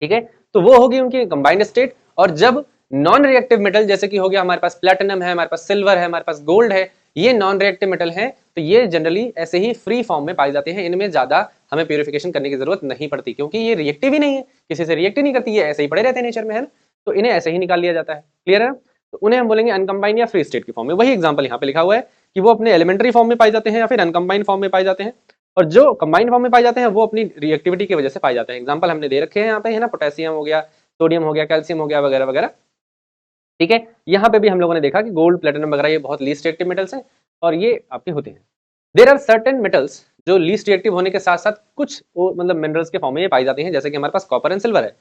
ठीक है। तो वो होगी उनकी कंबाइंड स्टेट। और जब नॉन रिएक्टिव मेटल, जैसे कि हो गया हमारे पास प्लेटिनम है, हमारे पास सिल्वर है, हमारे पास गोल्ड है, ये नॉन रिएक्टिव मेटल है, तो ये जनरली ऐसे ही फ्री फॉर्म में पाए जाते हैं। इनमें ज्यादा हमें प्यूरिफिकेशन करने की जरूरत नहीं पड़ती, क्योंकि ये रिएक्टिव ही नहीं है, किसी से रिएक्ट ही नहीं करती, ये ऐसे ही पड़े रहते हैं नेचर में, है ना। तो इन्हें ऐसे ही निकाल लिया जाता है, क्लियर है। तो उन्हें हम बोलेंगे अनकंबाइंड या फ्री स्टेट की फॉर्म में। वही एग्जाम्पल यहाँ पे लिखा हुआ है कि वो अपने एलिमेंट्री फॉर्म में पाए जाते हैं या फिर अनकंबाइंड फॉर्म में पाए जाते हैं। और जो कंबाइंड फॉर्म में पाए जाते हैं वो अपनी रिएक्टिविटी की वजह से पाए जाते हैं। एग्जाम्पल हमने दे रखे हैं यहाँ पे, है ना, पोटेशियम हो गया, सोडियम हो गया, कैल्शियम हो गया, वगैरह वगैरह, ठीक है। यहाँ पे भी हम लोगों ने देखा कि गोल्ड, प्लेटिनम वगैरह ये बहुत लीस्ट रिएक्टिव मेटल्स हैं और ये आपके होते हैं। देयर आर सर्टेन मेटल्स जो लीस्ट रिएक्टिव होने के साथ साथ कुछ मतलब मिनरल्स के फॉर्म में ये पाई जाती हैं, जैसे कि हमारे पास कॉपर एंड सिल्वर है।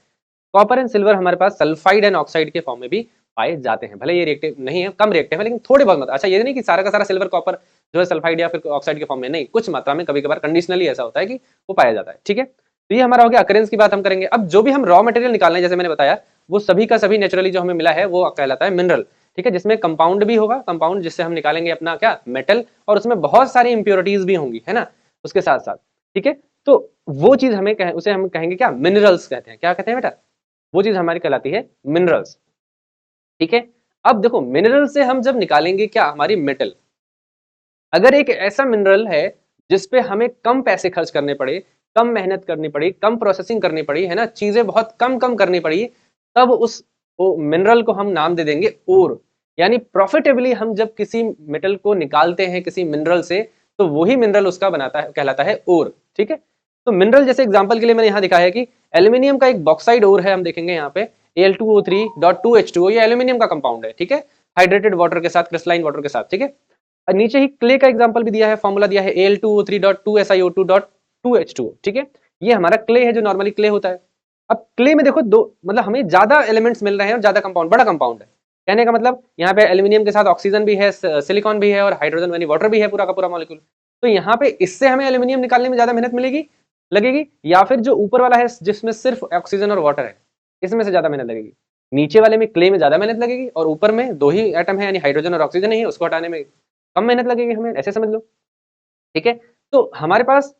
कॉपर एंड सिल्वर हमारे पास सल्फाइड एंड ऑक्साइड के फॉर्म में भी पाए जाते हैं। भले ये रिएक्टिव नहीं है, कम रिएक्टिव है, लेकिन थोड़े बहुत मात्रा। अच्छा, ये नहीं कि सारा का सारा सिल्वर कॉपर जो है सल्फाइड या फिर ऑक्साइड के फॉर्म में, नहीं, कुछ मात्रा में कभी कभार कंडीशनली ऐसा होता है कि वो पाया जाता है, ठीक है। तो ये हमारा हो गया अकरेंस की बात हम करेंगे। अब जो भी हम रॉ मटेरियल निकाल रहे हैं, जैसे मैंने बताया, वो सभी का सभी नेचुरली जो हमें मिला है वो कहलाता है मिनरल, ठीक है, जिसमें कंपाउंड भी होगा, कंपाउंड जिससे हम निकालेंगे अपना क्या मेटल, और उसमें बहुत सारी इंप्योरिटीज भी होंगी, है ना, उसके साथ साथ, ठीक है। तो वो चीज हमें उसे हम कहेंगे क्या, मिनरल्स कहते हैं। क्या कहते हैं बेटा, वो चीज हमारी कहलाती है मिनरल्स, ठीक है। अब देखो मिनरल से हम जब निकालेंगे क्या, हमारी मेटल, अगर एक ऐसा मिनरल है जिसपे हमें कम पैसे खर्च करने पड़े, कम मेहनत करनी पड़ी, कम प्रोसेसिंग करनी पड़ी, है ना, चीजें बहुत कम कम करनी पड़ी, तब उस मिनरल को हम नाम दे देंगे ओर। यानी प्रॉफिटेबली हम जब किसी मेटल को निकालते हैं किसी मिनरल से, तो वही मिनरल उसका बनाता है, कहलाता है ओर, ठीक है। तो मिनरल जैसे एग्जांपल के लिए मैंने यहां दिखाया है कि एल्यूमिनियम का एक बॉक्साइड ओर है, हम देखेंगे यहाँ पे Al2O3.2H2O, ये एल्यूमिनियम का कंपाउंड है, ठीक है, हाइड्रेटेड वाटर के साथ, क्रिस्टलाइन वाटर के साथ, ठीक है। और नीचे ही क्ले का एग्जांपल भी दिया है, फॉर्मूला दिया है Al2O3.2SiO2.2H2O, ठीक है। ये हमारा क्ले है जो नॉर्मली क्ले होता है। अब क्ले में देखो दो, मतलब हमें ज्यादा एलिमेंट्स मिल रहे हैं और ज्यादा कंपाउंड, बड़ा कंपाउंड है। कहने का मतलब यहाँ पे एल्यूमिनियम के साथ ऑक्सीजन भी है, सिलिकॉन भी है, और हाइड्रोजन यानी वाटर भी है, पूरा का पूरा मॉलिक्यूल। तो यहाँ पे इससे हमें एल्यूमिनियम निकालने में ज्यादा मेहनत मिलेगी, लगेगी, या फिर जो ऊपर वाला है जिसमें सिर्फ ऑक्सीजन और वाटर है, इसमें से ज्यादा मेहनत लगेगी। नीचे वाले में क्ले में ज्यादा मेहनत लगेगी, और ऊपर में दो ही एटम है यानी हाइड्रोजन और ऑक्सीजन ही है, उसको हटाने में कम मेहनत लगेगी हमें, ऐसे समझ लो, ठीक है। तो हमारे पास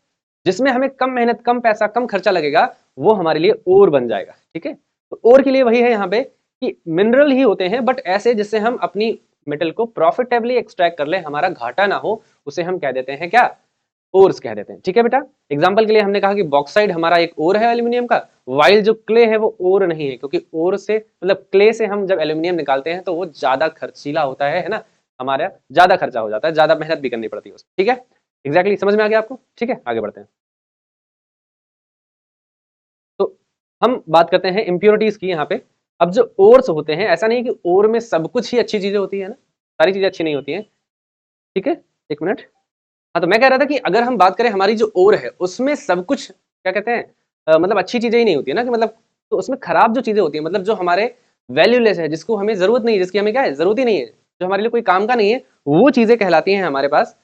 जिसमें हमें कम मेहनत, कम पैसा, कम खर्चा लगेगा, वो हमारे लिए ओर बन जाएगा, ठीक है। तो ओर के लिए वही है यहाँ पे कि मिनरल ही होते हैं, बट ऐसे जिससे हम अपनी मेटल को प्रॉफिटेबली एक्सट्रैक्ट कर ले, हमारा घाटा ना हो, उसे हम कह देते हैं क्या, ओर्स कह देते हैं, ठीक है बेटा। एग्जाम्पल के लिए हमने कहा कि बॉक्साइड हमारा एक ओर है एल्यूमिनियम का, वाइल जो क्ले है वो ओर नहीं है, क्योंकि ओर से मतलब क्ले से हम जब एल्यूमिनियम निकालते हैं तो वो ज्यादा खर्चीला होता है ना, हमारा ज्यादा खर्चा हो जाता है, ज्यादा मेहनत भी करनी पड़ती है उसमें, ठीक है। एग्जैक्टली समझ में आ गया आपको, ठीक है, आगे बढ़ते हैं। तो हम बात करते हैं इंप्योरिटीज की यहाँ पे। अब जो ओर्स होते हैं, ऐसा नहीं कि ओर में सब कुछ ही अच्छी चीजें होती है ना, सारी चीजें अच्छी नहीं होती हैं, ठीक है, एक मिनट। हाँ, तो मैं कह रहा था कि अगर हम बात करें हमारी जो ओर है उसमें सब कुछ क्या कहते हैं, मतलब अच्छी चीजें ही नहीं होती है ना, कि मतलब तो उसमें खराब जो चीजें होती है, मतलब जो हमारे वैल्यूलेस है, जिसको हमें जरूरत नहीं है, जिसकी हमें क्या है, जरूरत ही नहीं है, जो हमारे लिए कोई काम का नहीं है, वो चीजें कहलाती हैं हमारे पास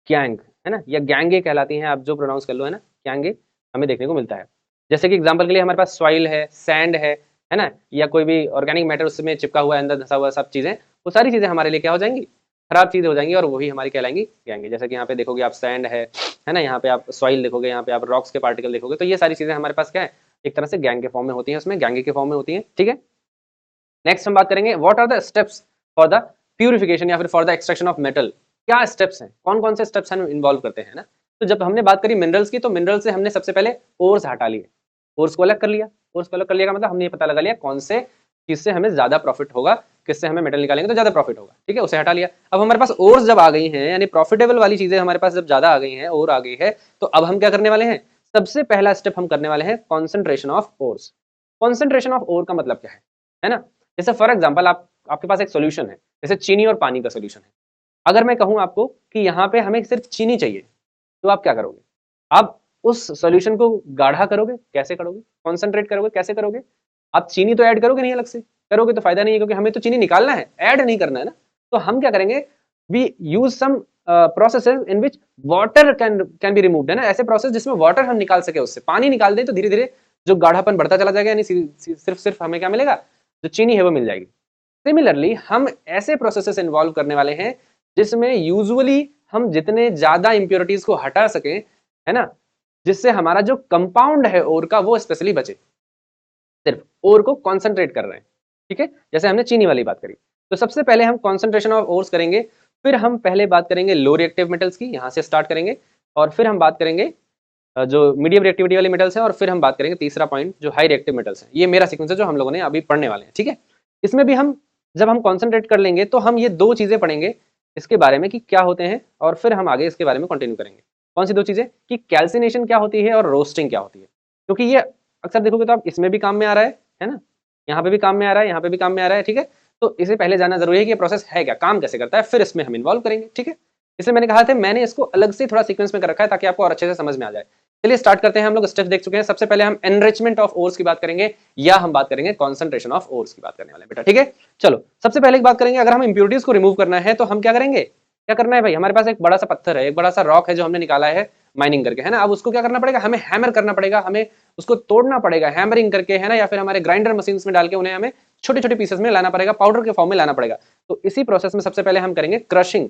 गैंग, है ना, या गैंगे कहलाती हैं, आप जो प्रोनाउंस कर लो, है ना, गैंगे हमें देखने को मिलता है। जैसे कि एग्जांपल के लिए हमारे पास सॉइल है, सैंड है ना, या कोई भी ऑर्गेनिक मैटर उसमें चिपका हुआ है, अंदर धंसा हुआ, सब चीजें, वो सारी चीजें हमारे लिए क्या हो जाएंगी, खराब चीजें हो जाएंगी, और वही हमारी कहलाएंगी गैंगे। जैसे कि यहाँ पे देखोगे आप सैंड है ना, यहाँ पे आप सॉइल देखोगे, यहाँ पे आप रॉक्स के पार्टिकल देखोगे, तो ये सारी चीजें हमारे पास क्या है, एक तरह से गैंग के फॉर्म में होती है, उसमें गैंगे के फॉर्म में होती है, ठीक है। नेक्स्ट हम बात करेंगे what are the steps for the purification या फिर for the extraction of metal. क्या स्टेप्स हैं, कौन कौन से स्टेप्स हम इन्वॉल्व करते हैं ना। तो जब हमने बात करी मिनरल्स की, तो मिनरल से हमने सबसे पहले ओर्स हटा लिए, ओर्स को अलग कर लिया। ओर्स को अलग कर लिया का मतलब हमने ये पता लगा लिया कौन से चीज से हमें ज्यादा प्रॉफिट होगा, किससे हमें मेटल निकालेंगे तो ज्यादा प्रॉफिट होगा, ठीक है, उसे हटा लिया। अब हमारे पास ओर्स जब आ गई हैं, यानी प्रॉफिटेबल वाली चीजें हमारे पास जब ज्यादा आ गई हैं, और आ गई है, तो अब हम क्या करने वाले हैं, सबसे पहला स्टेप हम करने वाले हैं concentration of ores. Concentration of ore का मतलब क्या है ना? जैसे फॉर एग्जाम्पल आपके पास एक सोल्यूशन है, जैसे चीनी और पानी का सोल्यूशन है। अगर मैं कहूं आपको कि यहाँ पे हमें सिर्फ चीनी चाहिए, तो आप क्या करोगे? आप उस सॉल्यूशन को गाढ़ा करोगे, कैसे करोगे? कॉन्सेंट्रेट करोगे, कैसे करोगे? आप चीनी तो ऐड करोगे नहीं, अलग से करोगे तो फायदा नहीं है, क्योंकि हमें तो चीनी निकालना है, ऐड नहीं करना है ना। तो हम क्या करेंगे, we use some processes in which water can be removed, है ना, ऐसे प्रोसेस जिसमें वाटर हम निकाल सके, उससे पानी निकाल दें तो धीरे धीरे जो गाढ़ापन बढ़ता चला जाएगा, यानी सिर्फ हमें क्या मिलेगा, जो चीनी है वो मिल जाएगी। सिमिलरली हम ऐसे प्रोसेसेस इन्वॉल्व करने वाले हैं जिसमें यूजुअली हम जितने ज्यादा इंप्योरिटीज को हटा सकें, है ना, जिससे हमारा जो कंपाउंड है ओर का वो स्पेशली बचे, सिर्फ ओर को कॉन्सेंट्रेट कर रहे हैं। ठीक है, जैसे हमने चीनी वाली बात करी। तो सबसे पहले हम कॉन्सेंट्रेशन ऑफ ओर्स करेंगे, फिर हम पहले बात करेंगे लो रिएक्टिव मेटल्स की, यहां से स्टार्ट करेंगे, और फिर हम बात करेंगे जो मीडियम रिएक्टिविटी वाले मेटल्स हैं, और फिर हम बात करेंगे तीसरा पॉइंट जो हाई रिएक्टिव मेटल्स हैं। ये मेरा सीक्वेंस है जो हम लोगों ने अभी पढ़ने वाले हैं। ठीक है, इसमें भी हम जब हम कॉन्सेंट्रेट कर लेंगे तो हम ये दो चीजें पढ़ेंगे इसके बारे में कि क्या होते हैं, और फिर हम आगे इसके बारे में कंटिन्यू करेंगे। कौन सी दो चीजें? कि कैल्सिनेशन क्या होती है और रोस्टिंग क्या होती है, क्योंकि ये अक्सर देखोगे तो आप इसमें भी काम में आ रहा है ना, यहाँ पे भी काम में आ रहा है, यहाँ पे भी काम में आ रहा है। ठीक है, तो इसे पहले जानना जरूरी है कि ये प्रोसेस है क्या, काम कैसे करता है, फिर इसमें हम इन्वॉल्व करेंगे। ठीक है, इसलिए मैंने कहा था मैंने इसको अलग से थोड़ा सीक्वेंस में कर रखा है ताकि आपको और अच्छे से समझ में आ जाए। चलिए स्टार्ट करते हैं। हम लोग स्टेप्स देख चुके हैं। सबसे पहले हम एनरिचमेंट ऑफ ओर्स की बात करेंगे, या हम बात करेंगे कॉन्सेंट्रेशन ऑफ ओर्स की बात करने वाले बेटा। ठीक है, चलो सबसे पहले एक बात करेंगे, अगर हम इंप्योरिटीज को रिमूव करना है तो हम क्या करेंगे? क्या करना है भाई, हमारे पास एक बड़ा सा पत्थर है, एक बड़ा सा रॉक है जो हमने निकाला है माइनिंग करके, है ना। अब उसको क्या करना पड़ेगा, हमें हैमर करना पड़ेगा, हमें उसको तोड़ना पड़ेगा हैमरिंग करके, है ना, या फिर हमारे ग्राइंडर मशीन में डाल के उन्हें हमें छोटे छोटे पीसेस में लाना पड़ेगा, पाउडर के फॉर्म में लाना पड़ेगा। तो इसी प्रोसेस में सबसे पहले हम करेंगे क्रशिंग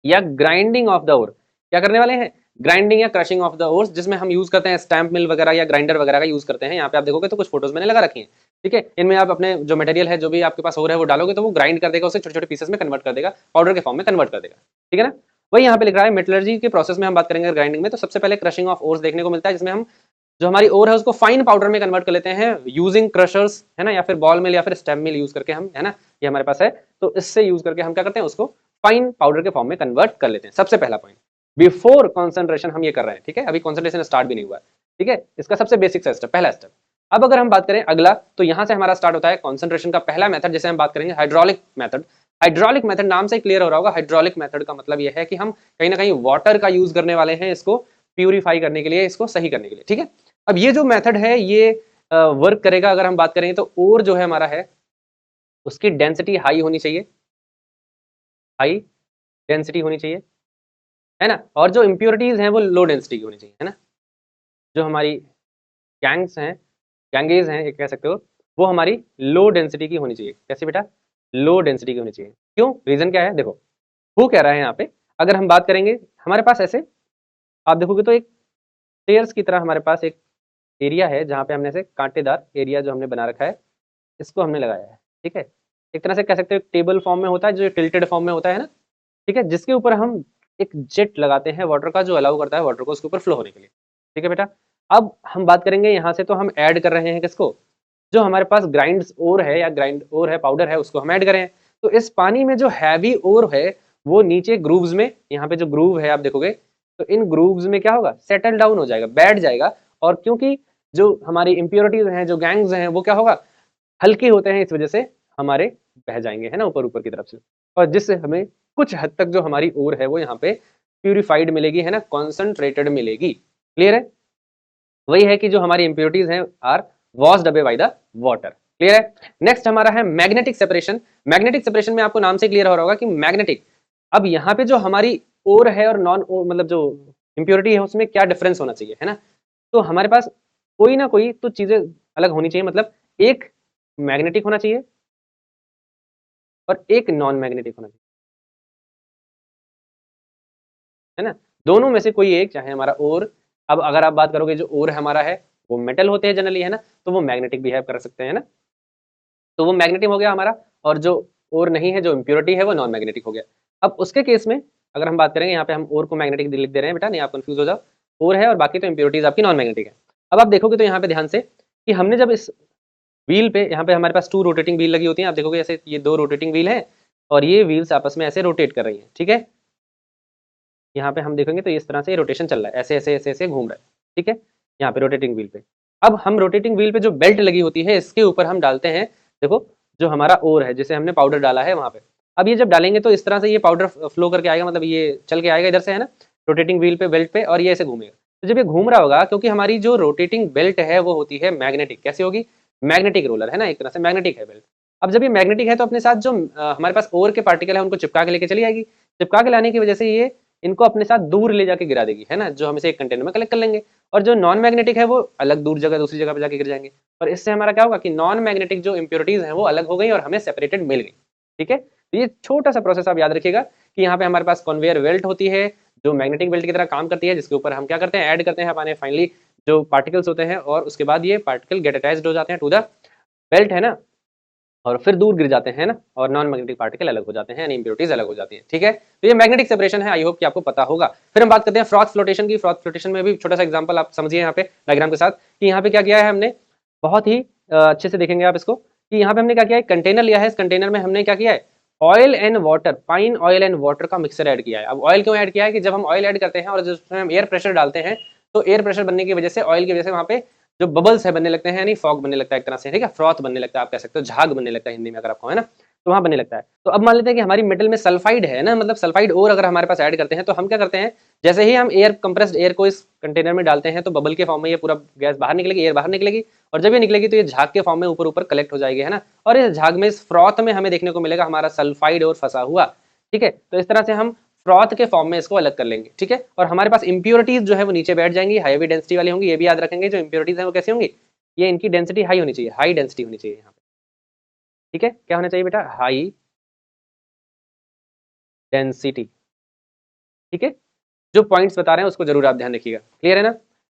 या ग्राइंडिंग ऑफ द ओर। क्या करने वाले हैं? ग्राइंडिंग या क्रशिंग ऑफ द ओर्स, जिसमें हम यूज करते हैं स्टैंप मिल वगैरह या ग्राइंडर वगैरह का यूज करते हैं। यहाँ पे आप देखोगे तो कुछ फोटोज मैंने लगा रखी हैं। ठीक है, इनमें आप अपने जो मटेरियल है, जो भी आपके पास ओर है, वो डालोगे तो वो ग्राइंड कर देगा, उसे छोटे छोटे पीसेस में कन्वर्ट कर देगा, पाउडर के फॉर्म में कन्वर्ट कर देगा। ठीक है ना, वही यहाँ पे लिख रहा है मेटलर्जी के प्रोसेस में हम बात करेंगे ग्राइंडिंग में। तो सबसे पहले क्रशिंग ऑफ ओर्स देखने को मिलता है, जिसमें हम जो हमारी ओर है उसको फाइन पाउडर में कन्वर्ट कर लेते हैं यूजिंग क्रशर्स, है ना, या फिर बॉल मिल या फिर स्टेम मिल यूज करके हम, है ना, ये हमारे पास है। तो इससे यूज करके हम क्या करते हैं, उसको फाइन पाउडर के फॉर्म में कन्वर्ट कर लेते हैं। सबसे पहला पॉइंट, बिफोर कॉन्सेंट्रेशन हम ये कर रहे हैं। ठीक है, अभी कॉन्सेंट्रेशन स्टार्ट भी नहीं हुआ है। ठीक है, इसका सबसे बेसिक सा स्टेप, पहला स्टेप। अब अगर हम बात करें अगला, तो यहां से हमारा स्टार्ट होता है कॉन्सेंट्रेशन का पहला मेथड, जिसे हम बात करेंगे हाइड्रोलिक मेथड। हाइड्रोलिक मेथड नाम से क्लियर हो रहा होगा। हाइड्रोलिक मेथड का मतलब यह है कि हम कहीं ना कहीं वाटर का यूज करने वाले हैं इसको प्यूरिफाई करने के लिए, इसको सही करने के लिए। ठीक है, अब ये जो मेथड है ये वर्क करेगा अगर हम बात करें तो ओर जो है हमारा है उसकी डेंसिटी हाई होनी चाहिए, हाई डेंसिटी होनी चाहिए, है ना, और जो इम्प्योरिटीज हैं वो लो डेंसिटी की होनी चाहिए, है ना। जो हमारी गैंग्स हैं, गैंगेज हैं ये कह सकते हो, वो हमारी लो डेंसिटी की होनी चाहिए। कैसे बेटा? लो डेंसिटी की होनी चाहिए। क्यों? रीजन क्या है? देखो वो कह रहा है यहाँ पे, अगर हम बात करेंगे हमारे पास ऐसे आप देखोगे तो एक स्टेयर्स की तरह हमारे पास एक एरिया है जहाँ पे हमने ऐसे कांटेदार एरिया जो हमने बना रखा है, इसको हमने लगाया है। ठीक है, एक तरह से कह सकते हो टेबल फॉर्म में होता है, जो टिल्टेड फॉर्म में होता है ना। ठीक है, जिसके ऊपर हम एक जेट लगाते हैं वाटर का, जो अलाउ करता है वाटर को उसके ऊपर फ्लो होने के लिए। ठीक है बेटा, अब हम बात करेंगे यहाँ से, तो हम ऐड कर रहे हैं किसको? जो हमारे पास ग्राइंड ओर है या ग्राइंड ओर है, पाउडर है, उसको हम ऐड करें। तो इस पानी में जो हैवी ओर है वो नीचे ग्रूव्स में, यहाँ पे जो ग्रूव है आप देखोगे तो इन ग्रूव्स में क्या होगा, सेटल डाउन हो जाएगा, बैठ जाएगा। और क्योंकि जो हमारी इंप्योरिटीज हैं, जो गैंग्स हैं, वो क्या होगा, हल्के होते हैं, इस वजह से हमारे बह जाएंगे, है ना, ऊपर ऊपर की तरफ से, और जिससे हमें कुछ हद तक जो हमारी ओर है वो यहाँ पे प्यूरिफाइड मिलेगी, है ना, कॉन्सेंट्रेटेड मिलेगी। क्लियर है? वही है कि जो हमारी इंप्योरिटीज हैं are washed away by the water. Clear है? नेक्स्ट हमारा है मैग्नेटिक सेपरेशन। मैग्नेटिक सेपरेशन में आपको नाम से क्लियर हो रहा होगा कि मैग्नेटिक, अब यहाँ पे जो हमारी ओर है और नॉन ओर, मतलब जो इंप्योरिटी है उसमें क्या डिफरेंस होना चाहिए, है ना। तो हमारे पास कोई ना कोई तो चीजें अलग होनी चाहिए, मतलब एक मैग्नेटिक होना चाहिए और एक नॉन मैग्नेटिक होना चाहिए, है ना। दोनों में से कोई एक, चाहे हमारा ओर, अब अगर आप बात करोगे जो ओर हमारा है वो मेटल होते हैं जनरली, है ना, तो वो मैग्नेटिक बिहेव कर सकते हैं ना, तो वो मैग्नेटिक हो गया हमारा। और जो ओर नहीं है, जो इम्प्योरिटी है, वो नॉन मैग्नेटिक हो गया। अब उसके केस में अगर हम बात करेंगे, यहाँ पे हम ओर को मैग्नेटिक लिख दे रहे हैं बेटा, नहीं आप कंफ्यूज हो जाओ, ओर है और बाकी तो इम्प्योरिटीज आपकी नॉन मैग्नेटिक है। अब आप देखोगे तो यहाँ पे ध्यान से कि हमने जब इस व्हील पे, यहाँ पे हमारे पास 2 रोटेटिंग व्हील लगी होती हैं, आप देखोगे ऐसे ये 2 रोटेटिंग व्हील है और ये व्हील्स आपस में ऐसे रोटेट कर रही हैं। ठीक है, यहाँ पे हम देखेंगे तो इस तरह से रोटेशन चल रहा है, ऐसे ऐसे ऐसे ऐसे घूम रहा है। ठीक है, यहाँ पे रोटेटिंग व्हील पे। अब हम रोटेटिंग व्हील पे जो बेल्ट लगी होती है इसके ऊपर हम डालते हैं, देखो जो हमारा ओर है जिसे हमने पाउडर डाला है वहां पे। अब ये जब डालेंगे तो इस तरह से ये पाउडर फ्लो करके आएगा, मतलब ये चल के आएगा इधर से, है ना, रोटेटिंग व्हील पे, बेल्ट पे, और ये ऐसे घूमेगा। तो जब ये घूम रहा होगा, क्योंकि हमारी जो रोटेटिंग बेल्ट है वो होती है मैग्नेटिक, कैसी होगी, मैग्नेटिक रोलर, है ना, एक तरह से मैग्नेटिक है बेल्ट। अब जब ये मैग्नेटिक है तो अपने साथ जो हमारे पास ओर के पार्टिकल है उनको चिपका के लेके चली आएगी। चिपका के लाने की वजह से ये इनको अपने साथ दूर ले जाके गिरा देगी, है ना, जो हम इसे एक कंटेनर में कलेक्ट कर लेंगे। और जो नॉन मैग्नेटिक है वो अलग दूर जगह, दूसरी जगह पे जाके गिर जाएंगे। और इससे हमारा क्या होगा कि नॉन मैग्नेटिक जो इंप्योरिटीज हैं वो अलग हो गई और हमें सेपरेटेड मिल गई। ठीक है, तो ये छोटा सा प्रोसेस आप याद रखिएगा कि यहाँ पे हमारे पास कन्वेयर बेल्ट होती है जो मैग्नेटिक बेल्ट की तरह काम करती है, जिसके ऊपर हम क्या करते हैं, ऐड करते हैं हमारे फाइनली जो पार्टिकल्स होते हैं, और उसके बाद ये पार्टिकल गेट अटैच्ड हो जाते हैं टू द बेल्ट, है ना, और फिर दूर गिर जाते हैं ना, और नॉन मैग्नेटिक पार्टिकल अलग हो जाते हैं, इंप्योरिटीज अलग हो जाती हैं। ठीक है, तो ये मैग्नेटिक सेपरेशन है, आई होप कि आपको पता होगा। फिर हम बात करते हैं फ्रॉथ फ्लोटेशन की। फ्रॉथ फ्लोटेशन में भी छोटा सा एग्जांपल आप समझिए यहाँ पे डायग्राम के साथ, कि यहाँ पे क्या किया है हमने, बहुत ही अच्छे से देखेंगे आप इसको, कि यहाँ पे हमने क्या किया है, कंटेनर लिया है, इस कंटेनर में हमने क्या किया है, oil and water, pine oil and water का मिक्सर ऐड किया है। अब ऑयल क्यों ऐड किया है, कि जब हम ऑयल ऐड करते हैं और जिसमें हम एयर प्रेशर डालते हैं, तो एयर प्रेशर बनने की वजह से, ऑयल की वजह से वहाँ पे जो बबल्स है बनने लगते हैं, यानी फॉग बनने लगता है एक तरह से, ठीक है, फ्रॉथ बनने लगता है, आप कह सकते हो झाग बनने लगता है हिंदी में अगर आपको, है ना, तो वहां बनने लगता है। तो अब मान लेते हैं कि हमारी मेटल में सल्फाइड है ना, मतलब सल्फाइड और अगर हमारे पास ऐड करते हैं तो हम क्या करते हैं, जैसे ही हम एयर कंप्रेस्ड एयर को इस कंटेनर में डालते हैं तो बबल के फॉर्म में ये पूरा गैस बाहर निकलेगी, एयर बाहर निकलेगी, और जब ये निकलेगी तो ये झाग के फॉर्म में ऊपर ऊपर कलेक्ट हो जाएगी, है ना, और इस झाग में, इस फ्रॉथ में हमें देखने को मिलेगा हमारा सल्फाइड और फंसा हुआ। ठीक है, तो इस तरह से हम फ्रॉथ के फॉर्म में इसको अलग कर लेंगे। ठीक है, और हमारे पास इंप्योरिटीज जो है वो नीचे बैठ जाएंगी, हाईवी डेंसिटी वाली होंगी। ये भी याद रखेंगे, जो इंप्योरिटीज है वो कैसी होंगी, ये इनकी डेंसिटी हाई होनी चाहिए, हाई डेंसिटी होनी चाहिए यहाँ पे। ठीक है, क्या होना चाहिए बेटा, हाई डेंसिटी। ठीक है, जो पॉइंट्स बता रहे हैं उसको जरूर आप ध्यान रखिएगा, क्लियर है ना।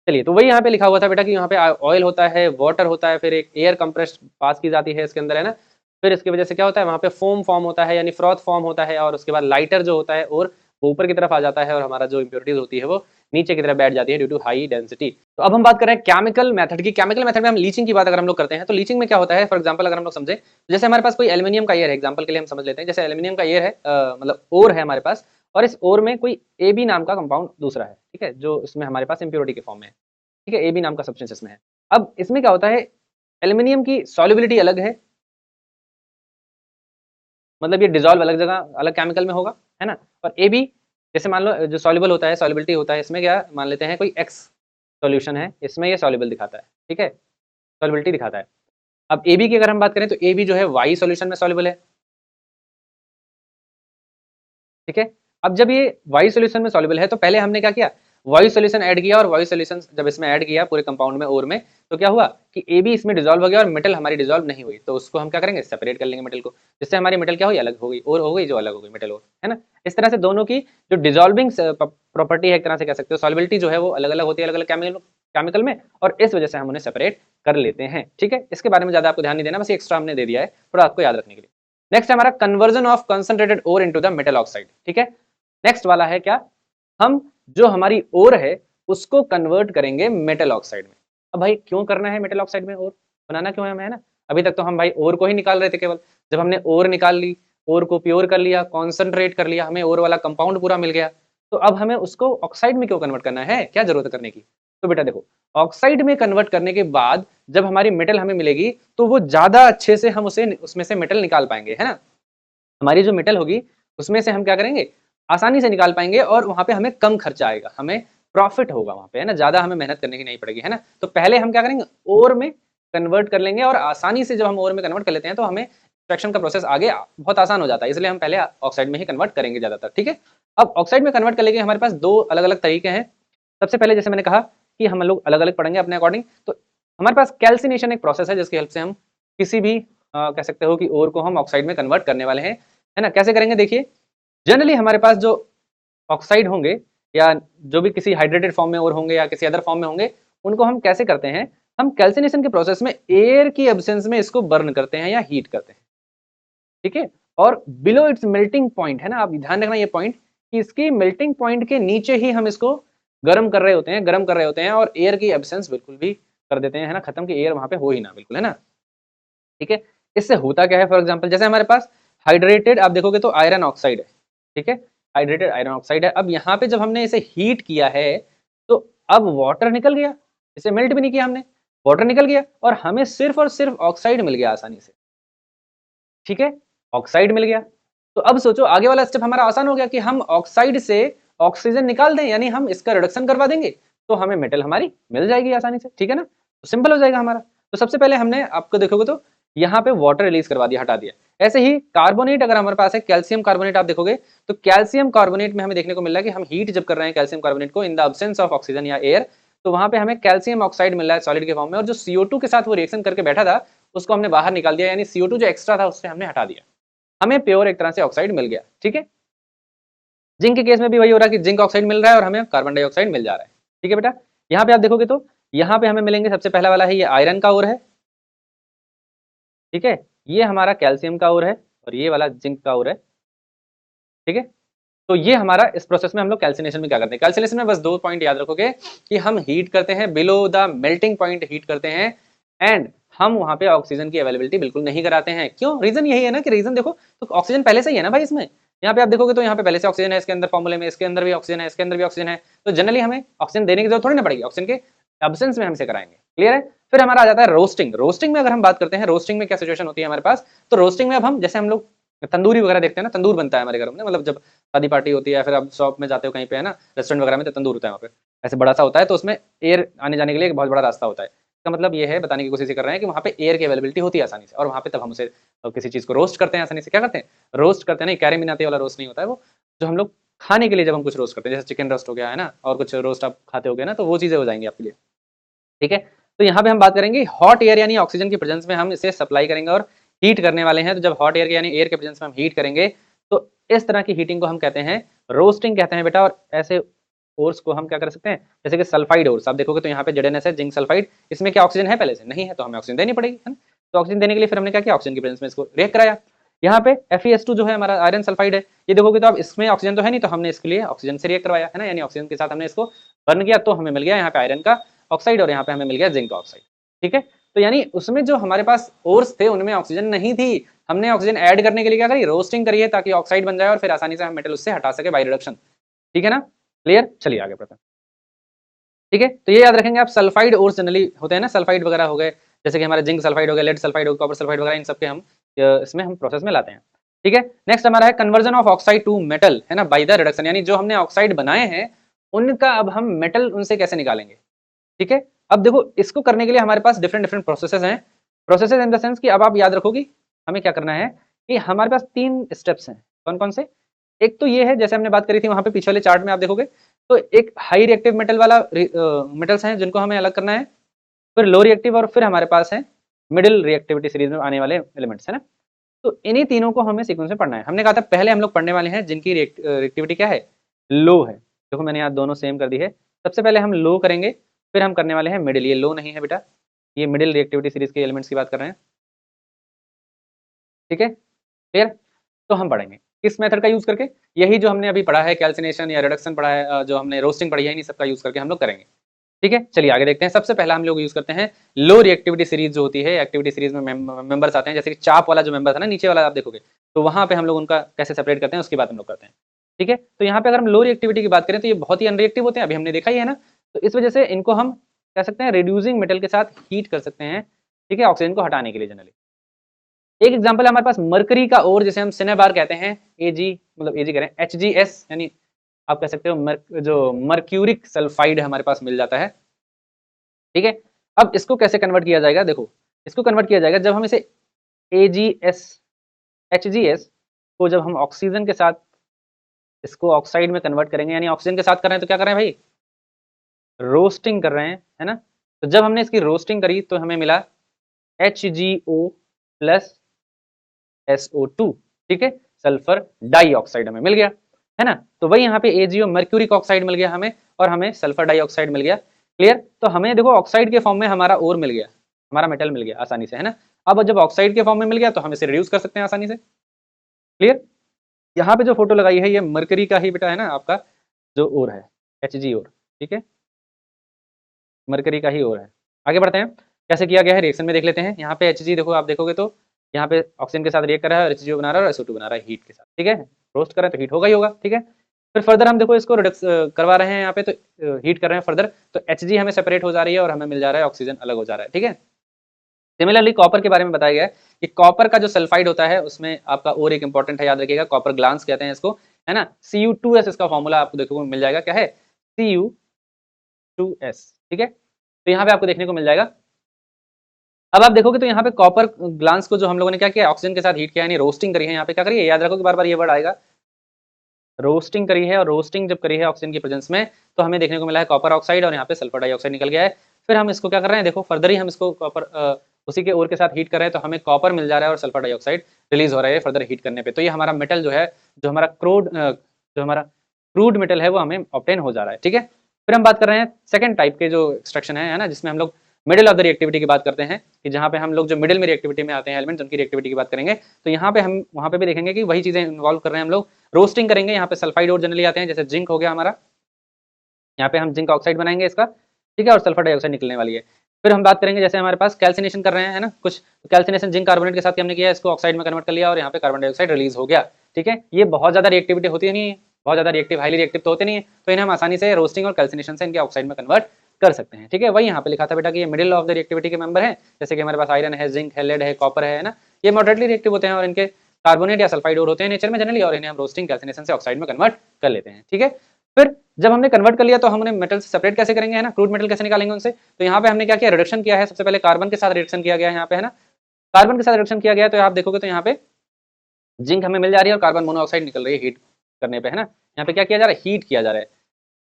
चलिए, तो वही यहाँ पे लिखा हुआ था बेटा कि यहाँ पे ऑयल होता है, वाटर होता है, फिर एक एयर कंप्रेस पास की जाती है इसके अंदर, है ना, फिर इसकी वजह से क्या होता है, वहाँ पे फोम फॉर्म होता है, यानी फ्रॉथ फॉर्म होता है, और उसके बाद लाइटर जो होता है और वो ऊपर की तरफ आ जाता है, और हमारा जो इंप्योरिटीज होती है वो नीचे की तरफ बैठ जाती है ड्यू टू हाई डेंसिटी। तो अब हम बात कर रहे हैं केमिकल मेथड की। केमिकल मेथड में हम लीचिंग की बात अगर हम लोग करते हैं, तो लीचिंग में क्या होता है, फॉर एग्जांपल अगर हम लोग समझे, जैसे हमारे पास कोई एल्यूमिनियम का एयर है, एग्जांपल के लिए हम समझ लेते हैं, जैसे एल्यूमिनियम का एयर है, मतलब ओर है हमारे पास, और इस ओर में कोई AB नाम का कंपाउंड दूसरा है, ठीक है, जो इसमें हमारे पास इंप्योरिटी के फॉर्म में है। ठीक है, AB नाम का सब्सटेंस इसमें है। अब इसमें क्या होता है, एल्यूमिनियम की सॉल्युबिलिटी अलग है, मतलब ये डिसॉल्व अलग जगह अलग केमिकल में होगा, है ना, और AB जैसे मान लो जो सॉल्युबल होता है, सॉल्युबिलिटी होता है, इसमें क्या मान लेते हैं कोई X सॉल्यूशन है, इसमें ये सॉल्युबल दिखाता है, ठीक है, सॉल्युबिलिटी दिखाता है। अब AB की अगर हम बात करें तो AB जो है Y सॉल्यूशन में सॉल्युबल है, ठीक है। अब जब ये वाई सॉल्यूशन में सॉल्युबल है तो पहले हमने क्या किया, वाई सॉल्यूशन ऐड किया, और वाई सॉल्यूशन जब इसमें ऐड किया पूरे कंपाउंड में ओर में, तो क्या हुआ कि ए बी इसमें डिसॉल्व हो गया और मेटल हमारी डिसॉल्व नहीं हुई, तो उसको हम क्या करेंगे, सेपरेट कर लेंगे मेटल को, जिससे हमारी मेटल क्या हुई, अलग हो गई, और हो गई जो अलग हो गई मेटल और, है ना। इस तरह से दोनों की जो डिसॉल्विंग प्रॉपर्टी है एक तरह से कह सकते हो, सॉल्युबिलिटी जो है वो अलग अलग होती है अलग अलग केमिकल में, और इस वजह से हम उन्हें सेपरेट कर लेते हैं। ठीक है, इसके बारे में ज्यादा आपको ध्यान नहीं देना, बस एक्स्ट्रा हमने दे दिया है थोड़ा आपको याद रखने के लिए। नेक्स्ट हमारा conversion of concentrated ore into the metal oxide. ठीक है, नेक्स्ट वाला है क्या, हम जो हमारी ओर है उसको कन्वर्ट करेंगे मेटल ऑक्साइड में। अब भाई क्यों करना है मेटल ऑक्साइड में ओर बनाना, क्यों है हमें, है ना। अभी तक तो हम भाई ओर को ही निकाल रहे थे केवल, जब हमने ओर निकाल ली, ओर को प्योर कर लिया, कॉन्सेंट्रेट कर लिया, हमें ओर वाला कंपाउंड पूरा मिल गया, तो अब हमें उसको ऑक्साइड में क्यों कन्वर्ट करना है, क्या जरूरत है करने की। तो बेटा देखो, ऑक्साइड में कन्वर्ट करने के बाद जब हमारी मेटल हमें मिलेगी तो वो ज्यादा अच्छे से हम उसे उसमें से मेटल निकाल पाएंगे, है ना। हमारी जो मेटल होगी उसमें से हम क्या करेंगे, आसानी से निकाल पाएंगे, और वहां पे हमें कम खर्चा आएगा, हमें प्रॉफिट होगा वहां पे, है ना, ज्यादा हमें मेहनत करने की नहीं पड़ेगी, है ना। तो पहले हम क्या करेंगे, ओर में कन्वर्ट कर लेंगे, और आसानी से जब हम ओर में कन्वर्ट कर लेते हैं तो हमें एक्सट्रैक्शन का प्रोसेस आगे बहुत आसान हो जाता है, इसलिए हम पहले ऑक्साइड में ही कन्वर्ट करेंगे ज्यादातर। ठीक है, अब ऑक्साइड में कन्वर्ट कर लेंगे, हमारे पास दो अलग अलग तरीके हैं। सबसे पहले जैसे मैंने कहा कि हम लोग अलग अलग पढ़ेंगे अपने अकॉर्डिंग, तो हमारे पास कैल्सिनेशन एक प्रोसेस है जिसकी हेल्प से हम किसी भी कह सकते हो कि ओर को हम ऑक्साइड में कन्वर्ट करने वाले हैं, है ना। कैसे करेंगे, देखिए, जनरली हमारे पास जो ऑक्साइड होंगे या जो भी किसी हाइड्रेटेड फॉर्म में और होंगे या किसी अदर फॉर्म में होंगे, उनको हम कैसे करते हैं, हम कैल्सिनेशन के प्रोसेस में एयर की एब्सेंस में इसको बर्न करते हैं या हीट करते हैं। ठीक है, और बिलो इट्स मेल्टिंग पॉइंट, है ना, आप ध्यान रखना ये पॉइंट कि इसकी मेल्टिंग पॉइंट के नीचे ही हम इसको गर्म कर रहे होते हैं, गर्म कर रहे होते हैं, और एयर की एब्सेंस बिल्कुल भी कर देते हैं, है ना, खत्म की एयर वहां पे हो ही ना, बिल्कुल, है ना। ठीक है, इससे होता क्या है, फॉर एग्जाम्पल जैसे हमारे पास हाइड्रेटेड आप देखोगे तो आयरन ऑक्साइड है, ठीक है, हाइड्रेटेड आयरन ऑक्साइड है। अब यहाँ पे जब हमने इसे हीट किया है तो अब वाटर निकल गया, इसे मेल्ट भी नहीं किया हमने, वाटर निकल गया और हमें सिर्फ और सिर्फ ऑक्साइड मिल गया आसानी से, ठीक है, ऑक्साइड मिल गया। तो अब सोचो आगे वाला स्टेप हमारा आसान हो गया कि हम ऑक्साइड से ऑक्सीजन निकाल दें, यानी हम इसका रिडक्शन करवा देंगे तो हमें मेटल हमारी मिल जाएगी आसानी से, ठीक है ना, तो सिंपल हो जाएगा हमारा। तो सबसे पहले हमने, आपको देखोगे तो यहाँ पे वाटर रिलीज करवा दिया, हटा दिया। ऐसे ही कार्बोनेट अगर हमारे पास है, कैल्शियम कार्बोनेट, आप देखोगे तो कैल्शियम कार्बोनेट में हमें देखने को मिल रहा है कि हम हीट जब कर रहे हैं कैल्शियम कार्बोनेट को in the absence of oxygen या एयर, तो वहां पे हमें कैल्शियम ऑक्साइड मिल रहा है सॉलिड के फॉर्म में, और जो CO2 के साथ वो रिएक्शन करके बैठा था उसको हमने बाहर निकाल दिया, यानी CO2 जो एक्स्ट्रा था उससे हमने हटा दिया, हमें प्योर एक तरह से ऑक्साइड मिल गया, ठीक है। जिंक के केस में भी वही हो रहा है कि जिंक ऑक्साइड मिल रहा है और हमें कार्बन डाइऑक्साइड मिल जा रहा है, ठीक है बेटा। यहाँ पे आप देखोगे तो यहाँ पे हमें मिलेंगे, सबसे पहला वाला है ये आयरन का ओर है, ठीक है, ये हमारा कैल्शियम का ओर है और ये वाला जिंक का ओर है, ठीक है। तो ये हमारा इस प्रोसेस में हम लोग कैल्सिनेशन में क्या करते हैं, कैल्सिनेशन में बस 2 पॉइंट याद रखोगे कि हम हीट करते हैं below the melting point, heat करते हैं एंड हम वहां पे ऑक्सीजन की अवेलेबिलिटी बिल्कुल नहीं कराते हैं। क्यों, रीजन यही है ना कि रीजन देखो तो ऑक्सीजन पहले से ही है ना भाई इसमें, यहाँ पे आप देखोगे तो यहाँ पे पहले से ऑक्सीजन है, इसके अंदर फॉर्मूले में, इसके अंदर भी ऑक्सीजन है, इसके अंदर भी ऑक्सीजन है, तो जनरली हमें ऑक्सीजन देने की जरूरत थोड़ी ना पड़ेगी, ऑक्सीजन के एब्सेंस में हम इसे कराएंगे, क्लियर है। फिर हमारा आ जाता है रोस्टिंग। रोस्टिंग में अगर हम बात करते हैं, रोस्टिंग में क्या सिचुएशन होती है हमारे पास, तो रोस्टिंग में अब हम, जैसे हम लोग तंदूरी वगैरह देखते हैं ना, तंदूर बनता है हमारे घर में, मतलब जब शादी पार्टी होती है, फिर आप शॉप में जाते हो कहीं पे है ना, रेस्टोरेंट वगैरह में, तो तंदूर होता है वहाँ पे, ऐसे बड़ा सा होता है, तो उसमें एयर आने जाने के लिए एक बहुत बड़ा रास्ता होता है। इसका मतलब ये है, बताने की कोशिश कर रहे हैं कि वहाँ पे एयर की अवेलेबिलिटी होती है आसानी से, और वहाँ पे तब हम उसे किसी चीज़ को रोस्ट करते हैं आसानी से, क्या करते हैं, रोस्ट करते हैं, नहीं कैरे मिनाती वाला रोस्ट नहीं होता है वो, जो हम लोग खाने के लिए जब हम कुछ रोस्ट करते हैं, जैसे चिकन रोस्ट हो गया है ना, और कुछ रोस्ट आप खाते हो गए ना, तो वो चीज़ें हो जाएंगी आपके लिए, ठीक है। तो यहाँ पे हम बात करेंगे हॉट एयर यानी ऑक्सीजन की प्रेजेंस में हम इसे सप्लाई करेंगे और हीट करने वाले हैं। तो जब हॉट एयर यानी एयर के प्रेजेंस में हम हीट करेंगे तो इस तरह की हीटिंग को हम कहते हैं रोस्टिंग कहते हैं बेटा। और ऐसे ओर्स को हम क्या कर सकते हैं, जैसे कि सल्फाइड ओर्स, आप देखोगे तो यहाँ पे ZnS है, जिंक सल्फाइड, इसमें क्या ऑक्सीजन है, पहले से नहीं है, तो हमें ऑक्सीजन देनी पड़ेगी, है ना। तो ऑक्सीजन देने के लिए फिर हमने क्या किया, ऑक्सीजन की प्रेजेंस में इसको रिएक्ट कराया। यहाँ पे FeS2 जो है हमारा आयरन सल्फाइड है, ये देखोगे तो अब इसमें ऑक्सीजन तो है नहीं, तो हमने इसके लिए ऑक्सीजन से रिएक्ट करवाया है ना, यानी ऑक्सीजन के साथ हमने इसको बर्न किया, तो हमें मिल गया यहाँ पे आयरन का ऑक्साइड और यहाँ पे हमें मिल गया जिंक ऑक्साइड, ठीक है। तो यानी उसमें जो हमारे पास ओर्स थे उनमें ऑक्सीजन नहीं थी, हमने ऑक्सीजन ऐड करने के लिए क्या करी, रोस्टिंग करी है, ताकि ऑक्साइड बन जाए और फिर आसानी से हम मेटल उससे हटा सके बाय रिडक्शन, ठीक है ना, क्लियर। चलिए आगे बढ़ते हैं, ठीक है। तो ये याद रखेंगे आप, सल्फाइड ओर्स जनरली होते हैं ना, सल्फाइड वगैरह हो गए, जैसे कि हमारे जिंक सल्फाइड हो गया, लेड सल्फाइड हो गया, कॉपर सल्फाइड वगैरह, इन सबके हम इसमें हम प्रोसेस में लाते हैं, ठीक है। नेक्स्ट हमारा है conversion of oxide to metal, है ना, बाय द रिडक्शन, यानी जो हमने ऑक्साइड बनाए हैं उनका अब हम मेटल उनसे कैसे निकालेंगे, ठीक है। अब देखो इसको करने के लिए हमारे पास डिफरेंट डिफरेंट प्रोसेसेस हैं, प्रोसेसेस इन द सेंस कि अब आप याद रखोगे हमें क्या करना है कि हमारे पास 3 स्टेप्स हैं, कौन कौन से। एक तो ये है, जैसे हमने बात करी थी वहां पे पीछे वाले चार्ट में आप देखोगे तो एक हाई रिएक्टिव मेटल वाला मेटल्स हैं जिनको हमें अलग करना है, फिर लो रिएक्टिव, और फिर हमारे पास है मिडिल रिएक्टिविटी सीरीज में आने वाले एलिमेंट्स, है ना। तो इन्हीं तीनों को हमें सीक्वेंस में पढ़ना है। हमने कहा था पहले हम लोग पढ़ने वाले हैं जिनकी रिएक्टिविटी क्या है, लो है। देखो मैंने यहाँ दोनों सेम कर दी है, सबसे पहले हम लो करेंगे, फिर हम करने वाले हैं मिडिल। ये लो नहीं है बेटा, ये मिडिल रिएक्टिविटी सीरीज के एलिमेंट्स की बात कर रहे हैं, ठीक है, क्लियर। तो हम पढ़ेंगे किस मेथड का यूज करके, यही जो हमने अभी पढ़ा है कैल्सिनेशन या रिडक्शन पढ़ा है, जो हमने रोस्टिंग पढ़ी है, इन्हीं सब का यूज करके हम लोग करेंगे, ठीक है। चलिए आगे देखते हैं। सबसे पहला हम लोग यूज करते हैं लो रिएक्टिविटी सीरीज जो होती है, एक्टिविटी सीरीज में मेंबर्स आते हैं, जैसे कि चाप वाला जो मेंबर था ना नीचे वाला, आप देखोगे तो वहां पे हम लोग उनका कैसे सेपरेट करते हैं उसकी बात हम लोग करते हैं, ठीक है। तो यहाँ पे अगर हम लो रिएक्टिविटी की बात करें तो ये बहुत ही अनरिएक्टिव होते हैं, अभी हमने देखा ही है ना। तो इस वजह से इनको हम कह सकते हैं रिड्यूसिंग मेटल के साथ हीट कर सकते हैं, ठीक है, ऑक्सीजन को हटाने के लिए जनरली। एक एग्जांपल है हमारे पास मरकरी का ओर, जिसे हम सिनेबार कहते हैं, Ag मतलब Ag करें HgS, यानी आप कह सकते हो जो मर्क्यूरिक सल्फाइड हमारे पास मिल जाता है, ठीक है। अब इसको कैसे कन्वर्ट किया जाएगा, देखो इसको कन्वर्ट किया जाएगा जब हम इसे AgS HgS को जब हम ऑक्सीजन के साथ इसको ऑक्साइड में कन्वर्ट करेंगे, यानी ऑक्सीजन के साथ कर रहे हैं तो क्या कर रहे हैं भाई, रोस्टिंग कर रहे हैं, है ना। तो जब हमने इसकी रोस्टिंग करी तो हमें मिला HgO प्लस SO2, ठीक है, सल्फर डाइऑक्साइड हमें मिल गया, है ना। तो वही यहाँ पे AgO मर्क्यूरिक ऑक्साइड मिल गया हमें, और हमें सल्फर डाइऑक्साइड मिल गया, क्लियर। तो हमें देखो ऑक्साइड के फॉर्म में हमारा ओर मिल गया, हमारा मेटल मिल गया आसानी से, है ना। अब जब ऑक्साइड के फॉर्म में मिल गया तो हम इसे रिड्यूस कर सकते हैं आसानी से, क्लियर। यहाँ पे जो फोटो लगाई है ये मर्करी का ही बेटा है ना, आपका जो ओर है Hg ओर, ठीक है, मरकरी का ही ओर है। आगे बढ़ते हैं, कैसे किया गया है रिएक्शन में देख लेते हैं। यहाँ पे Hg देखो आप देखोगे तो यहाँ पे ऑक्सीजन के साथ रिएक्ट कर रहा है और HCO बना रहा है और SO2 बना रहा है हीट के साथ, ठीक है। रोस्ट करें तो हीट होगा ही होगा, ठीक है। फिर फर्दर हम देखो इसको रिडक्स करवा रहे हैं यहाँ पे, तो हीट कर रहे हैं फर्दर, तो Hg हमें सेपरेट हो जा रही है और हमें मिल जा रहा है ऑक्सीजन अलग हो जा रहा है, ठीक है। सिमिलरली कॉपर के बारे में बताया गया है कि कॉपर का जो सल्फाइड होता है उसमें आपका और एक इंपॉर्टेंट है, याद रखिएगा, कॉपर ग्लांस कहते हैं इसको, है ना। Cu2s इसका फॉर्मूला आपको देखने को मिल जाएगा, क्या है, Cu2s, ठीक है। तो यहाँ पे आपको देखने को मिल जाएगा। अब आप देखोगे तो यहाँ पे कॉपर ग्लांस को जो हम लोगों ने क्या किया, ऑक्सीजन के साथ हीट किया, यानी रोस्टिंग करी है। यहाँ पे क्या करिए, याद रखो कि बार बार ये वर्ड आएगा, रोस्टिंग करी है, और रोस्टिंग जब करी है ऑक्सीजन की प्रेजेंस में, तो हमें देखने को मिला है कॉपर ऑक्साइड, और यहाँ पे सल्फर डाइऑक्साइड निकल गया है। फिर हम इसको क्या कर रहे हैं, देखो फर्दर ही हम इसको कॉपर उसी के ओर के साथ हीट कर रहे हैं, तो हमें कॉपर मिल जा रहा है और सल्फर डाइऑक्साइड रिलीज हो रहा है फर्दर हीट करने पे। तो ये हमारा मेटल जो है, जो हमारा क्रूड मेटल है, वो हमें ऑब्टेन हो जा रहा है, ठीक है। फिर हम बात कर रहे हैं सेकंड टाइप के जो एक्सट्रैक्शन है ना, जिसमें हम लोग मिडिल ऑफ द रिएक्टिविटी की बात करते हैं, कि जहाँ पे हम लोग जो मिडिल में रिएक्टिविटी में आते हैं एलिमेंट, उनकी रिएक्टिविटी की बात करेंगे। तो यहाँ पे हम वहाँ पे भी देखेंगे कि वही चीजें इन्वॉल्व कर रहे हैं हम लोग, रोस्टिंग करेंगे। यहाँ पे सल्फाइड और जनरली आते हैं, जैसे जिंक हो गया हमारा, यहाँ पे हम जिंक ऑक्साइड बनाएंगे इसका, ठीक है, और सल्फर डाइऑक्साइड निकलने वाली है। फिर हम बात करेंगे जैसे हमारे पास कैल्सिनेशन कर रहे हैं, है ना, कुछ कैल्सिनेशन जिंक कार्बोनेट के साथ हमने किया, इसको ऑक्साइड में कन्वर्ट कर लिया और यहाँ पे कार्बन डाइऑक्साइड रिलीज हो गया, ठीक है। ये बहुत ज्यादा रिएक्टिविटी होती नहीं है, बहुत ज्यादा रिएक्टिव हाईली रिएक्टिव तो होते नहीं है, तो इन्हें हम आसानी से रोस्टिंग और कैल्सिनेशन से इनके ऑक्साइड में कन्वर्ट कर सकते हैं, ठीक है। वही यहाँ पे लिखा था बेटा कि ये मिडिल ऑफ द रिएक्टिविटी के मेंबर है, जैसे कि हमारे पास आयरन है, जिंक है, लेड है, कॉपर है ना, ये मॉडरेटली रिएक्टिव होते हैं और इनके कार्बोनेट या सल्फाइड और होते हैं नेचर में जनरली, और इन्हें हम रोस्टिंग कैल्सिनेशन से ऑक्साइड में कन्वर्ट कर लेते हैं, ठीक है। फिर जब हमने कन्वर्ट कर लिया तो हम उन्हें मेटल से सेपरेट कैसे करेंगे, है ना, क्रूड मेटल कैसे निकालेंगे उनसे। तो यहाँ पे हमने क्या किया, रिडक्शन किया है। सबसे पहले कार्बन के साथ रिडक्शन किया गया है यहाँ पे, है ना, कार्बन के साथ रिडक्शन किया गया है। तो आप देखोगे तो यहाँ पे जिंक हमें मिल जा रही है और कार्बन मोनोऑक्साइड निकल रही है हीट करने पे, है ना। यहाँ पे क्या किया जा रहा है, हीट किया जा रहा है,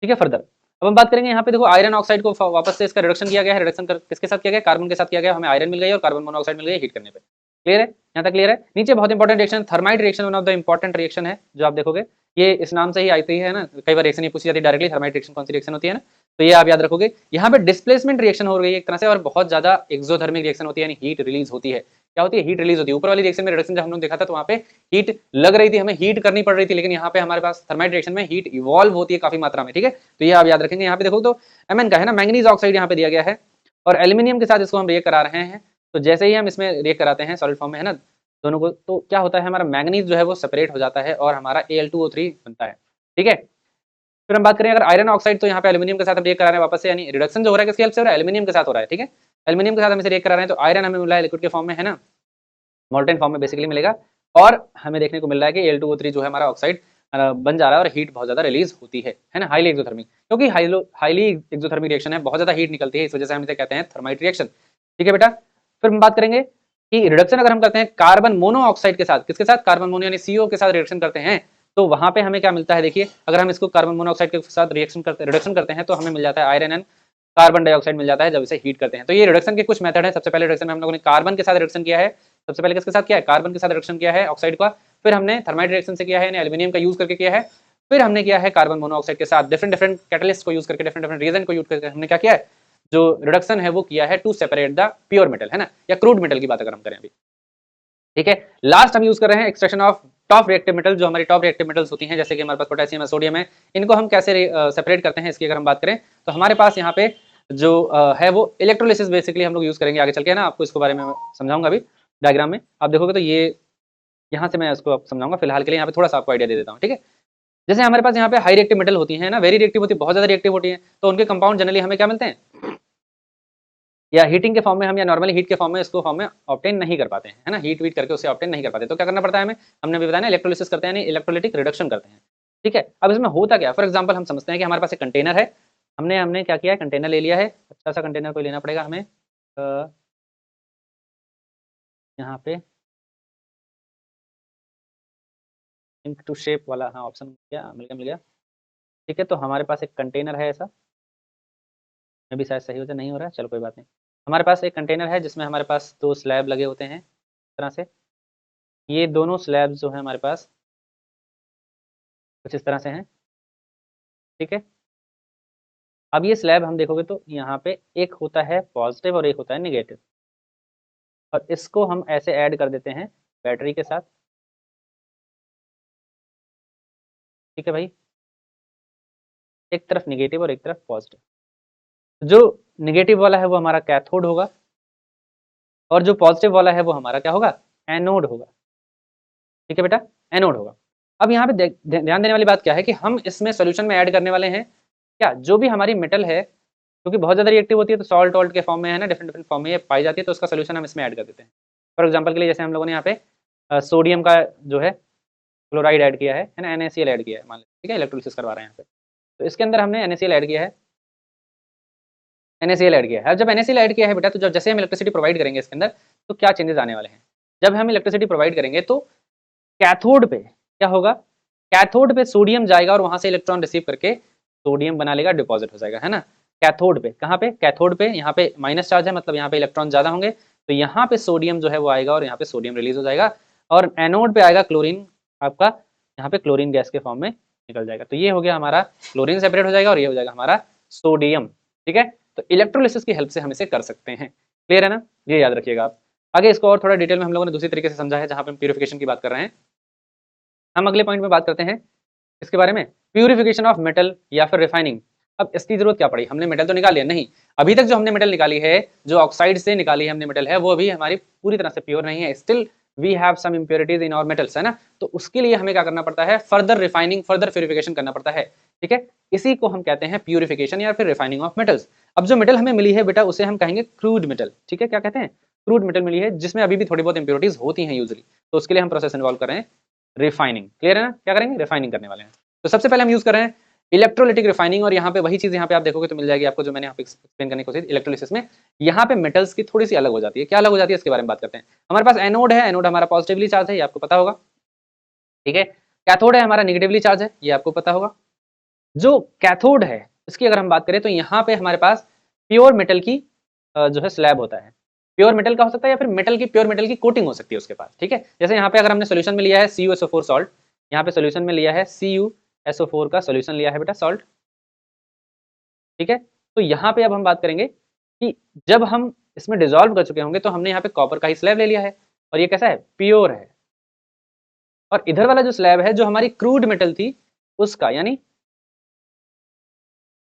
ठीक है। फर्दर अब हम बात करेंगे यहाँ पे, देखो आयरन ऑक्साइड को वापस से इसका रिडक्शन किया गया है। रिडक्शन किसके साथ किया गया, कार्बन के साथ किया गया, हमें आयरन मिल गई और कार्बन मोनोऑक्साइड मिल गई हीट करने पे। क्लियर है, यहाँ तक क्लियर है। नीचे बहुत important reaction, thermite reaction, one of the important reaction है, जो आप देखोगे ये इस नाम से ही आती है ना, कई बार रिएक्शन ये पूछी जाती है डायरेक्टली, थर्माइट रिएक्शन कौन सी रिएक्शन होती है ना, तो ये आप याद रखोगे। यहाँ पे डिस्प्लेसमेंट रिएक्शन हो रही है एक तरह से, और बहुत ज्यादा एक्सोथर्मिक रिएक्शन होती है, यानी हीट रिलीज होती है। क्या होती है, हीट रिलीज होती है। ऊपर वाली रिएक्शन में रिडक्शन जब हम लोग देखा था तो वहाँ पे हीट लग रही थी, हमें हीट करनी पड़ रही थी, लेकिन यहाँ पे हमारे पास थर्माइट रिएक्शन में हीट इवॉल्व होती है काफी मात्रा में, ठीक है। तो ये आप याद रखेंगे। यहाँ पे देखो तो Mn का है ना, मैंगनीज ऑक्साइड यहाँ पे दिया गया है, और एल्यूमिनियम के साथ इसको हम रिएक्ट करा रहे हैं। तो जैसे ही हम इसमें रिएक्ट कराते हैं सॉलिड फॉर्म में, है ना, दोनों को, तो क्या होता है, हमारा मैंगनीज जो है वो सेपरेट हो जाता है और हमारा Al2O3 बनता है, ठीक है। फिर हम बात करें अगर आयरन ऑक्साइड, तो यहाँ पे एल्यूमिनियम के साथ हम रिएक्ट करा रहे हैं वापस से, यानी रिडक्शन जो हो रहा है किसकी हेल्प से हो रहा है, एल्यूमिनियम के साथ हो रहा है, ठीक है। एल्यूमिनियम के साथ हम इसे रिएक्ट करा रहे हैं, तो आयरन हमें मिला है लिक्विड के फॉर्म में, है ना, मोल्टेन फॉर्म में बेसिकली मिलेगा, और हमें देखने को मिल रहा है कि Al2O3 जो है हमारा ऑक्साइड बन जा रहा है और हीट बहुत ज्यादा रिलीज होती है ना, हाईली एक्सोथर्मिक, क्योंकि हाईली एक्सोथर्मिक रिएक्शन है, बहुत ज्यादा हीट निकलती है, इस वजह से हम इसे कहते हैं थर्माइट रिएक्शन, ठीक है बेटा। फिर हम बात करेंगे कि रिडक्शन अगर हम करते हैं कार्बन मोनोऑक्साइड के साथ, किसके साथ, कार्बन मोनो यानी CO के साथ रिएक्शन करते हैं, तो वहां पे हमें क्या मिलता है, देखिए अगर हम इसको कार्बन मोनोऑक्साइड के साथ रिडक्शन करते हैं तो हमें मिल जाता है आयरन एंड कार्बन डाइऑक्साइड मिल जाता है जब इसे हीट करते हैं। तो ये रिडक्शन के कुछ मेथड है। सबसे पहले रिडक्शन में हम लोगों ने कार्बन के साथ रिडक्शन किया है, सबसे पहले किसके साथ किया है, कार्बन के साथ रिडक्शन किया है ऑक्साइड का। फिर हमने थर्माइट रिएक्शन से किया है, एल्यूमिनियम का यूज करके किया है। फिर हमने किया है कार्बन मोनोऑक्साइड के साथ डिफरेंट कैटलिस्ट को यूज करके, डिफरेंट रिएजेंट को यूज करके हमने क्या किया है, जो रिडक्शन है वो किया है to separate the pure metal, है ना, या क्रूड मेटल की बात अगर हम करें अभी, ठीक है। लास्ट हम यूज कर रहे हैं extraction of top reactive metal, जो हमारी टॉप रिएक्टिव मेटल्स होती हैं, जैसे कि हमारे पास पोटेशियम है, सोडियम है, इनको हम कैसे सेपरेट करते हैं इसकी अगर हम बात करें, तो हमारे पास यहाँ पे जो है वो इलेक्ट्रोलिसिस बेसिकली हम लोग यूज करेंगे आगे चल के, है ना। आपको इसके बारे में समझाऊंगा अभी डायग्राम में, आप देखोगे तो ये यहाँ से मैं इसको समझाऊंगा। फिलहाल के लिए यहाँ पे थोड़ा सा आपको आइडिया दे देता हूँ, ठीक है। जैसे हमारे पास यहाँ पे हाई रिएक्टिव मेटल होती है ना, वेरी रिएक्टिव होती है, बहुत ज्यादा रिएक्टिव होती है, तो उनके कंपाउंड जनरली हमें क्या मिलते हैं, या हीटिंग के फॉर्म में हम, या नॉर्मली हीट के फॉर्म में इसको फॉर्म में ऑब्टेन नहीं कर पाते हैं, है ना, हीट वीट करके उसे ऑब्टेन नहीं कर पाते। तो क्या करना पड़ता है हमें, हमने भी बताया ना, इलेक्ट्रोलिसिस करते हैं, इलेक्ट्रोलिटिक रिडक्शन करते हैं, ठीक है। अब इसमें होता क्या, फॉर एग्जाम्पल हम समझते हैं कि हमारे पास एक कंटेनर है, हमने हमने क्या किया है, कंटेनर ले लिया है, अच्छा सा कंटेनर कोई लेना पड़ेगा हमें, यहाँ पे इंक टू शेप वाला, हाँ ऑप्शन मिल गया, ठीक है। तो हमारे पास एक कंटेनर है ऐसा, मैं भी शायद सही हो जाए, नहीं हो रहा है, चलो कोई बात नहीं। हमारे पास एक कंटेनर है जिसमें हमारे पास दो स्लैब लगे होते हैं इस तरह से, ये दोनों स्लैब्स जो है हमारे पास कुछ इस तरह से हैं, ठीक है। अब ये स्लैब हम देखोगे तो यहाँ पे एक होता है पॉजिटिव और एक होता है निगेटिव, और इसको हम ऐसे ऐड कर देते हैं बैटरी के साथ, ठीक है भाई, एक तरफ निगेटिव और एक तरफ पॉजिटिव। जो निगेटिव वाला है वो हमारा कैथोड होगा, और जो पॉजिटिव वाला है वो हमारा क्या होगा, एनोड होगा, ठीक है बेटा, एनोड होगा। अब यहाँ पे ध्यान देने वाली बात क्या है कि हम इसमें सोल्यूशन में ऐड करने वाले हैं क्या, जो भी हमारी मेटल है, क्योंकि बहुत ज़्यादा रिएक्टिव होती है तो सॉल्ट वॉल्ट के फॉर्म में है ना, डिफरेंट डिफरेंट फॉर्म में ये पाई जाती है, तो उसका सोल्यूशन हम इसमें ऐड कर देते हैं। फॉर एग्जाम्पल के लिए जैसे हम लोगों ने यहाँ पे सोडियम का जो है क्लोराइड ऐड किया है ना, NaCl ऐड किया है मान लीजिए, ठीक है, इलेक्ट्रोलिसिस करवा रहे हैं यहाँ पे, तो इसके अंदर हमने NaCl ऐड किया है, NaCl ऐड किया है। अब जब NaCl ऐड किया है बेटा, तो जब जैसे हम इलेक्ट्रिसिटी प्रोवाइड करेंगे इसके अंदर, तो क्या चेंजेस आने वाले हैं। जब हम इलेक्ट्रिसिटी प्रोवाइड करेंगे तो कैथोड पे क्या होगा, कैथोड पे सोडियम जाएगा और वहां से इलेक्ट्रॉन रिसीव करके सोडियम बना लेगा, डिपॉजिट हो जाएगा, है ना। कैथोड पे, कहाँ पे, कैथोड पे, यहाँ पे माइनस चार्ज है, मतलब यहाँ पे इलेक्ट्रॉन ज्यादा होंगे, तो यहाँ पे सोडियम जो है वो आएगा और यहाँ पे सोडियम रिलीज हो जाएगा, और एनोड पे आएगा क्लोरीन, आपका यहाँ पे क्लोरीन गैस के फॉर्म में निकल जाएगा। तो ये हो गया हमारा क्लोरीन सेपरेट हो जाएगा और ये हो जाएगा हमारा सोडियम, ठीक है। तो इलेक्ट्रोलिसिस की हेल्प से हम इसे कर सकते हैं, क्लियर है ना, ये याद रखिएगा आप। आगे इसको और थोड़ा डिटेल में हम लोगों ने दूसरी तरीके से समझा है, जहाँ पे हम प्यूरिफिकेशन की बात कर रहे हैं। हम अगले पॉइंट में बात करते हैं इसके बारे में, प्यूरिफिकेशन ऑफ मेटल या फिर रिफाइनिंग। अब इसकी जरूरत क्या पड़ी, हमने मेटल तो निकाल लिया, नहीं, अभी तक जो हमने मेटल निकाली है, जो ऑक्साइड से निकाली है हमने मेटल है, वो अभी हमारी पूरी तरह से प्योर नहीं है, still we have some impurities in our metals, है ना। तो उसके लिए हमें क्या करना पड़ता है, फर्दर रिफाइनिंग, फर्दर प्यूरिफिकेशन करना पड़ता है, ठीक है। इसी को हम कहते हैं प्यूरिफिकेशन या फिर रिफाइनिंग ऑफ मेटल्स। अब जो मेटल हमें मिली है बेटा, उसे हम कहेंगे क्रूड मेटल, ठीक है, क्या कहते हैं, क्रूड मेटल मिली है, जिसमें अभी भी थोड़ी बहुत इंप्योरिटीज होती हैं यूजली, तो उसके लिए हम प्रोसेस इन्वॉल्व कर रहे हैं रिफाइनिंग, क्लियर है ना, क्या करेंगे, रिफाइनिंग करने वाले हैं। तो सबसे पहले हम यूज कर रहे हैं इलेक्ट्रोलिटिक रिफाइनिंग, और यहाँ पे वही चीज यहाँ पे आप देखोगे तो मिल जाएगी आपको, जो मैंने यहाँ पे एक्सप्लेन करने की कोशिश, इलेक्ट्रोलिसिस में यहाँ पे मेटल्स की थोड़ी सी अलग हो जाती है। क्या अलग हो जाती है इसके बारे में बात करते हैं। हमारे पास एनोड है, एनोड हमारा पॉजिटिवली चार्ज है, ये आपको पता होगा, ठीक है। कैथोड है हमारा निगेटिवली चार्ज है, ये आपको पता होगा। जो कैथोड है इसकी अगर हम बात करें तो यहाँ पे हमारे पास प्योर मेटल की जो है स्लैब होता है, प्योर मेटल का हो सकता है या फिर मेटल की, प्योर मेटल की कोटिंग हो सकती है उसके पास, ठीक है। जैसे यहाँ पे अगर हमने सोल्यूशन में लिया है CuSO4 सॉल्ट, यहाँ पे सोल्यूशन में लिया है CuSO4 का सोल्यूशन लिया है बेटा सॉल्ट, ठीक है। तो यहाँ पे अब हम बात करेंगे कि जब हम इसमें डिजोल्व कर चुके होंगे तो हमने यहाँ पे कॉपर का ही स्लैब ले लिया है, और ये कैसा है, प्योर है। और इधर वाला जो स्लैब है जो हमारी क्रूड मेटल थी उसका, यानी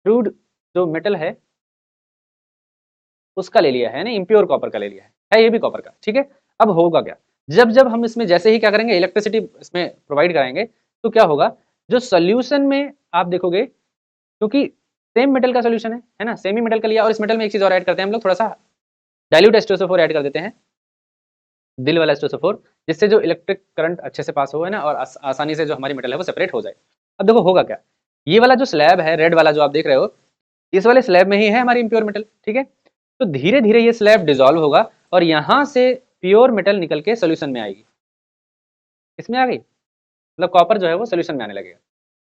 क्रूड जो मेटल है उसका ले लिया है ना, इम्प्योर कॉपर का ले लिया है ये भी कॉपर का, ठीक है। अब होगा क्या, जब जब हम इसमें जैसे ही क्या करेंगे, इलेक्ट्रिसिटी इसमें प्रोवाइड कराएंगे, तो क्या होगा, जो सोल्यूशन में आप देखोगे, क्योंकि सेम मेटल का सोल्यूशन है ना, सेम ही मेटल का लिया, और इस मेटल में एक चीज और ऐड करते हैं हम लोग, थोड़ा सा डाइल्यूट H2SO4 ऐड कर देते हैं, दिल वाला H2SO4, जिससे जो इलेक्ट्रिक करंट अच्छे से पास हो, है ना, और आसानी से जो हमारी मेटल है वो सेपरेट हो जाए। अब देखो होगा क्या, ये वाला जो स्लैब है रेड वाला जो आप देख रहे हो, इस वाले स्लैब में ही है हमारी इम्प्योर मेटल, ठीक है। तो धीरे धीरे ये स्लैब डिसॉल्व होगा और यहां से प्योर मेटल निकल के सोल्यूशन में आएगी, इसमें आ गई, मतलब कॉपर जो है वो सोल्यूशन में आने लगेगा,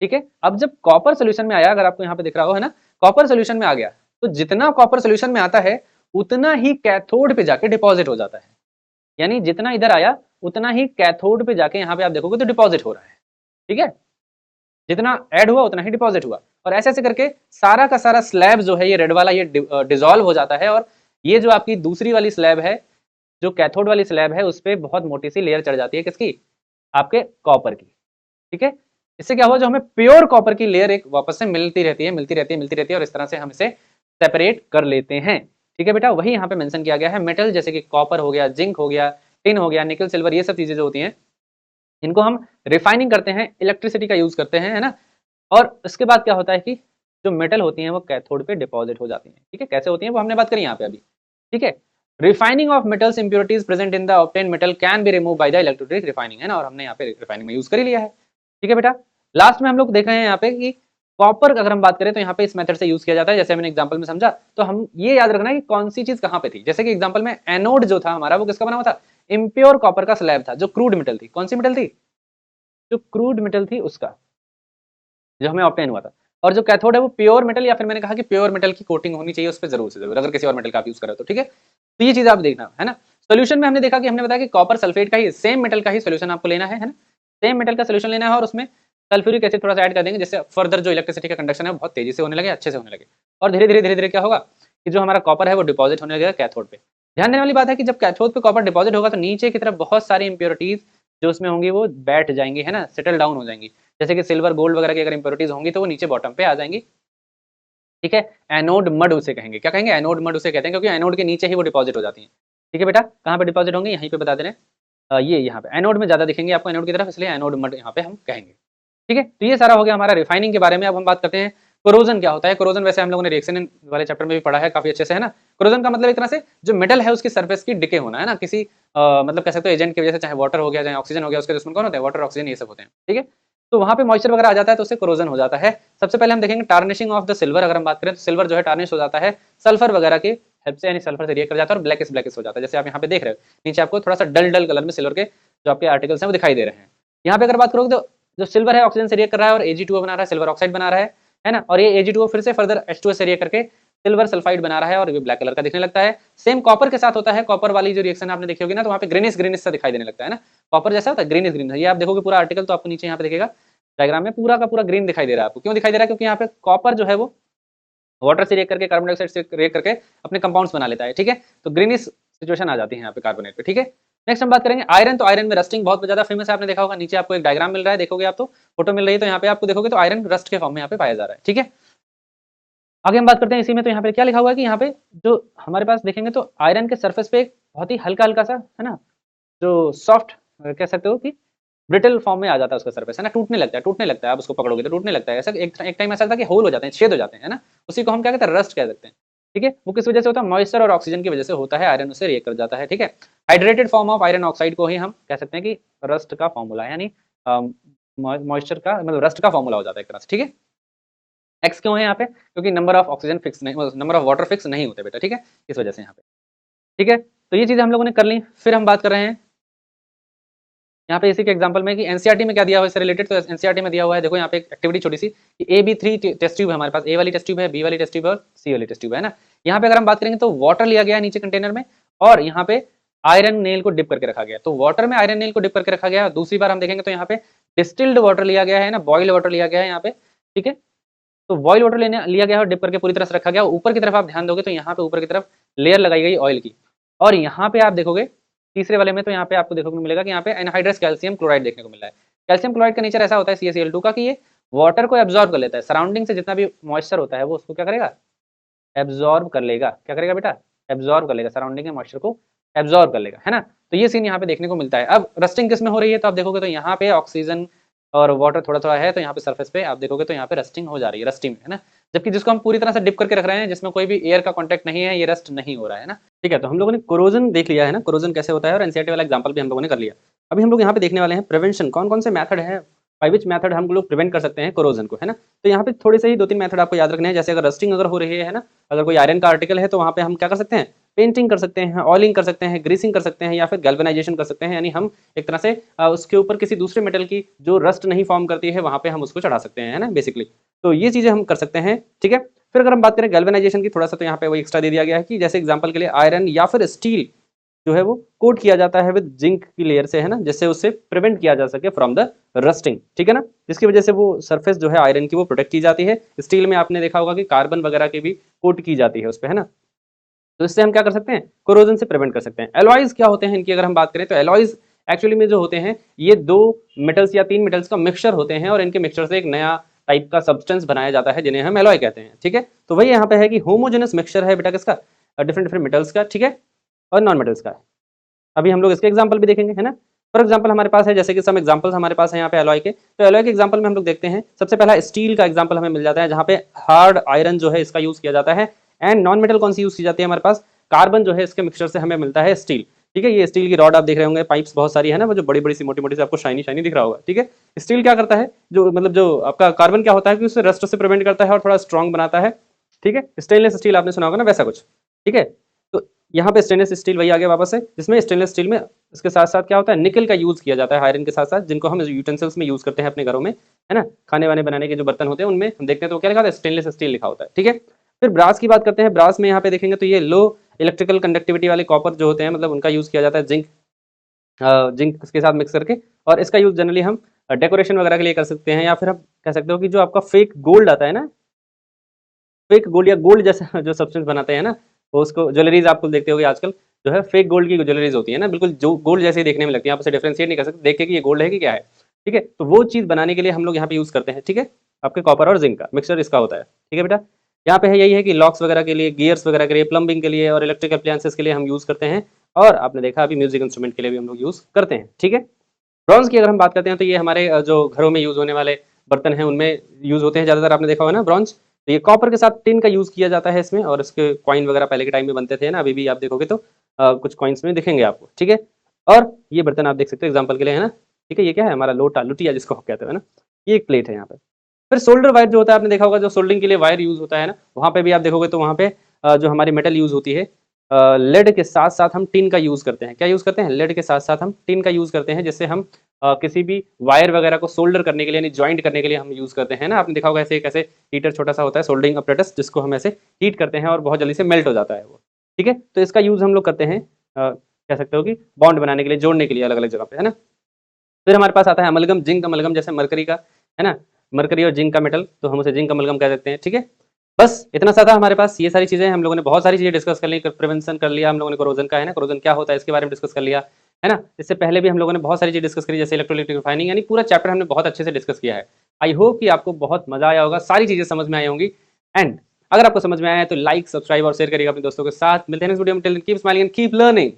ठीक है। अब जब कॉपर सोल्यूशन में आया, अगर आपको यहाँ पे दिख रहा हो, है ना, कॉपर सोल्यूशन में आ गया, तो जितना कॉपर सोल्यूशन में आता है उतना ही कैथोड पे जाके डिपॉजिट हो जाता है, यानी जितना इधर आया उतना ही कैथोड पे जाके यहाँ पे आप देखोगे तो डिपॉजिट हो रहा है, ठीक है। जितना ऐड हुआ उतना ही डिपॉजिट हुआ, और ऐसे ऐसे करके सारा का सारा स्लैब जो है ये रेड वाला ये डिसॉल्व हो जाता है, और ये जो आपकी दूसरी वाली स्लैब है, जो कैथोड वाली स्लैब है, उस पर बहुत मोटी सी लेयर चढ़ जाती है, किसकी, आपके कॉपर की, ठीक है। इससे क्या हुआ, जो हमें प्योर कॉपर की लेयर एक वापस से मिलती रहती है, मिलती रहती है, मिलती रहती है, और इस तरह से हम इसे सेपरेट कर लेते हैं, ठीक है बेटा। वही यहाँ पे मेंशन किया गया है, मेटल जैसे कि कॉपर हो गया, जिंक हो गया, टिन हो गया, निकल, सिल्वर, ये सब चीजें जो होती हैं, इनको हम रिफाइनिंग करते हैं, इलेक्ट्रिसिटी का यूज करते हैं, है ना। और इसके बाद क्या होता है कि जो मेटल होती हैं वो कैथोड पे डिपॉजिट हो जाती हैं, ठीक है। कैसे होती हैं वो हमने बात करी यहाँ पे अभी, ठीक है। Refining of metals impurities present in the obtained metal can be remove by the electrolytic refining, है ना, और हमने यहाँ पे रिफाइनिंग में यूज कर ही लिया है, ठीक है बेटा। लास्ट में हम लोग देख रहे हैं यहाँ पे कि कॉपर अगर हम बात करें तो यहाँ पे इस मेथड से यूज किया जाता है, जैसे मैंने एग्जांपल में समझा। तो हम ये याद रखना है कि कौन सी चीज कहाँ पे थी, जैसे कि एग्जांपल में एनोड जो था हमारा वो किसका बना हुआ था, इम्प्योर कॉपर का स्लैब था, जो क्रूड मेटल थी, कौन सी मेटल थी, जो क्रूड मेटल थी उसका, जो हमें ऑब्टेन हुआ था। और जो कैथोड है वो प्योर मेटल, या फिर मैंने कहा कि प्योर मेटल की कोटिंग होनी चाहिए उस पर जरूर से जरूर, अगर किसी और मेटल का आप यूज कर रहे हो तो, ठीक है। तो ये चीज आप देखना, है ना। सोल्यूशन में हमने देखा कि हमने बताया कि कॉपर सल्फेट का ही, सेम मेटल का ही सोल्यूशन आपको लेना है ना, सेम मेटल का सोल्यूशन लेना है, और उसमें सल्फ्यूरिक एसिड थोड़ा सा ऐड कर देंगे, जिससे फर्दर जो इलेक्ट्रिसिटी का कंडक्शन है वो बहुत तेजी से होने लगे, अच्छे से होने लगे, और धीरे धीरे धीरे धीरे क्या होगा कि जो हमारा कॉपर है वो डिपॉजिट होने लगेगा कैथोड पे। ध्यान देने वाली बात है कि जब कैथोड पे कॉपर डिपॉजिट होगा तो नीचे की तरफ बहुत सारी इंप्योरिटीज जो उसमें होंगी वो बैठ जाएंगी, है ना, सेटल डाउन हो जाएंगी। जैसे कि सिल्वर, गोल्ड वगैरह की अगर इंप्योरिटीज होंगी तो वो नीचे बॉटम पे आ जाएंगी, ठीक है। एनोड मड उसे कहेंगे, क्या कहेंगे, एनोड मड उसे कहते हैं, क्योंकि एनोड के नीचे ही वो डिपॉजिट हो जाती है, ठीक है बेटा। कहाँ पे डिपॉजिट होंगे, यहीं पे बता दे रहे हैं, ये यहाँ पे एनोड में ज़्यादा दिखेंगे आपको एनोड की तरफ, इसलिए एनोड मड यहाँ पे हम कहेंगे। ठीक है, तो ये सारा हो गया हमारा रिफाइनिंग के बारे में। अब हम बात करते हैं कोरोजन क्या होता है। कोरोजन वैसे हम लोगों ने रिएक्शन वाले चैप्टर में भी पढ़ा है काफी अच्छे से, है ना। कोरोजन का मतलब एक तरह से जो मेटल है उसकी सरफेस की डिके होना, है ना, किसी मतलब कह सकते हो एजेंट की वजह से, चाहे वाटर हो गया चाहे ऑक्सीजन हो गया, उसके दुश्मन कौन होते हैं, वाटर ऑक्सीजन ये सब होते हैं। ठीक है, तो वहां पे मॉइस्चर वगैरह आ जाता है तो उससे कोरोजन हो जाता है। सबसे पहले हम देखेंगे टार्निशिंग ऑफ द सिल्वर। अगर हम बात करें तो सिल्वर जो है टार्निश हो जाता है सल्फर वगैरह के हेल्प से, यानी सल्फर से रिएक्ट कर जाता है और ब्लैकिश हो जाता है। जैसे आप यहाँ पे देख रहे हो नीचे आपको थोड़ा सा डल डल कलर में सिल्वर के जो आपके आर्टिकल्स हैं वो दिखाई दे रहे हैं। यहाँ पे अगर बात करोगे तो जो सिल्वर है ऑक्सीजन से रिएक्ट कर रहा है और Ag2O बना रहा है, सिल्वर ऑक्साइड बना रहा है ना। और ये Ag2O फिर से फर्दर H2O से रिएक्ट करके सिल्वर सल्फाइड बना रहा है और ये ब्लैक कलर का दिखने लगता है। सेम कॉपर के साथ होता है। कॉपर वाली जो रिएक्शन आपने देखी होगी ना, तो वहाँ पे ग्रीनिश सा दिखाई देने लगता है ना, कॉपर जैसा होता है ग्रीनिश। ये आप देखोगे पूरा आर्टिकल तो आपको नीचे यहाँ पे दिखेगा डायग्राम में पूरा का पूरा ग्रीन दिखाई दे रहा है आपको। क्यों दिखाई दे रहा है? क्योंकि यहाँ पे कॉपर जो है वो वाटर से रिएक्ट करके, कार्बन डाइऑक्साइड से रिएक्ट करके अपने कंपाउंड्स बना लेता है। ठीक है, तो ग्रीनिश सिचुएशन आ जाती है यहाँ पे कार्बोनेट पे। ठीक है, नेक्स्ट हम बात करेंगे आयरन। तो आयरन में रस्टिंग बहुत ज्यादा फेमस है, आपने देखा होगा। नीचे आपको एक डायग्राम मिल रहा है, देखोगे आप तो फोटो मिल रही है, तो यहाँ पे आपको देखोगे तो आयरन रस्ट के फॉर्म में यहाँ पे पाया जा रहा है। ठीक है, आगे हम बात करते हैं इसी में। तो यहाँ पे क्या लिखा हुआ है कि यहाँ पे जो हमारे पास देखेंगे तो आयरन के सरफेस पे एक बहुत ही हल्का हल्का सा, है ना, जो सॉफ्ट कह सकते हो कि ब्रिटल फॉर्म में आ जाता है उसका सरफेस, है ना, टूटने लगता है। आप उसको पकड़ोगे तो टूटने लगता है। ऐसा एक टाइम ऐसा था कि होल हो जाते हैं, छेद हो जाते हैं, है ना। उसी को हम क्या कहते हैं, रस्ट कह सकते हैं। ठीक है, वो किस वजह से होता है, मॉइस्चर और ऑक्सीजन की वजह से होता है। आयरन उससे रिएक्ट कर जाता है। ठीक है, hydrated form of iron oxide को ही हम कह सकते हैं कि रस्ट का फॉर्मूला, यानी मॉइस्चर का मतलब रस्ट का फॉर्मूला हो जाता है एक तरह से। ठीक है, एक्स क्यों है यहाँ पे, क्योंकि नंबर ऑफ ऑक्सीजन फिक्स नहीं, नंबर ऑफ वाटर फिक्स नहीं होते बेटा। ठीक है, इस वजह से यहाँ पे। ठीक है, तो ये चीजें हम लोगों ने कर ली। फिर हम बात कर रहे हैं यहाँ पे इसी के एग्जांपल में कि एनसीईआरटी में क्या दिया हुआ है इससे रिलेटेड। तो एनसीईआरटी में दिया हुआ है, देखो यहाँ पे एक एक्टिविटी छोटी सी कि AB3 टेस्ट ट्यूब है हमारे पास। ए वाली टेस्ट ट्यूब है, बी वाली टेस्ट ट्यूब है और सी वाली टेस्ट ट्यूब है ना। यहाँ पे अगर हम बात करेंगे तो वाटर लिया गया है नीचे कंटेनर में और यहाँ पे आयरन नेल को डिप करके रखा गया। तो वाटर में आयरन नेल को डिप करके रखा गया। दूसरी बार हम देखेंगे तो यहाँ पे डिस्टिल्ड वाटर लिया गया है ना, बॉइल्ड वाटर लिया गया है यहाँ पे। ठीक है, तो बॉइल वाटर लेने लिया गया और डिप करके पूरी तरह से रखा गया। ऊपर की तरफ आप ध्यान दोगे तो यहाँ पे ऊपर की तरफ लेयर लगाई गई ऑयल की। और यहाँ पे आप देखोगे तीसरे वाले में तो यहाँ पे आपको देखने को मिलेगा कि यहाँ पे एनहाइड्रस कैल्शियम क्लोराइड देखने को मिल रहा है। कैल्शियम क्लोराइड का नेचर ऐसा होता है CaCl2 का कि ये वाटर को एब्जॉर्ब कर लेता है। सराउंडिंग से जितना भी मॉइस्चर होता है वो उसको क्या करेगा, एब्जॉर्ब कर लेगा। क्या करेगा बेटा, एब्जॉर्ब कर लेगा, सराउंडिंग के मॉइस्चर को एब्जॉर्ब कर लेगा, है ना। तो ये सीन यहाँ पे देखने को मिलता है। अब रस्टिंग किस में हो रही है, तो आप देखोगे तो यहाँ पे ऑक्सीजन और वाटर थोड़ा थोड़ा है, तो यहाँ पे सरफेस पे आप देखोगे तो यहाँ पे रस्टिंग हो जा रही है, रस्टिंग, है ना। जबकि जिसको हम पूरी तरह से डिप करके रख रहे हैं, जिसमें कोई भी एयर का कॉन्टैक्ट नहीं है, ये रस्ट नहीं हो रहा है ना। ठीक है, तो हम लोगों ने कोरोजन देख लिया है ना, कोरोजन कैसे होता है, और एनसीईआरटी वाला एग्जांपल भी हम लोगों ने कर लिया। अभी हम लोग यहाँ पे देखने वाले हैं प्रिवेंशन, कौन कौन से मेथड है, बाई विच मेथड हम लोग प्रिवेंट कर सकते हैं कोरोजन को, है ना। तो यहाँ पे थोड़े से ही 2-3 मेथड आपको याद रखने हैं। जैसे अगर रस्टिंग अगर हो रही है ना, अगर कोई आयरन का आर्टिकल है तो वहाँ पे हम क्या कर सकते हैं, पेंटिंग कर सकते हैं, ऑयलिंग कर सकते हैं, ग्रीसिंग कर सकते हैं, या फिर गैल्वेनाइजेशन कर सकते हैं। यानी हम एक तरह से उसके ऊपर किसी दूसरे मेटल की जो रस्ट नहीं फॉर्म करती है वहाँ पे हम उसको चढ़ा सकते हैं, है ना, बेसिकली। तो ये चीजें हम कर सकते हैं। ठीक है, फिर अगर हम बात करें गैल्वेनाइजेशन की, थोड़ा सा तो यहाँ पे वो एक्स्ट्रा दे दिया गया है कि जैसे एग्जांपल के लिए आयरन या फिर स्टील जो है वो कोट किया जाता है विद जिंक की लेयर से, है ना, जिससे उससे प्रिवेंट किया जा सके फ्रॉम द रस्टिंग। ठीक है ना, जिसकी वजह से वो सरफेस जो है आयरन की वो प्रोटेक्ट की जाती है। स्टील में आपने देखा होगा कि कार्बन वगैरह की भी कोट की जाती है उस पर, है ना। तो इससे हम क्या कर सकते हैं, कोरोजन से प्रिवेंट कर सकते हैं। एलॉयज क्या होते हैं इनकी अगर हम बात करें तो एलॉयज एक्चुअली में जो होते हैं ये 2 मेटल्स या 3 मेटल्स का मिक्सचर होते हैं और इनके मिक्सचर से एक नया टाइप का सब्सटेंस बनाया जाता है जिन्हें हम एलॉय कहते हैं। ठीक है, तो वही यहाँ पे है कि होमोजेनस मिक्सचर है बेटा किसका, डिफरेंट डिफरेंट मेटल्स का, ठीक है, और नॉन मेटल्स का। अभी हम लोग इसके एग्जाम्पल भी देखेंगे, है ना। फॉर एग्जाम्पल हमारे पास है, जैसे कि सम एग्जाम्पल्स हमारे पास है यहाँ पे एलॉय के। तो एलॉय के एग्जाम्पल में हम लोग देखते हैं, सबसे पहला स्टील का एग्जाम्पल हमें मिल जाता है जहाँ पे हार्ड आयरन जो है इसका यूज किया जाता है। एंड नॉन मेटल कौन सी यूज की जाती है हमारे पास, कार्बन जो है इसके मिक्सचर से हमें मिलता है स्टील। ठीक है, ये स्टील की रॉड आप देख रहे होंगे, पाइप्स बहुत सारी है ना, वो जो बड़ी बड़ी सी मोटी मोटी से आपको शाइनी शाइनी दिख रहा होगा। ठीक है, स्टील क्या करता है, जो मतलब जो आपका कार्बन क्या होता है कि उससे रस्ट से प्रिवेंट करता है और थोड़ा स्ट्रॉन्ग बनाता है। ठीक है, स्टेनलेस स्टील आपने सुना होगा ना, वैसा कुछ। ठीक है, तो यहाँ पे स्टेनलेस स्टील वही आ गया वापस से, जिसमें स्टेनलेस स्टील में इसके साथ साथ क्या होता है, निकल का यूज किया जाता है आयरन के साथ साथ, जिनको हम यूटेंसिल्स में यूज करते हैं अपने घरों में, है ना। खाने वाने बनाने के जो बर्तन होते हैं उनमें हम देखते हैं तो क्या लिखा होता है, स्टेनलेस स्टील लिखा होता है। ठीक है, फिर ब्रास की बात करते हैं। ब्रास में यहाँ पे देखेंगे तो ये लो इलेक्ट्रिकल कंडक्टिविटी वाले कॉपर जो होते हैं, मतलब उनका यूज किया जाता है जिंक जिंक के साथ मिक्स करके। और इसका यूज जनरली हम डेकोरेशन वगैरह के लिए कर सकते हैं, या फिर आप कह सकते हो कि जो आपका फेक गोल्ड आता है ना, फेक गोल्ड या गोल्ड जैसा जो सब्सटेंस बनाते हैं ना, वो उसको ज्वेलरीज आपको देखते होगे आजकल जो है फेक गोल्ड की ज्वेलरीज होती है ना, बिल्कुल जो गोल्ड जैसे ही देखने में लगती है, आप उसे डिफरेंशिएट नहीं कर सकते देख के कि ये गोल्ड है कि क्या है। ठीक है, तो वो चीज बनाने के लिए हम लोग यहाँ पे यूज करते हैं। ठीक है, आपके कॉपर और जिंक का मिक्सचर इसका होता है। ठीक है बेटा, यहाँ पे है यही है कि लॉक्स वगैरह के लिए, गियर्स वगैरह के लिए, प्लम्बिंग के लिए और इलेक्ट्रिक अप्लायंसेस के लिए हम यूज करते हैं और आपने देखा अभी म्यूजिक इंस्ट्रूमेंट के लिए भी हम लोग यूज करते हैं, ठीक है। ब्रॉन्ज की अगर हम बात करते हैं तो ये हमारे जो घरों में यूज होने वाले बर्तन हैं उनमें यूज होते हैं ज्यादातर, आपने देखा होगा ना ब्रॉन्ज। तो ये कॉपर के साथ टिन का यूज किया जाता है इसमें, और इसके कॉइन वगैरह पहले के टाइम में बनते थे ना, अभी भी आप देखोगे तो कुछ कॉइन्स में दिखेंगे आपको, ठीक है। और ये बर्तन आप देख सकते हो एग्जाम्पल के लिए, है ना, ठीक है। ये क्या है, हमारा लोटा लुटिया जिसको कहते हैं ना, ये एक प्लेट है यहाँ पे। फिर सोल्डर वायर जो होता है, आपने देखा होगा जो सोल्डरिंग के लिए वायर यूज होता है ना, वहाँ पे भी आप देखोगे तो वहाँ पे जो हमारी मेटल यूज होती है, लेड के साथ साथ हम टिन का यूज करते हैं। क्या यूज करते हैं, लेड के साथ साथ हम टिन का यूज करते हैं, जिससे हम किसी भी वायर वगैरह को सोल्डर करने के लिए, यानी ज्वाइंट करने के लिए हम यूज करते हैं ना। आपने देखा होगा ऐसे एक ऐसे हीटर छोटा सा होता है सोल्डरिंग अपरेटस, जिसको हम ऐसे हीट करते हैं और बहुत जल्दी से मेल्ट हो जाता है वो, ठीक है। तो इसका यूज हम लोग करते हैं कह सकते हो कि बॉन्ड बनाने के लिए, जोड़ने के लिए अलग अलग जगह पे, है ना। फिर हमारे पास आता है अमलगम, जिंक अमलगम, जैसे मरकरी का, है ना, मरकरी और जिंक का मेटल, तो हम उसे जिंक अमलगम कह सकते हैं, ठीक है। बस इतना सा था हमारे पास, ये सारी चीजें हम लोगों ने बहुत सारी चीजें डिस्कस कर ली, प्रिवेंशन कर लिया हम लोगों ने, कोरोजन का, है ना, कोरोजन क्या होता है इसके बारे में डिस्कस कर लिया, है ना। इससे पहले भी हम लोगों ने बहुत सारी चीज डिस्कस करी, जैसे इलेक्ट्रोलिटिक रिफाइनिंग, यानी पूरा चैप्टर हमने बहुत अच्छे से डिस्कस किया है। आई होप कि आपको बहुत मजा आया होगा, सारी चीजें समझ में आई होंगी। एंड अगर आपको समझ में आया है तो लाइक, सब्सक्राइब और शेयर करिएगा अपने दोस्तों के साथ। मिलते हैं नेक्स्ट वीडियो में, till then keep smiling and keep learning.